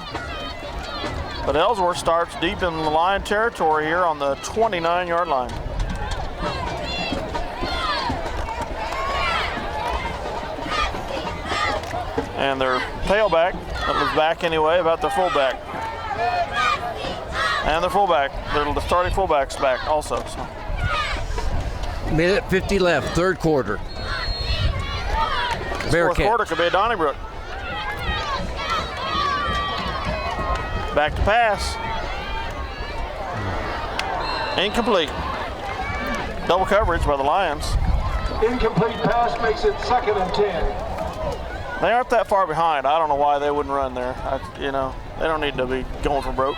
But Ellsworth starts deep in the line territory here on the 29-yard line. And their tailback, that was back anyway, about their fullback. And their fullback, the starting fullback's back also. So. Minute 50 left, third quarter. Fourth quarter could be a Donnybrook. Back to pass. Incomplete. Double coverage by the Lions. Incomplete pass makes it 2nd and 10. They aren't that far behind. I don't know why they wouldn't run there. They don't need to be going for broke.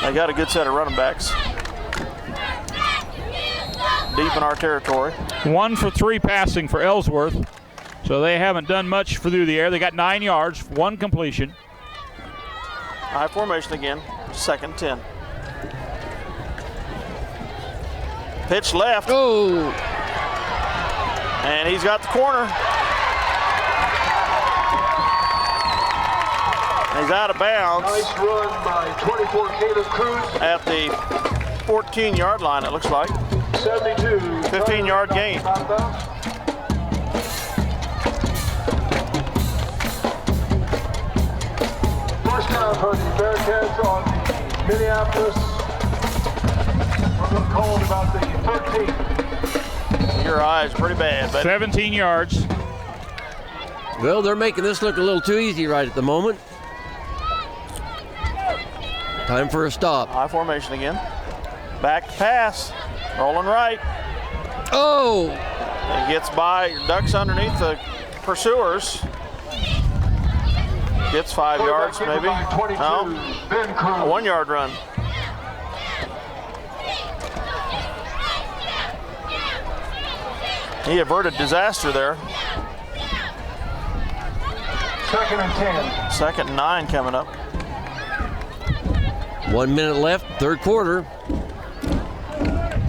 They got a good set of running backs. Deep in our territory. 1 for 3 passing for Ellsworth. So they haven't done much through the air. They got 9 yards, 1 completion. High formation again, 2nd 10. Pitch left. Oh! And he's got the corner. He's out of bounds. Nice run by 24 Caleb Cruz. At the 14-yard line, it looks like. 72. 15-yard gain. First down for the Bearcats on the Minneapolis. We're going to call it about the 13. Your eyes pretty bad, but 17 yards. Well, they're making this look a little too easy right at the moment. Time for a stop. high formation again. Back to pass. Rolling right. Oh! He gets by, ducks underneath the pursuers. Gets 5 yards maybe. No. A 1-yard run. He averted disaster there. 2nd and 10. 2nd and 9 coming up. 1 minute left, third quarter.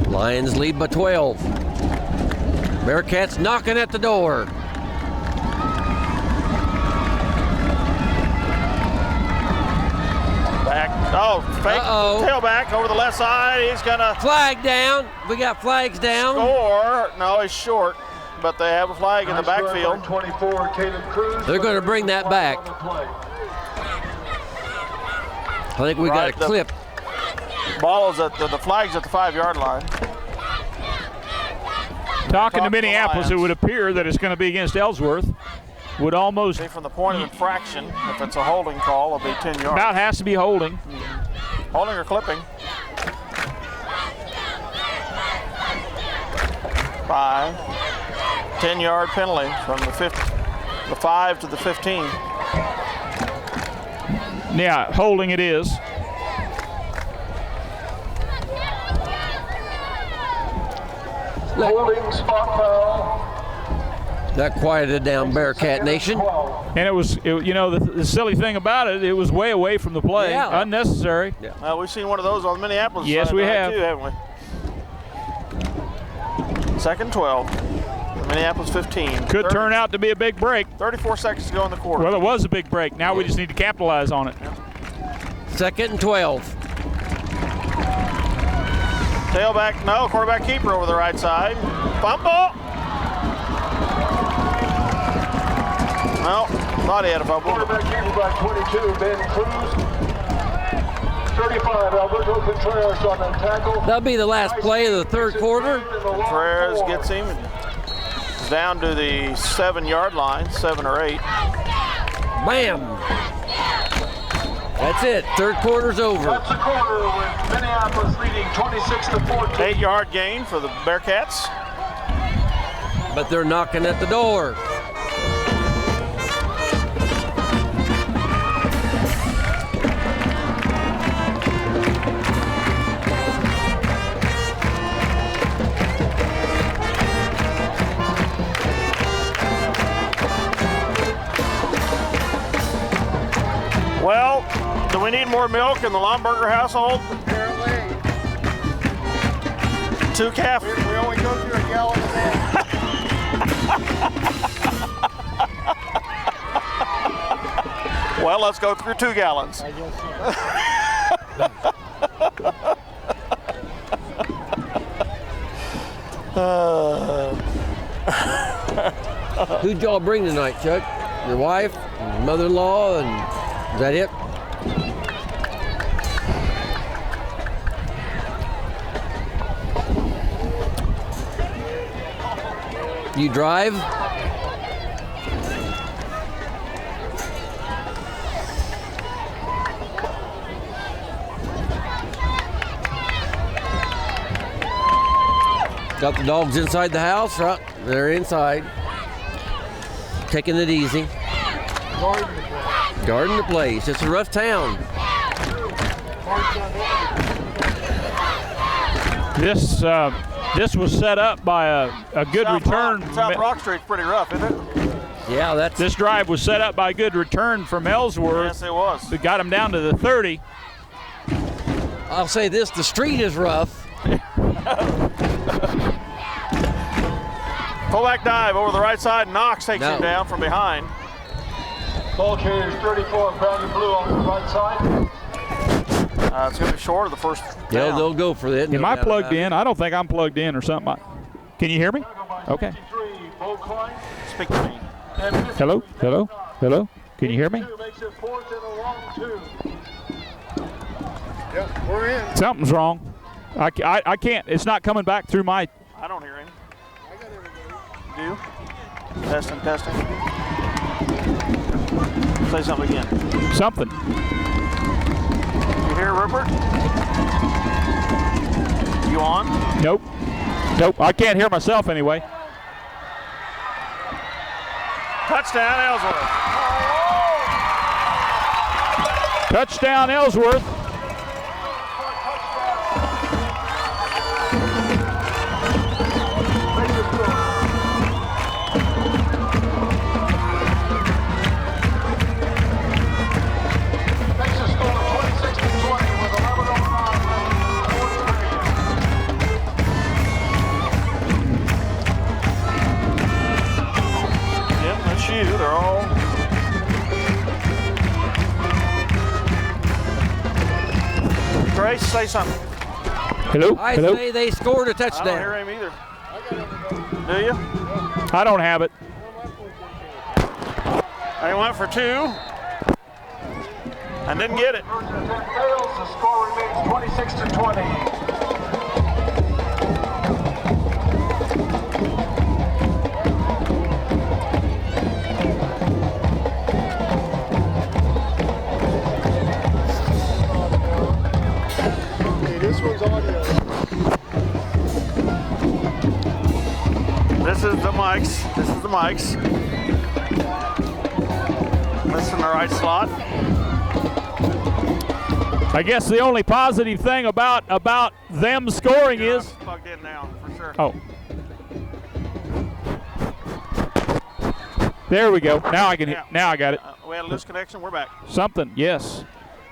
Lions lead by 12. Bearcats knocking at the door. Back. Oh, fake tailback over the left side. He's gonna Flag down. We got flags down. score. No, he's short, but they have a flag in the backfield. 24 Caleb Cruz. They're going to bring that back. I think we got a clip. Ball is at the flag's at the 5-yard line. Talking to the Minneapolis, it Lions. would appear that it's going to be against Ellsworth. Would almost See, from the point of infraction, if it's a holding call, it'll be 10 yards. about has to be holding. Holding or clipping. 5. 10-yard penalty from the 5 to the 15. Yeah, holding it is. Holding spot foul. That quieted down Bearcat Nation. And it was, the silly thing about it, it was way away from the play. Yeah. Unnecessary. Yeah. We've seen one of those on the Minneapolis Yes, side we tonight have. too, haven't we? 2nd 12. Minneapolis 15. Could turn out to be a big break. 34 seconds to go in the quarter. Well, it was a big break. Now we just need to capitalize on it. 2nd and 12. Tailback, no, quarterback keeper over the right side. Fumble. No, thought he had a fumble. Quarterback keeper by 22, Ben Cruz. 35, Alberto Contreras on the tackle. That'll be the last play of the third quarter. Contreras gets him. He's down to the 7-yard line, 7 or 8. Bam! That's it. Third quarter's over. That's the quarter with Minneapolis leading 26-14. 8-yard gain for the Bearcats. But they're knocking at the door. Well, do we need more milk in the Lomberger household? Apparently. 2 calf. We only go through a gallon a day. Well, let's go through 2 gallons. I guess so. Who'd y'all bring tonight, Chuck? Your wife, mother-in-law, and is that it? You drive? Got the dogs inside the house, right? They're inside. Taking it easy. Guarding the place. It's a rough town. This was set up by a good return. South Rock Street's pretty rough, isn't it? Yeah, This drive was set up by a good return from Ellsworth. Yes, it was. That got him down to the 30. I'll say this, the street is rough. Fullback dive over the right side. Knox takes him down from behind. Ball carriers 34 brown and blue on the right side. It's going to be short of the first Yeah, down. they'll go for it. Am I plugged in? I don't think I'm plugged in or something. Can you hear me? Okay. Speak to me. Hello? Hello? Hello? Can you hear me? Makes it 4th and a long 2. Yep, we're in. Something's wrong. I can't. It's not coming back through my. I don't hear him. Do you? Testing, testing. Say something again. Something. You hear Rupert? You on? Nope. Nope. I can't hear myself anyway. Touchdown, Ellsworth. Touchdown, Ellsworth. They're all Grace, say something. Hello? I Hello? say they scored a I don't touchdown. hear him either. Do you? I don't have it. They went for 2 and didn't get it. Fails, the score remains 26-20. This one's audio. This is the mics. This is the mics. This is in the right slot. I guess the only positive thing about them scoring is. Plugged in now, for sure. Oh. There we go. Now I can. Yeah. Now I got it. We had a loose connection. We're back. Something. Yes.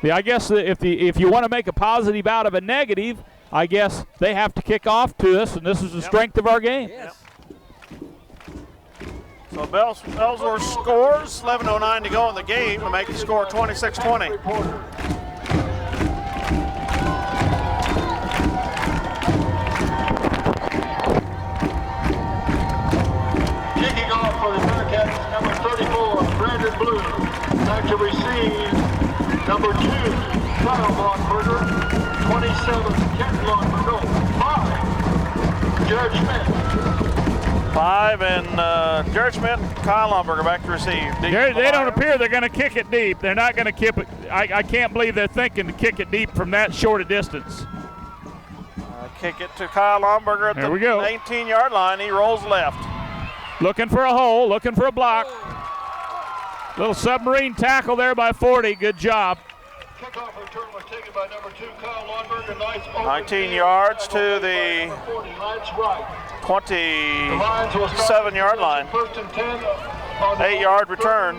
Yeah. I guess if you want to make a positive out of a negative, I guess they have to kick off to us, and this is the strength of our game. Yes. So Ellsworth scores. 11:09 to go in the game to make the score 26-20. Kicking off for the Bearcats, number 34, Brandon Blue. Back to receive, number 2, Kyle Longberger. 27, Kent Longberger. No, 5, Jared Schmidt. 5 and Jared Schmidt, Kyle Lomberger back to receive. They don't appear they're going to kick it deep. They're not going to kick it. I can't believe they're thinking to kick it deep from that short a distance. Kick it to Kyle Lomberger at There the we go. 18-yard line. He rolls left. Looking for a hole, looking for a block. Little submarine tackle there by 40. Good job. Kickoff return was taken by number 2, Kyle Longberger. Nice 19 yards to the 27-yard line. 1st and 10. 8-yard return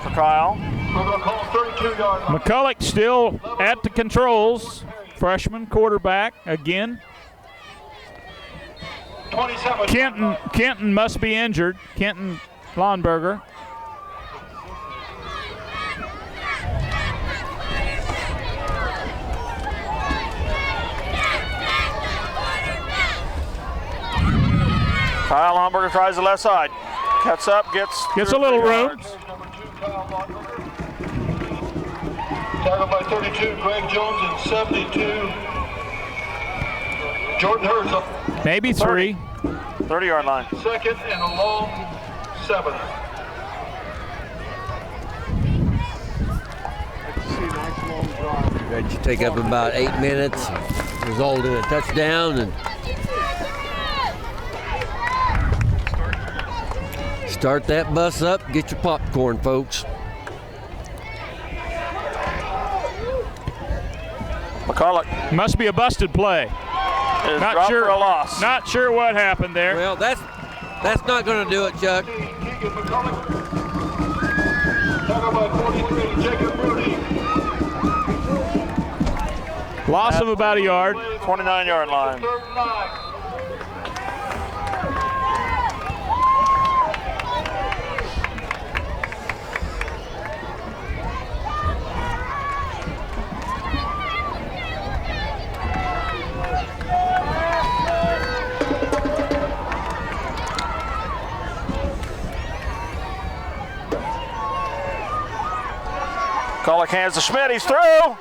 for Kyle. We're going to call 32-yard line. McCulloch still at the controls. Freshman quarterback again. 27. Kenton must be injured. Kenton Longberger. Kyle Lomberger tries the left side. Cuts up, gets a little room. Number 2, Kyle Lomberger. Tackled by 32, Greg Jones, and 72, Jordan Herzl. Maybe 3. 30-yard line. Second and a long 7. That should take up about 8 minutes, result in a touchdown, and start that bus up. Get your popcorn, folks. McCulloch Must be a busted play. is dropped for a loss. Not sure what happened there. Well, that's not going to do it, Chuck. Keegan McCulloch. Tackled by 43, Jacob Rudy. Loss of about a yard. 29-yard line. Third and 9. McCulloch hands to Schmidt. He's through.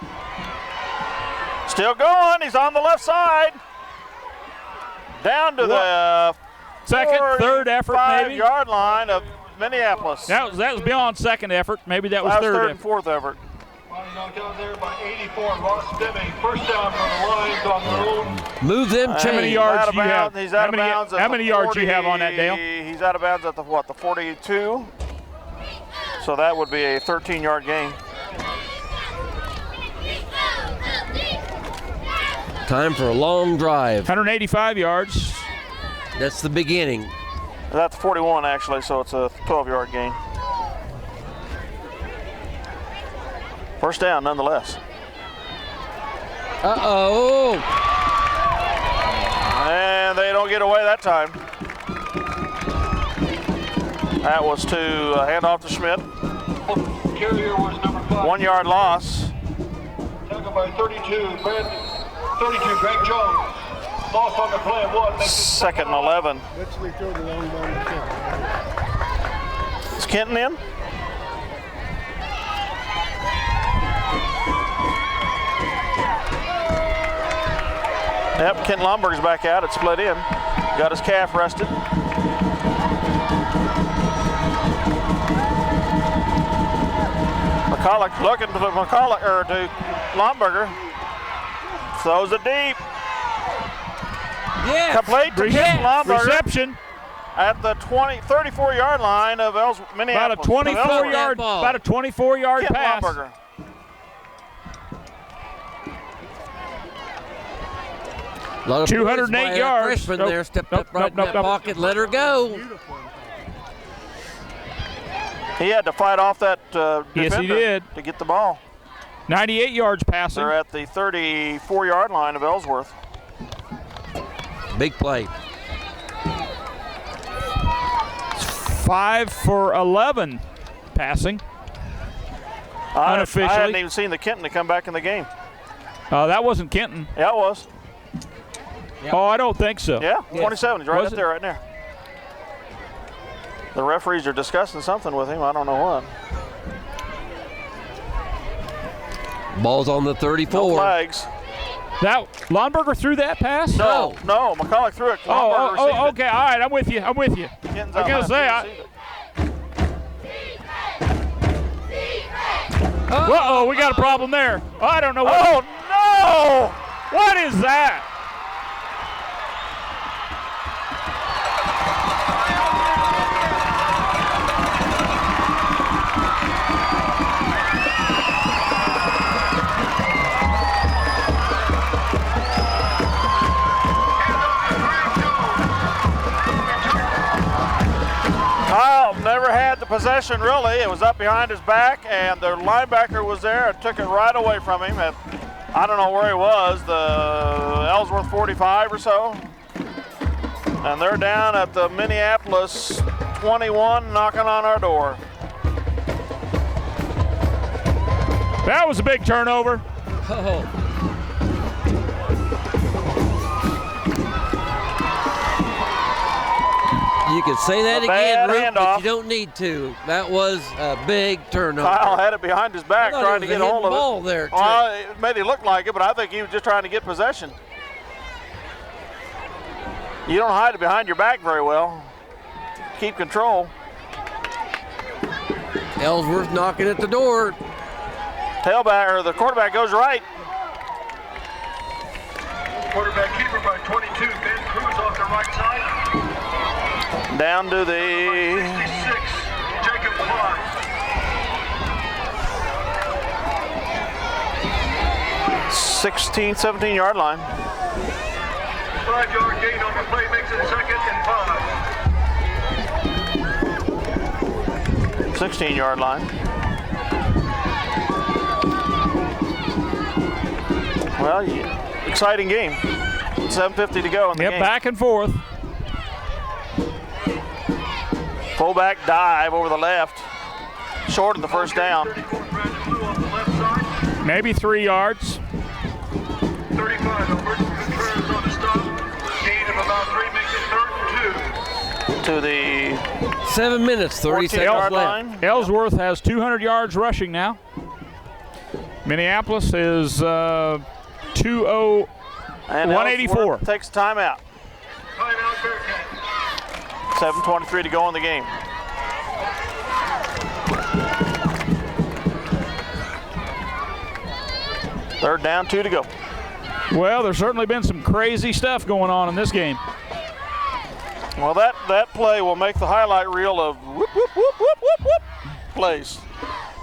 Still going. He's on the left side. Down to the Third effort, maybe. 5-yard line of Minneapolis. That was beyond second effort. Maybe that was That was third third and effort. fourth effort. Finally knocked out there by 84, Ross Deming. First down for the Lions on their own. Move them How many chains. yards do you have? He's out of bounds at How the many yards do you have on that, Dale? He's out of bounds at the 42. So that would be a 13-yard gain. Time for a long drive. 185 yards. That's the beginning. That's 41 actually, so it's a 12-yard gain. First down nonetheless. Uh-oh. And they don't get away that time. That was to hand off to Schmidt. Carrier was number 5. 1-yard loss. Tackled by 32, Greg Jones. Loss on the play of 1. Makes it Second and 11. Literally throw the long ball to Kent. Is Kenton in? Yep, Kent Lomberg's back out. It's split in. Got his calf rested. McCulloch looking to to Lomberger. Throws it deep. Yeah. Complete to Kent Lomberger Reception. at the 34-yard line of Minneapolis. About a 24-yard Kent pass. Lomberger. A lot of 208 boys, my yards. freshman Nope. there stepped Nope, up right nope, in that nope. pocket, let her go. He had to fight off that Yes, he defender did. to get the ball. 98 yards passing. They're at the 34-yard line of Ellsworth. Big play. 5 for 11 passing. I Unofficially. hadn't even seen the Kenton to come back in the game. That wasn't Kenton. Yeah, it was. Oh, I don't think so. Yeah, 27. He's right Was up it? there, right there. The referees are discussing something with him. I don't know what. Ball's on the No 34. flags. That Lomberger threw that pass? No, McCulloch threw it. Lomberger received it. Okay. All right, I'm with you. Kenton's I out was left. gonna say, He received it. Uh-oh, we got a problem there. I don't know what. Oh, no! What is that? Kyle never had the possession, really. It was up behind his back, and the linebacker was there and took it right away from him. And I don't know where he was, the Ellsworth 45 or so. And they're down at the Minneapolis 21, knocking on our door. That was a big turnover. Oh. You can say that A again, bad Root, but handoff. you don't need to. That was a big turnover. Kyle had it behind his back I thought trying it to was get a a hold of hidden it. ball there, too. Well, it made it look like it, but I think he was just trying to get possession. You don't hide it behind your back very well. Keep control. Ellsworth knocking at the door. Tailback, or the quarterback goes right. Quarterback keeper by 22, Ben Cruz off the right side. Down to the 66, Jacob Klein. 16, 17-yard line. 5-yard gain on the play makes it 2nd and 5. 16-yard line. Well, exciting game. 7:50 to go in the game. Back and forth. Fullback dive over the left. Short of the first down. 34, Brandon Blue off the left side. Maybe 3 yards. 35, Alberto Contreras on the stop. Gain of about 3 makes it 3rd and 2. To the 7 minutes, 30 seconds 14-yard left. line. Ellsworth has 200 yards rushing now. Minneapolis is 20184. And Ellsworth takes a timeout. Timeout Bearcats. 7:23 to go in the game. Third down, 2 to go. Well, there's certainly been some crazy stuff going on in this game. Well, that play will make the highlight reel of whoop, whoop, whoop, whoop, whoop, whoop plays.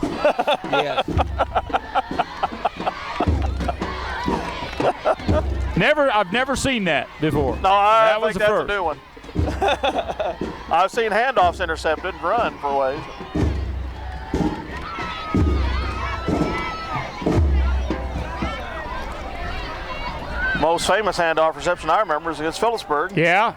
Yeah. I've never seen that before. No, I That was think the that's first. a new one. I've seen handoffs intercepted and run for ways. Most famous handoff reception I remember is against Phillipsburg. Yeah,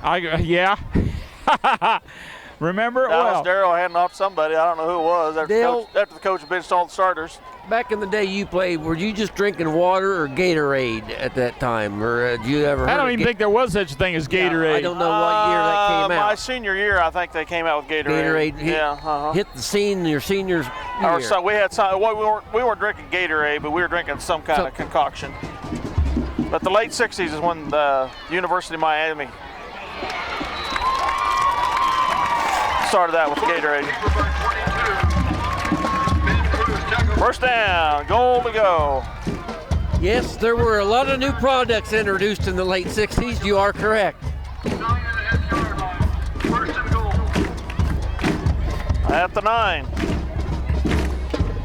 Remember? That was Well, Darryl handing off to somebody. I don't know who it was. Dale- After the coach benched all the starters. Back in the day you played, were you just drinking water or Gatorade at that time? Or did you ever I don't even think there was such a thing as Gatorade. I don't know what year that came My out. senior year, I think they came out with Gatorade. Gatorade hit, Yeah, uh-huh. hit the scene in your senior's year. Or so we had some. Well, we weren't drinking Gatorade, but we were drinking some kind of concoction. But the late '60s is when the University of Miami started that with Gatorade. Keeper by 22. Ben Cruz tackle. First down, goal to go. Yes, there were a lot of new products introduced in the late 60s. You are correct. 9.5-yard line. 1st and goal. At the 9.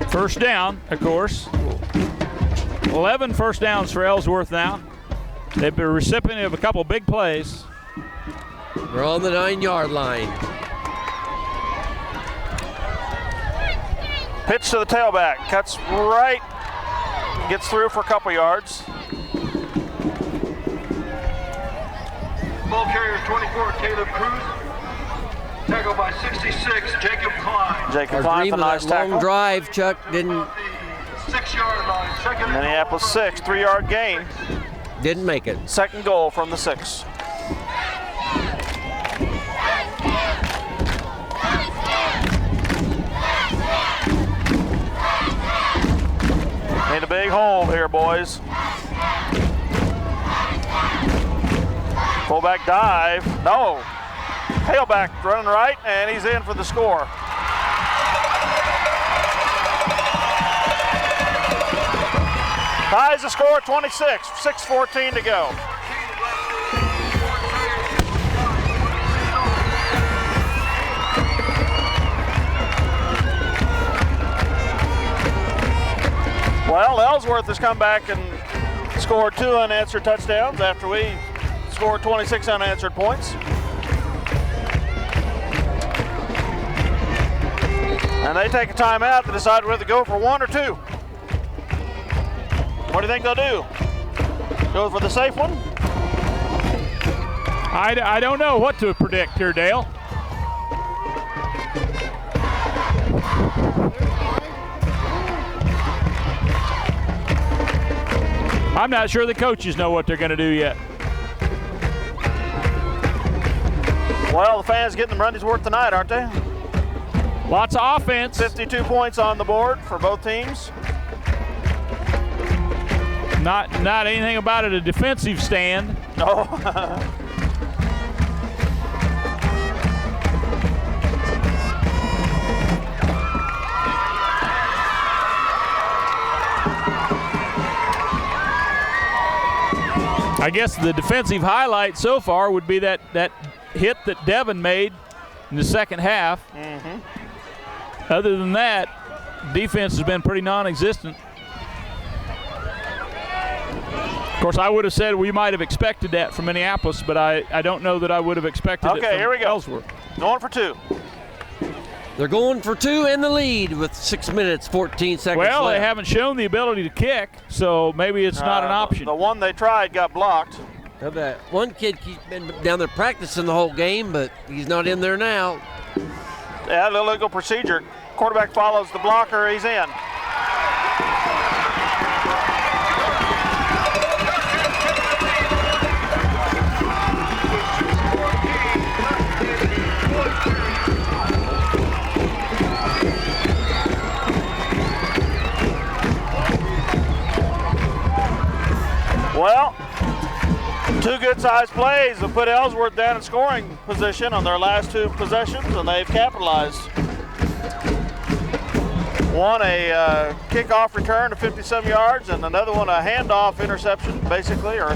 First down, of course. 11 first downs for Ellsworth now. They've been recipient of a couple big plays. We're on the 9-yard line. Pitch to the tailback, cuts right, gets through for a couple yards. Ball carrier 24, Caleb Cruz. Tackle by 66, Jacob Klein. Jacob Our Klein dream with of a nice that long tackle. drive, Chuck, didn't 6-yard line. 2nd and Minneapolis 6, 3-yard gain. make it. Second goal from the 6. Need a big hole here, boys. Fullback dive. No. Tailback running right, and he's in for the score. Ties the score at 26, 6:14 to go. Well, Ellsworth has come back and scored 2 unanswered touchdowns after we scored 26 unanswered points. And they take a timeout to decide whether to go for 1 or 2. What do you think they'll do? Go for the safe one? I don't know what to predict here, Dale. I'm not sure the coaches know what they're going to do yet. Well, the fans getting the money's worth tonight, aren't they? Lots of offense. 52 points on the board for both teams. Not anything about it a defensive stand. No. I guess the defensive highlight so far would be that hit that Devin made in the second half. Mm-hmm. Other than that, defense has been pretty non-existent. Of course, I would have said we might have expected that from Minneapolis, but I don't know that I would have expected it from here we go. Ellsworth. Going for 2. They're going for 2 in the lead with 6 minutes, 14 seconds Well, left. they haven't shown the ability to kick, so maybe it's not an option. The one they tried got blocked. How about one kid keeps been down there practicing the whole game, but he's not in there now. Yeah, illegal procedure. Quarterback follows the blocker. He's in. Well, 2 good-sized plays have put Ellsworth down in scoring position on their last 2 possessions, and they've capitalized. One a kickoff return to 57 yards, and another one a handoff interception, basically, or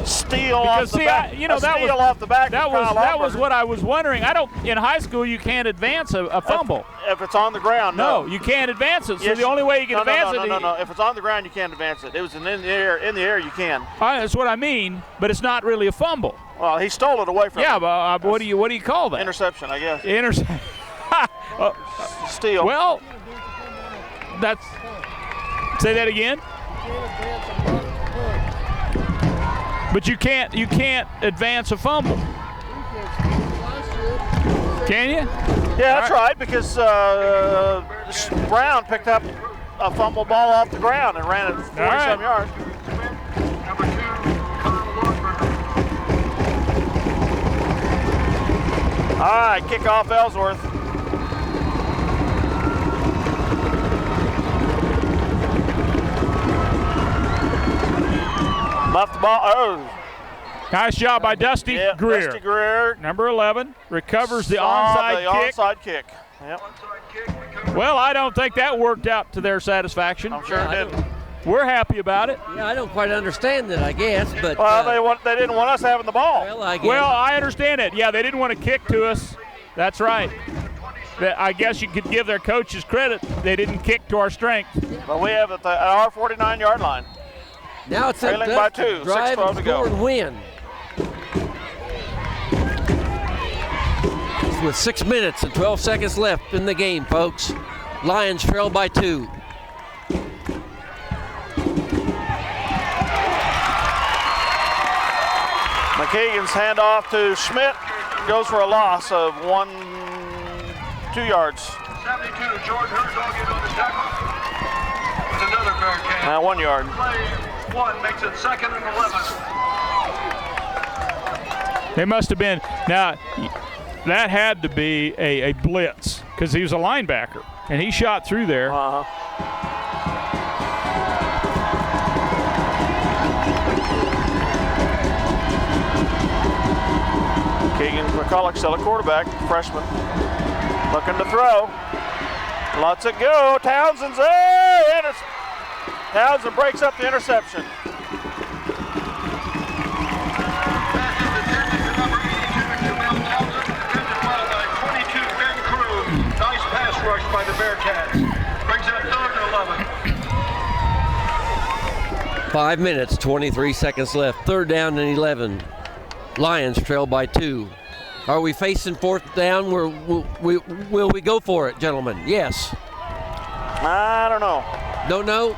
steal off the back. Off the back. That was what I was wondering. In high school you can't advance a fumble. If it's on the ground, no. You can't advance it. So Yes, the only way you can advance it. No. If it's on the ground, you can't advance it. It was in the air, you can. That's what I mean, but it's not really a fumble. Well, he stole it away from him. Yeah, but what do you call that? Interception, I guess. Steal. Well, say that again. But you can't advance a fumble. Can you? Yeah, that's right, because Brown picked up a fumble ball off the ground and ran it 40-some yards. All right, kickoff Ellsworth. Left the ball. Oh. Nice job by Dusty Greer. Dusty Greer. Number 11 recovers the onside kick. Yep. Well, I don't think that worked out to their satisfaction. I'm sure it didn't. We're happy about it. Yeah, I don't quite understand it, I guess, but they didn't want us having the ball. Well, I understand it. Yeah, they didn't want to kick to us. That's right. I guess you could give their coaches credit. They didn't kick to our strength. But we have at our 49-yard line. Now it's trailing by 2, drive 6:12 and to go. score and win. With 6 minutes and 12 seconds left in the game, folks. Lions trail by 2. McKeegan's handoff to Schmidt goes for a loss of 2 yards. 72, George Herzog in on the tackle. With another Bearcat. 1 yard. Play 1 makes it 2nd and 11. They must have been. Now, that had to be a blitz because he was a linebacker, and he shot through there. Keegan McCulloch, still a quarterback, freshman. Looking to throw. Lots of go. Townsend's there. Townsend breaks up the interception. Nice pass rush by the Bearcats. Brings it 3rd and 11. 5 minutes, 23 seconds left. 3rd down and 11. Lions trail by 2. Are we facing 4th down? Will we go for it, gentlemen? Yes. I don't know. Don't know?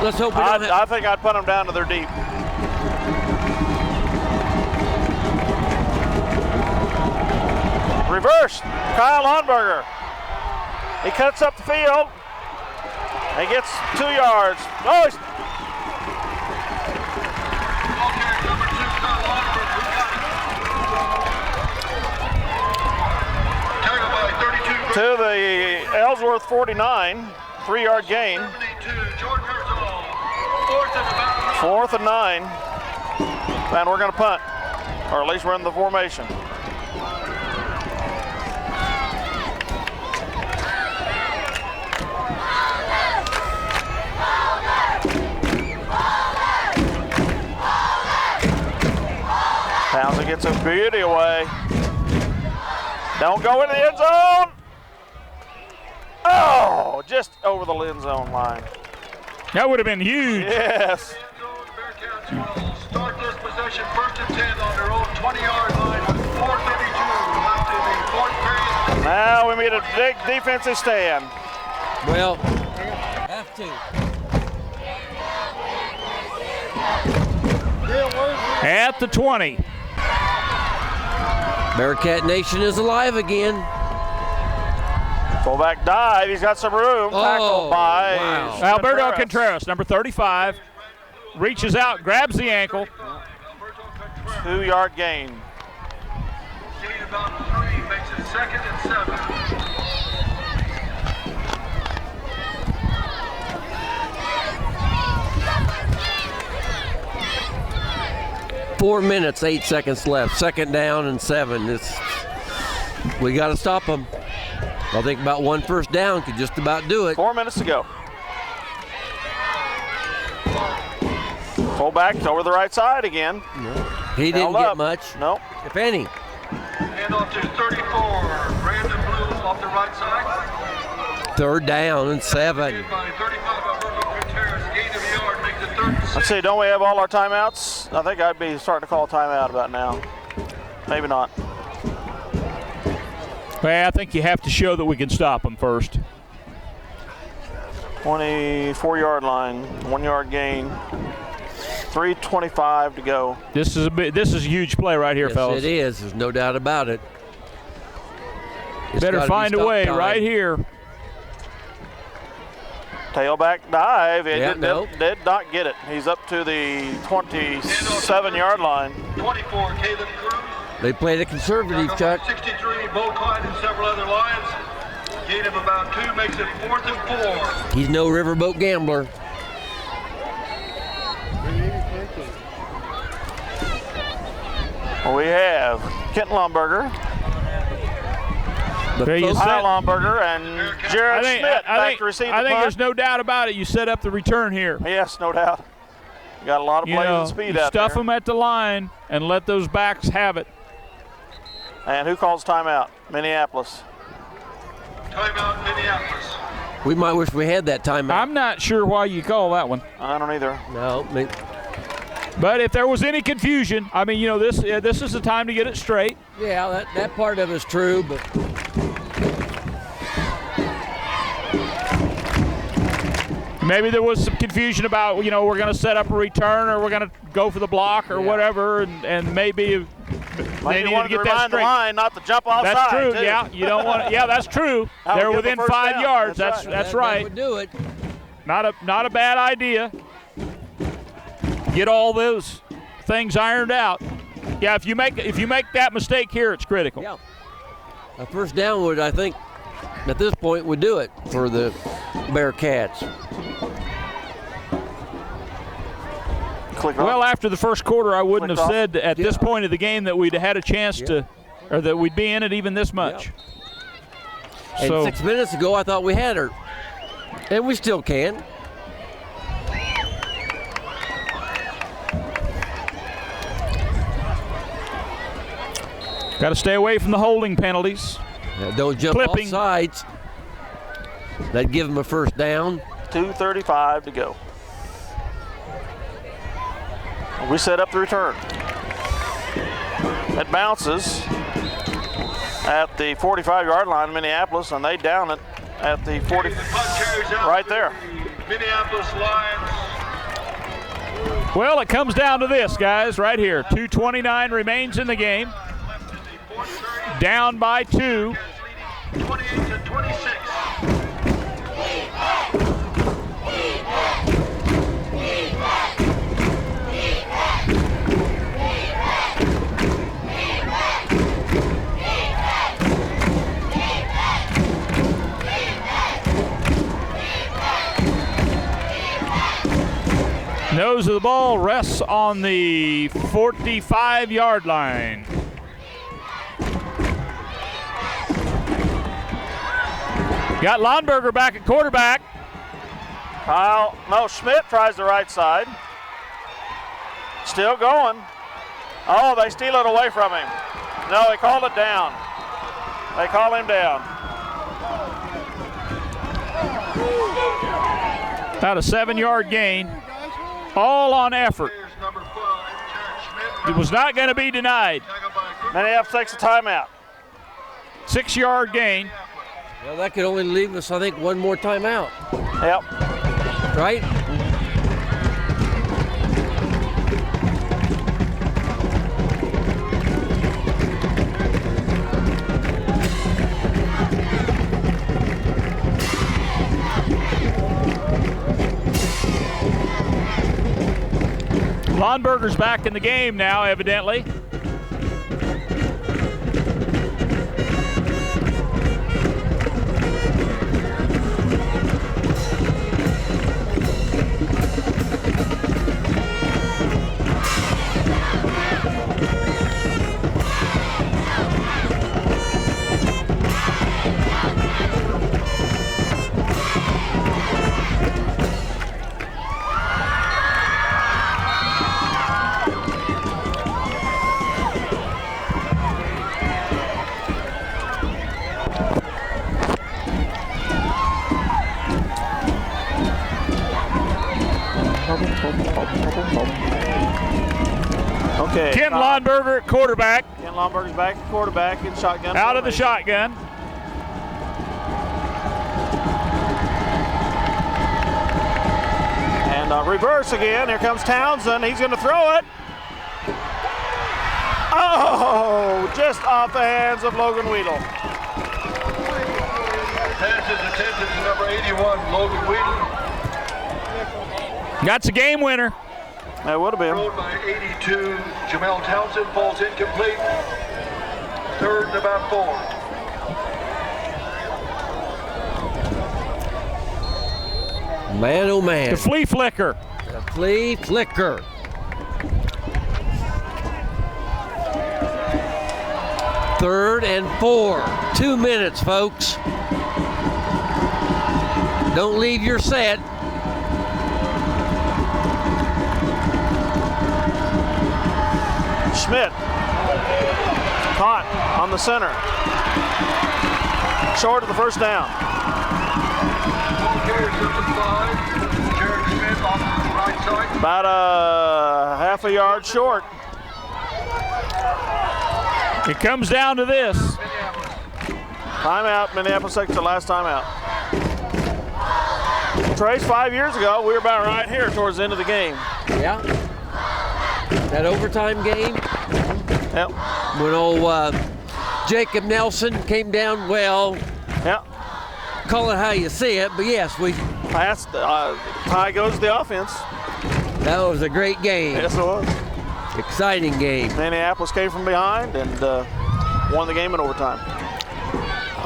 Let's hope we don't I think I'd put them down to their deep. Reversed. Kyle Lonberger. He cuts up the field. He gets 2 yards. Oh, he's To the Ellsworth 49, 3-yard gain. 4th and 9. And we're going to punt, or at least we're in the formation. Townsend gets a beauty away. Don't go into the end zone. Oh, just over the end zone line. That would have been huge. Yes. Bearcats will start this possession 1st and 10 on their own 20-yard line with 4:52 left in the 4th period. Now we meet a big defensive stand. Well, have to. At the 20. Bearcat Nation is alive again. Fullback dive. He's got some room. Tackled by wow. Alberto Contreras, number 35, reaches out, grabs the ankle. 2-yard gain. Gain about 3, makes it 2nd and 7. 4 minutes, 8 seconds left. 2nd down and 7. We got to stop them. I think about 1 first down could just about do it. 4 minutes to go. Fullback over the right side again. He didn't Held get up. much, Nope. if any. Hand off to 34, Brandon Blue off the right side. 3rd down and 7. Gained by 35, Alberto Contreras, gain of a yard, makes it 3rd and 6. Let's see, don't we have all our timeouts? I think I'd be starting to call a timeout about now. Maybe not. Well, I think you have to show that we can stop them first. 24-yard line, 1-yard gain. 3:25 to go. This is a huge play right here, Yes, fellas. it is. There's no doubt about it. It's Better gotta be find a stop way time. right here. Tailback dive. It Yeah, did not get it. He's up to the 27-yard line. 24, Caleb Cruz. They played a conservative, Chuck. 63, Bo Clyde and several other Lions. Gain of about 2 makes it 4th and 4. He's no riverboat gambler. We have Kent Lumberger, There you Kyle set- Lumberger, and Jared Schmidt back to receive the I think punt. there's no doubt about it. You set up the return here. Yes, no doubt. You got a lot of You plays know, and speed you out stuff there. them at the line and let those backs have it. And who calls timeout? Minneapolis. Timeout, Minneapolis. We might wish we had that timeout. I'm not sure why you call that one. I don't either. No, But if there was any confusion, I mean, you know, this is the time to get it straight. yeah, that part of it's true, but Maybe there was some confusion about, you know, we're going to set up a return or we're going to go for the block or whatever, and maybe they need to get that the straight. line, not to jump offside. That's true. Too. Yeah, you don't want. Yeah, that's true. That'll They're give the within first 5 down. yards. That's That's that right. would do it. Not a bad idea. Get all those things ironed out. Yeah, if you make that mistake here, it's critical. Yeah. A first down would, I think, at this point, would do it for the Bearcats. Well, after the first quarter, I wouldn't Click have off. said at this point of the game that we'd had a chance to, or that we'd be in it even this much. And So 6 minutes ago, I thought we had her. And we still can. got to stay away from the holding penalties. Don't jump Clipping. off sides. That'd give them a first down. 2:35 to go. We set up the return. It bounces at the 45-yard line in Minneapolis, and they down it at the 40. The punt carries out Right to there. the Minneapolis Lions. Well, it comes down to this, guys, right here. 2:29 remains in the game. Left in the 4th period. Down by 2. Leading 28-26. Nose of the ball rests on the 45-yard line. Got Lonberger back at quarterback. Schmidt tries the right side. Still going. Oh, they steal it away from him. No, they called it down. They call him down. About a 7-yard gain. All on effort. It was not going to be denied. Minneapolis takes a timeout. 6-yard gain. Well, that could only leave us, I think, one more timeout. Yep. Right? Lonberger's back in the game now, evidently. Okay. Ken Lonberger at quarterback. Ken Lonberger's back at quarterback in shotgun. Out of the shotgun. And reverse again. Here comes Townsend. He's going to throw it. Oh, just off the hands of Logan Weedle. Pass is attempted to number 81, Logan Weedle. That's a game winner. That would have been. Thrown by 82, Jamel Townsend falls incomplete. Third and about 4. Man, oh man. The flea flicker. The flea flicker. Third and 4. 2 minutes, folks. Don't leave your set. Schmidt caught on the center. Short of the first down. About a half a yard short. It comes down to this. Timeout. Minneapolis takes the last timeout. Trace, 5 years ago, we were about right here towards the end of the game. Yeah. That overtime game. Yep. When old Jacob Nelson came down, well, Yep. call it how you see it, but yes, Pass. Tie goes to the offense. that was a great game. Yes, it was. Exciting game. Minneapolis came from behind and won the game in overtime.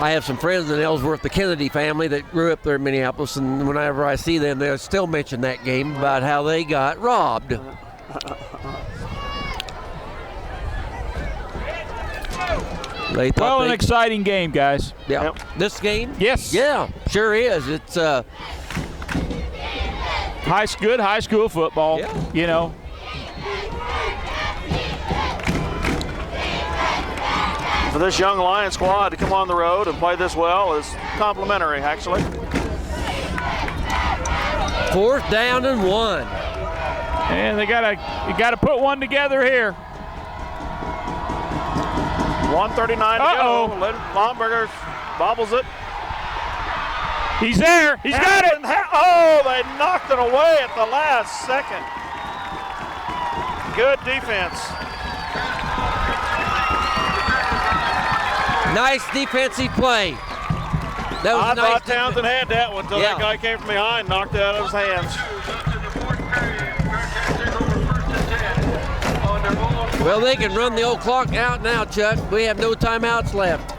I have some friends in Ellsworth, the Kennedy family, that grew up there in Minneapolis, and whenever I see them, they'll still mention that game about how they got robbed. They thought Well, an exciting game, guys. yeah. Yep. This game? Yes. Yeah, sure is. It's Good high school football. Yeah. You know. For this young Lion squad to come on the road and play this well is complimentary, actually. 4th down and 1. And you gotta put one together here. 1:39 to Uh-oh. go. Lonberger bobbles it. He's there. He's got it. Oh, they knocked it away at the last second. Good defense. Nice defensive play. That was I nice. thought Townsend had that one until that guy came from behind and knocked it out of his hands. Well, they can run the old clock out now, Chuck. We have no timeouts left.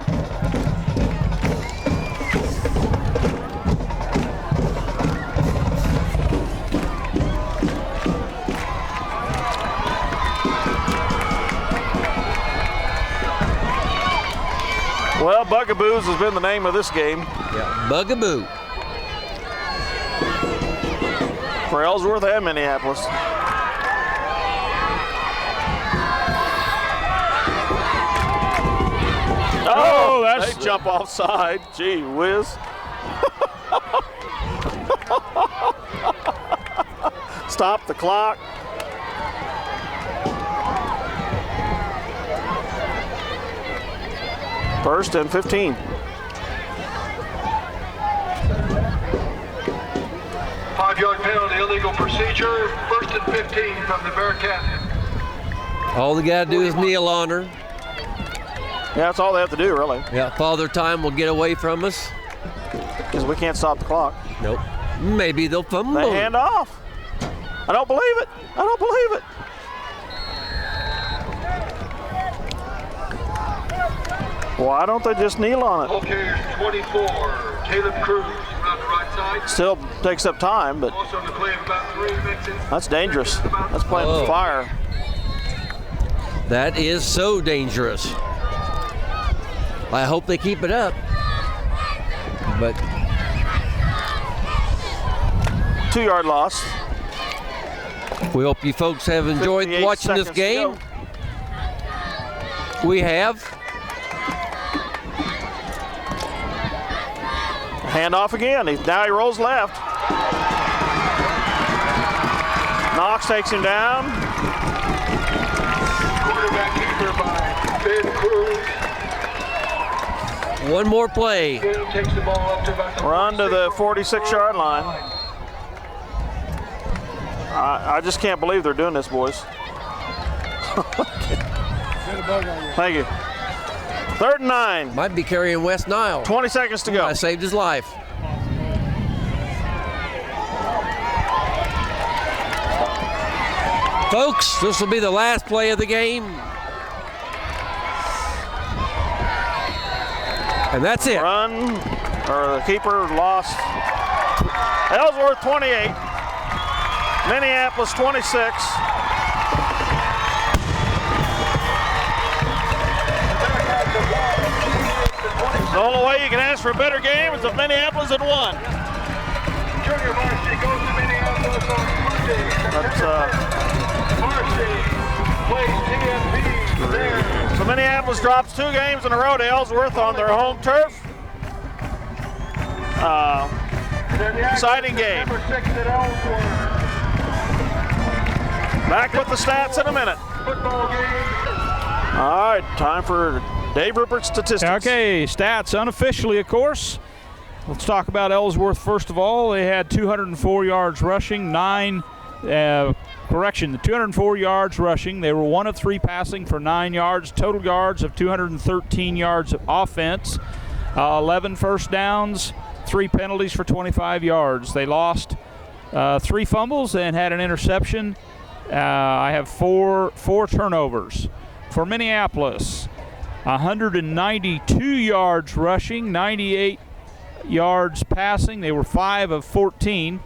Bugaboos has been the name of this game. Yeah, Bugaboo. For Ellsworth and Minneapolis. Oh, that's they jump offside. Gee whiz. Stop the clock. First and 15. Five-yard penalty, illegal procedure. First and 15 from the Bearcat. All they got to do is kneel on her. Yeah, that's all they have to do, really. Yeah, Father Time will get away from us. Because we can't stop the clock. Nope. Maybe they'll fumble. They hand off. I don't believe it. I don't believe it. Why don't they just kneel on it? Okay, 24, Caleb Cruz around the right side. Still takes up time, but Also on the play of about 3 minutes. that's dangerous. That's playing with fire. That is so dangerous. I hope they keep it up. But 2-yard loss. we hope you folks have enjoyed 58 watching this seconds to game. go. We have. Hand off again. Now he rolls left. Knox takes him down. Quarterback keeper by Ben Cruz. One more play. Takes the ball up to about the Run to the 46-yard line. I just can't believe they're doing this, boys. Thank you. 3rd and 9. Might be carrying West Nile. 20 seconds to go. I saved his life. Folks, this will be the last play of the game. And that's it. Run, or the keeper lost. Ellsworth 28, Minneapolis 26. The only way you can ask for a better game is if Minneapolis had won. Junior varsity goes to Minneapolis on Monday. That's, Varsity plays TMP there. so Minneapolis drops 2 games in a row to Ellsworth on their home turf. Exciting game. Number 6 at Ellsworth. Back with the stats in a minute. Football game. All right, time for Dave Rupert's statistics. Okay, stats unofficially, of course. Let's talk about Ellsworth first of all. They had 204 yards rushing, 204 yards rushing. They were 1 of 3 passing for 9 yards, total yards of 213 yards of offense, 11 first downs, 3 penalties for 25 yards. They lost 3 fumbles and had an interception. I have four turnovers. For Minneapolis, 192 yards rushing, 98 yards passing. They were 5 of 14.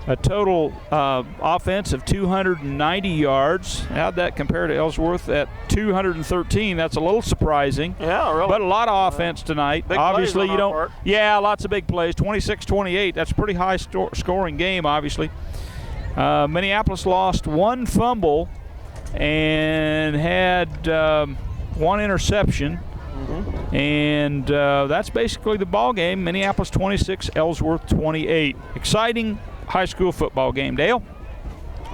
A total offense of 290 yards. How'd that compare to Ellsworth at 213? That's a little surprising. Yeah, really. But a lot of offense tonight. Big Obviously, plays on you our don't. part. Yeah, lots of big plays. 26-28. That's a pretty high scoring game, obviously. Minneapolis lost 1 fumble and had 1 interception. And that's basically the ball game. Minneapolis 26, Ellsworth 28. Exciting high school football game. Dale?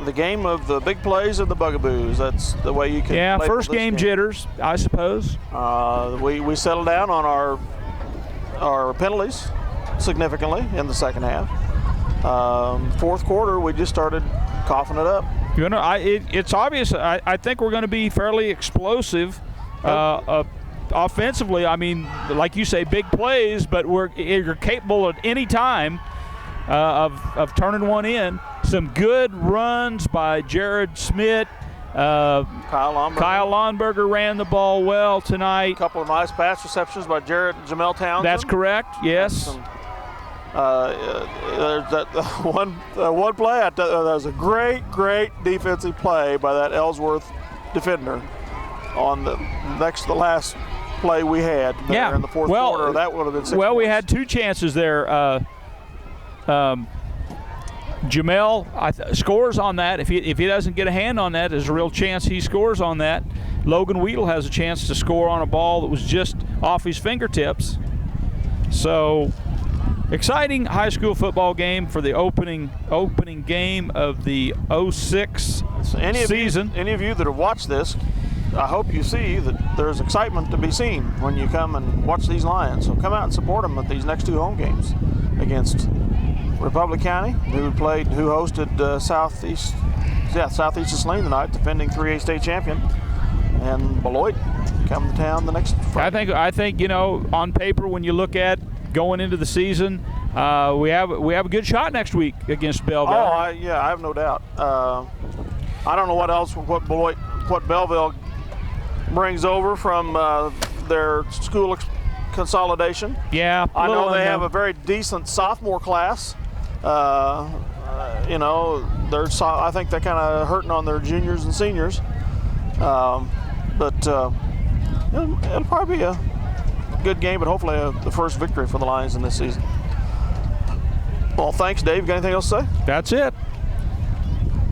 The game of the big plays and the bugaboos. That's the way you can. Yeah, label first this game jitters, I suppose. We settled down on our penalties significantly in the second half. 4th quarter, we just started coughing it up. You know, it's obvious. I think we're going to be fairly explosive offensively. I mean, like you say, big plays, but you're capable at any time of turning one in. Some good runs by Jared Smith. Kyle Lonberger ran the ball well tonight. A couple of nice pass receptions by Jarrett and Jamel Townsend. That's correct, yes. There's that one play. That was a great defensive play by that Ellsworth defender on the next to the last play we had there in the fourth quarter. That would have been 6 Well, we points. had 2 chances there. Jamel scores on that. If he doesn't get a hand on that, there's a real chance he scores on that. Logan Weedle has a chance to score on a ball that was just off his fingertips. So, exciting high school football game for the opening game of the 06 season. Any of you that have watched this, I hope you see that there's excitement to be seen when you come and watch these Lions. So come out and support them at these next 2 home games against Republic County, who hosted Southeast of Saline tonight, defending 3A state champion, and Beloit come to town the next Friday. I think on paper, when you look at going into the season, we have a good shot next week against Belleville. Oh, I have no doubt. I don't know what Belleville brings over from their school consolidation. Yeah, I know they have a very decent sophomore class. I think they're kind of hurting on their juniors and seniors. But it'll probably be a good game, but hopefully the first victory for the Lions in this season. Well, thanks, Dave. Got anything else to say? That's it.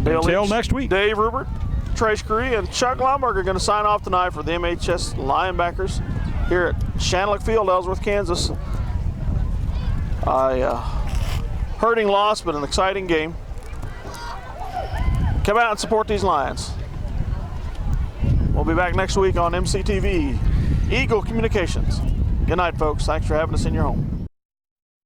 Until next week. Dave Rupert, Trace Curry, and Chuck Lomberg are going to sign off tonight for the MHS Lionbackers here at Shanlick Field, Ellsworth, Kansas. Hurting loss, but an exciting game. Come out and support these Lions. We'll be back next week on MCTV, Eagle Communications. Good night, folks. Thanks for having us in your home.